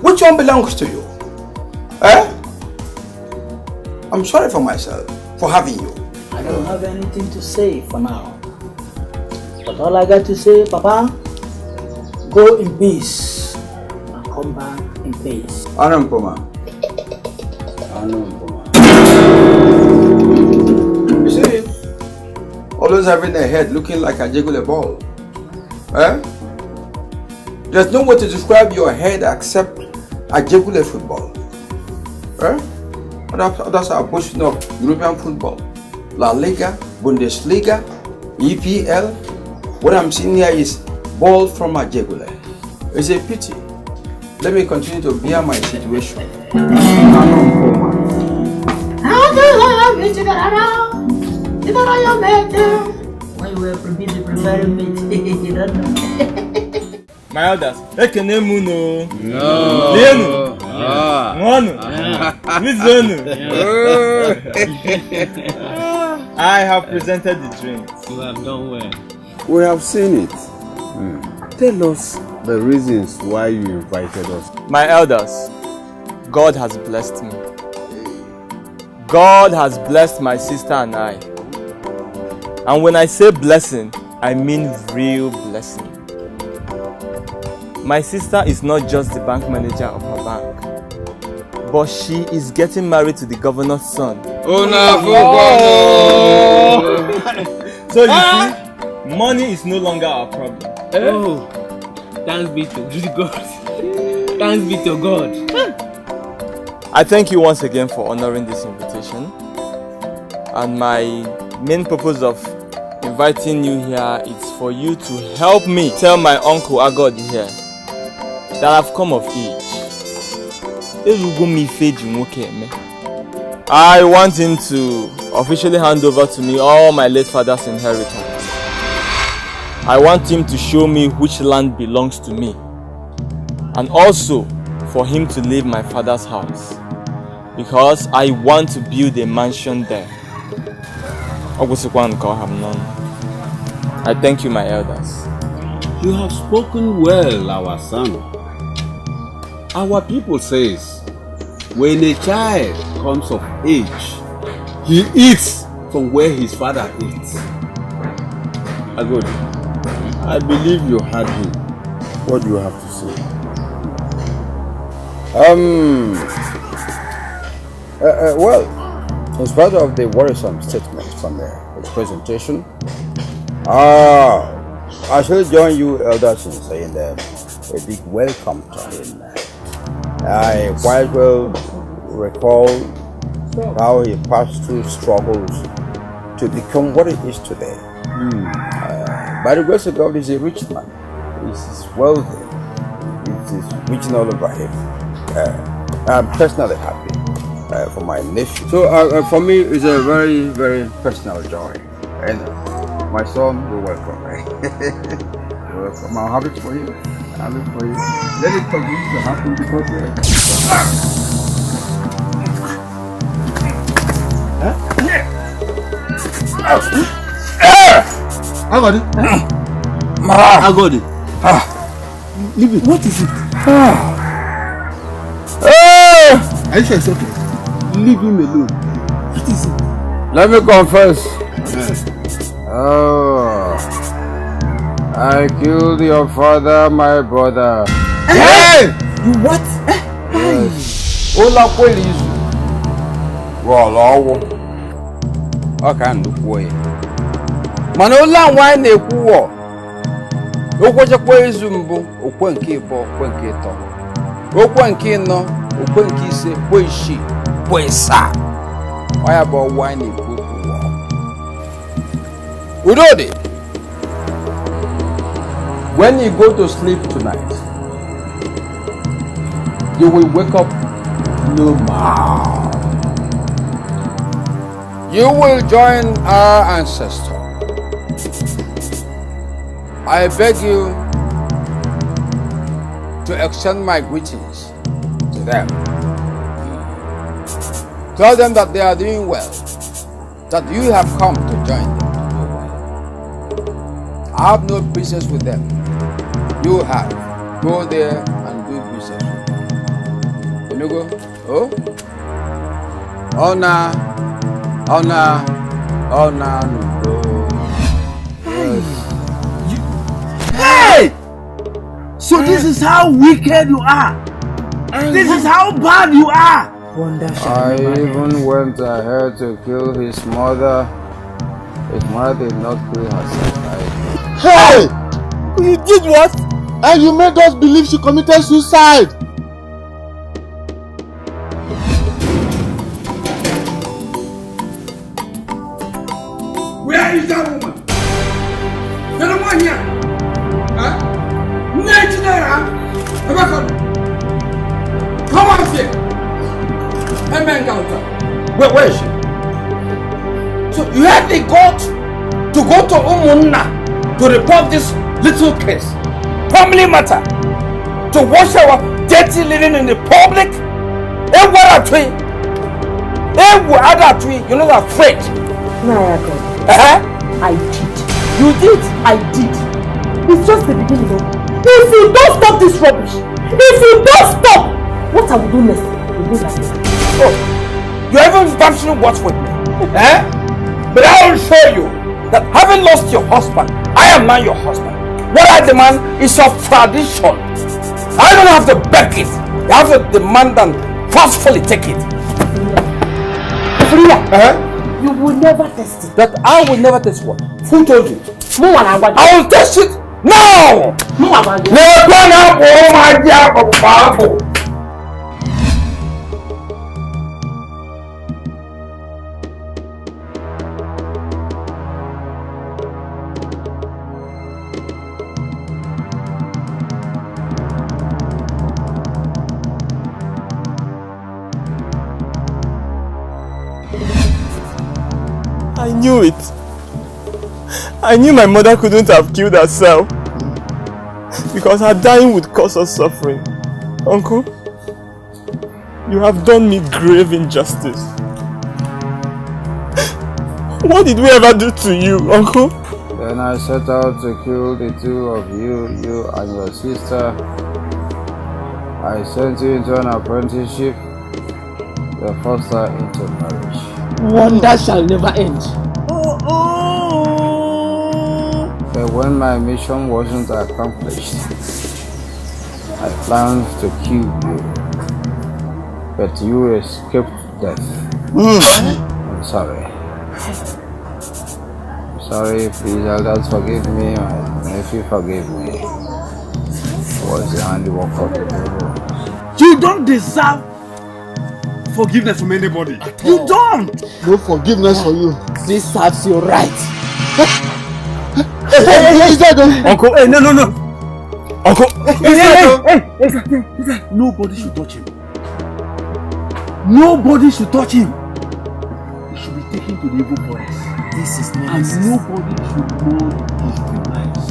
Which one belongs to you? Eh? I'm sorry for myself, for having you. I don't have anything to say for now. But all I got to say, Papa, go in peace and come back in peace. Anampoma. You see, always having a head looking like a jiggle ball. Eh? There's no way to describe your head except a jiggle football. Eh? Others are boasting of European football. La Liga, Bundesliga, EPL. What I'm seeing here is ball from a jiggle. It's a pity. Let me continue to bear my situation. When you were preparing me, you don't know. My elders, Ekene Muno. No. Lenu. Mono. Mizonu. I have presented the drinks. You have done well. We have seen it. Tell us the reasons why you invited us. My elders, God has blessed me. God has blessed my sister and I. And when I say blessing, I mean real blessing. My sister is not just the bank manager of her bank, but she is getting married to the governor's son. Oh no! So you see, money is no longer our problem. Oh, thanks be to God. Thanks be to God. I thank you once again for honoring this invitation. And my main purpose of inviting you here is for you to help me tell my uncle Agodi here that I've come of age. I want him to officially hand over to me all my late father's inheritance. I want him to show me which land belongs to me, and also for him to leave my father's house, because I want to build a mansion there. I thank you, my elders. You have spoken well, our son. Our people says, when a child comes of age, he eats from where his father eats. Agodi, I believe you heard him. What do you have to say? Well, in spite of the worrisome statements from his presentation, I shall join you elders in saying a big welcome to him. I quite well recall how he passed through struggles to become what he is today. By the grace of God, he's a rich man. He's wealthy. He's reaching all over him. I'm personally happy for my nephew. So for me, it's a very, very personal joy. And my son, you're welcome. You're welcome. I'm happy for you. I'm happy for you. Let it continue to happen because I got it. I got it. Leave it. What is it? Are you sure it's okay? Leave him alone. What is it? let me confess. Yes. I killed your father, my brother. Hey! You what? Yes. Ola police. Well, I can't look away. Manola wine a poor. Okwajakwa izumbu, okwanke bo, okwanke to. Okwanke no, okwanke se, kweshi, kwesa. Why about wine a poor? Udode. When you go to sleep tonight, you will wake up normal. you will join our ancestors. I beg you to extend my greetings to them. Tell them that they are doing well, that you have come to join them to do well. I have no business with them. You have. Go there and do business with them. You go? Oh? Honor, honor, honor, no. Yes. Hey! So this is how wicked you are. This is how bad you are. I even went ahead to kill his mother. His mother did not kill herself. Hey! You did what? And you made us believe she committed suicide. Where is that woman? The one here. Huh? Come on here. Where is she? So you had the guts to go to Umunna to report this little case, family matter, to wash our dirty linen in the public? You're not afraid. I did. You did? I did. It's just the beginning. If you don't stop this rubbish, if you don't stop, what I will do next will be like this. Oh, you're even bantering what with me? But I will show you that having lost your husband, I am now your husband. What I demand is your tradition. I don't have to beg it. You have to demand and forcefully take it. You will never test it. That I will never test what? Who told you? I will test it now! I knew it. I knew my mother couldn't have killed herself because her dying would cause us suffering. Uncle, you have done me grave injustice. What did we ever do to you, Uncle? Then I set out to kill the two of you and your sister. I sent you into an apprenticeship, the foster into marriage. Wonder shall never end. But when my mission wasn't accomplished, I planned to kill you. But you escaped death. I'm sorry. I'm sorry, please, elders, forgive me. My nephew, forgive me. It was the handiwork of the devil. You don't deserve forgiveness from anybody. You don't. No forgiveness for you. This serves your right. Is that Uncle? Hey, no. Uncle. Hey. Nobody should touch him. Nobody should touch him. He should be taken to the evil forest. This is nonsense. And nobody should know his demise.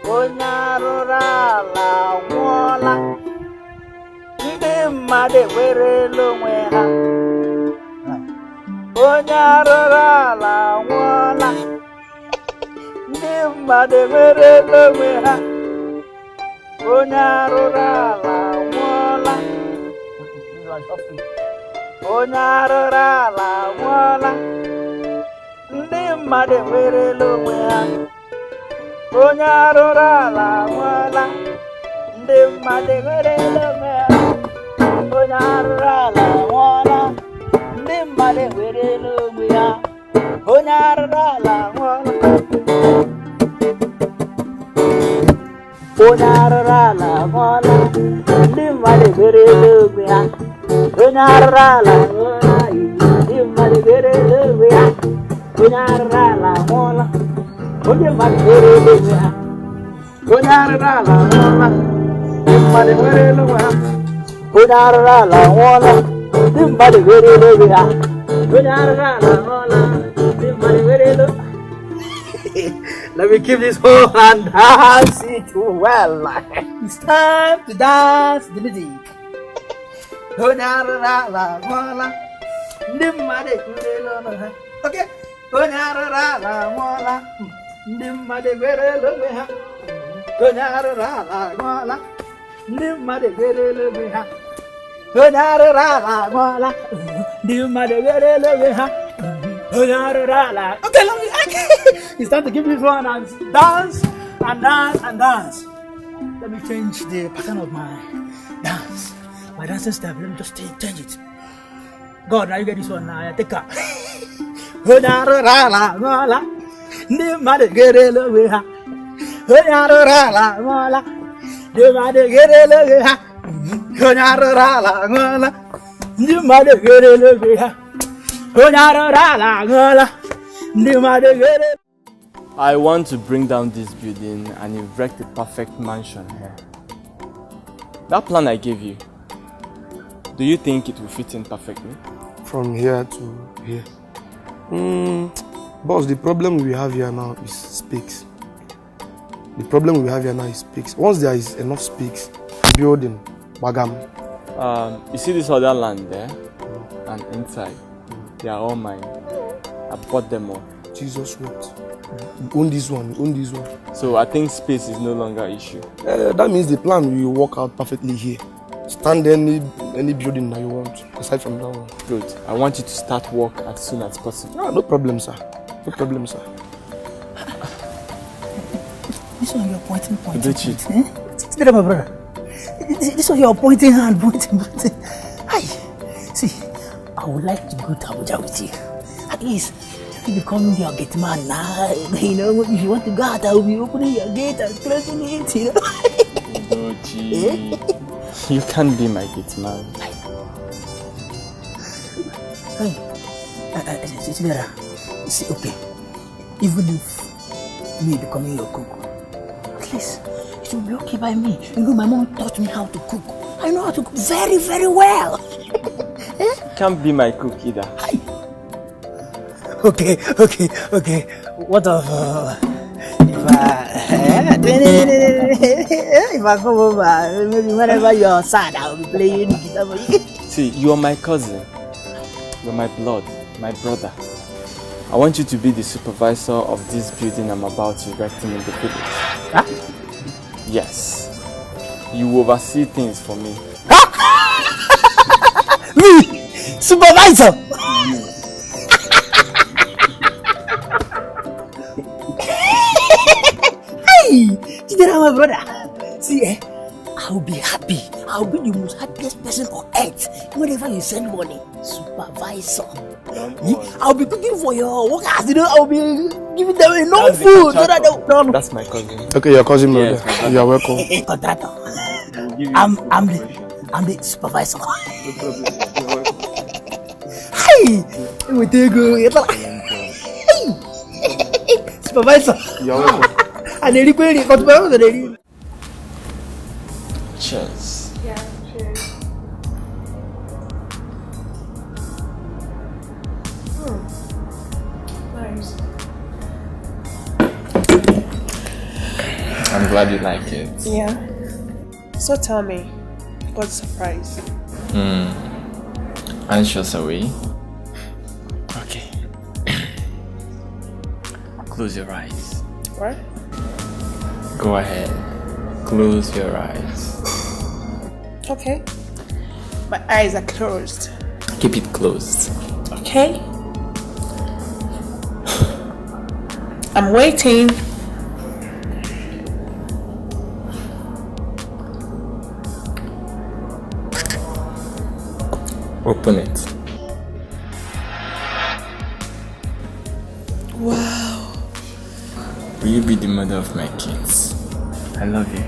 Onye arụrụ ala nwụọla, ndị mmadụ ewerela onwe ha. Onye arụrụ ala nwụọla, ndị mmadụ ewerela onwe ha. Onye arụrụ ala nwụọla, onye arụrụ ala nwụọla, ndị mmadụ ewerela onwe ha. Onye arụrụ ala nwụọla, ndị mmadụ ewerela onwe ha. Onye arụrụ ala nwụọla, ndị mmadụ ewerela onwe ha. Onye arụrụ ala nwụọla. Onye arụrụ gere lugwe ha. Onyara la mola, di mmadụ gere lugwe ha. Onyara la mola, di mmadụ gere lugwe ha. Onyara la mola, di mmadụ gere lugwe ha. Onyara la mola, di mmadụ gere lugwe ha. Onyara la mola, di mmadụ gere lugwe ha. Let me keep this whole and dance it well. It's time to dance the music. Okay. Okay, it's time to give this one and dance and dance and dance. Let me change the pattern of my dance. My dancing step, let me just change it. God, now you get this one now. I take her. I want to bring down this building and erect a perfect mansion here. That plan I gave you, do you think it will fit in perfectly? From here to here? Boss, the problem we have here now is space. The problem we have here now is space. Once there is enough space, building, bagam. You see this other land there? And inside, they are all mine. I bought them all. Jesus, what? You own this one, you own this one. So I think space is no longer an issue. That means the plan will work out perfectly here. Stand any building that you want, aside from that one. Good. I want you to start work as soon as possible. No problem, sir. No problem, sir. This one you're pointing. Eh? My brother. This one you're pointing hand, pointing. Hi. See, I would like to go to Abuja with you. At least, you become your gate man now. You know, if you want to go out, I will be opening your gate and closing it, you know. You can't be my gate man. Hey, see, okay. Even if me becoming your cook, at least it will be okay by me. You know, my mom taught me how to cook. I know how to cook very, very well. You can't be my cook either. Okay. What of if I come over, maybe whenever you're sad, I'll be playing guitar for you. See, you are my cousin. You're my blood, my brother. I want you to be the supervisor of this building I'm about to erect in the village. Huh? Yes. You oversee things for me. Me? Supervisor? My brother, see, I'll be happy. I'll be the most happiest person on earth whenever you send money. Supervisor. I'll be cooking for your workers, you know. I'll be giving them enough food so that they That's my cousin. Okay, your cousin, brother. Yes, you're welcome. Contractor. I'm the supervisor. Hey, we take go. Supervisor. You're welcome. Cheers. Yeah, cheers. Nice. I'm glad you like it. Yeah. So tell me, what's the surprise? Anxious are we? Okay. Close your eyes. What? Go ahead. Close your eyes. Okay. My eyes are closed. Keep it closed. Okay. I'm waiting. Open it. Wow. Will you be the mother of my kids? I love you.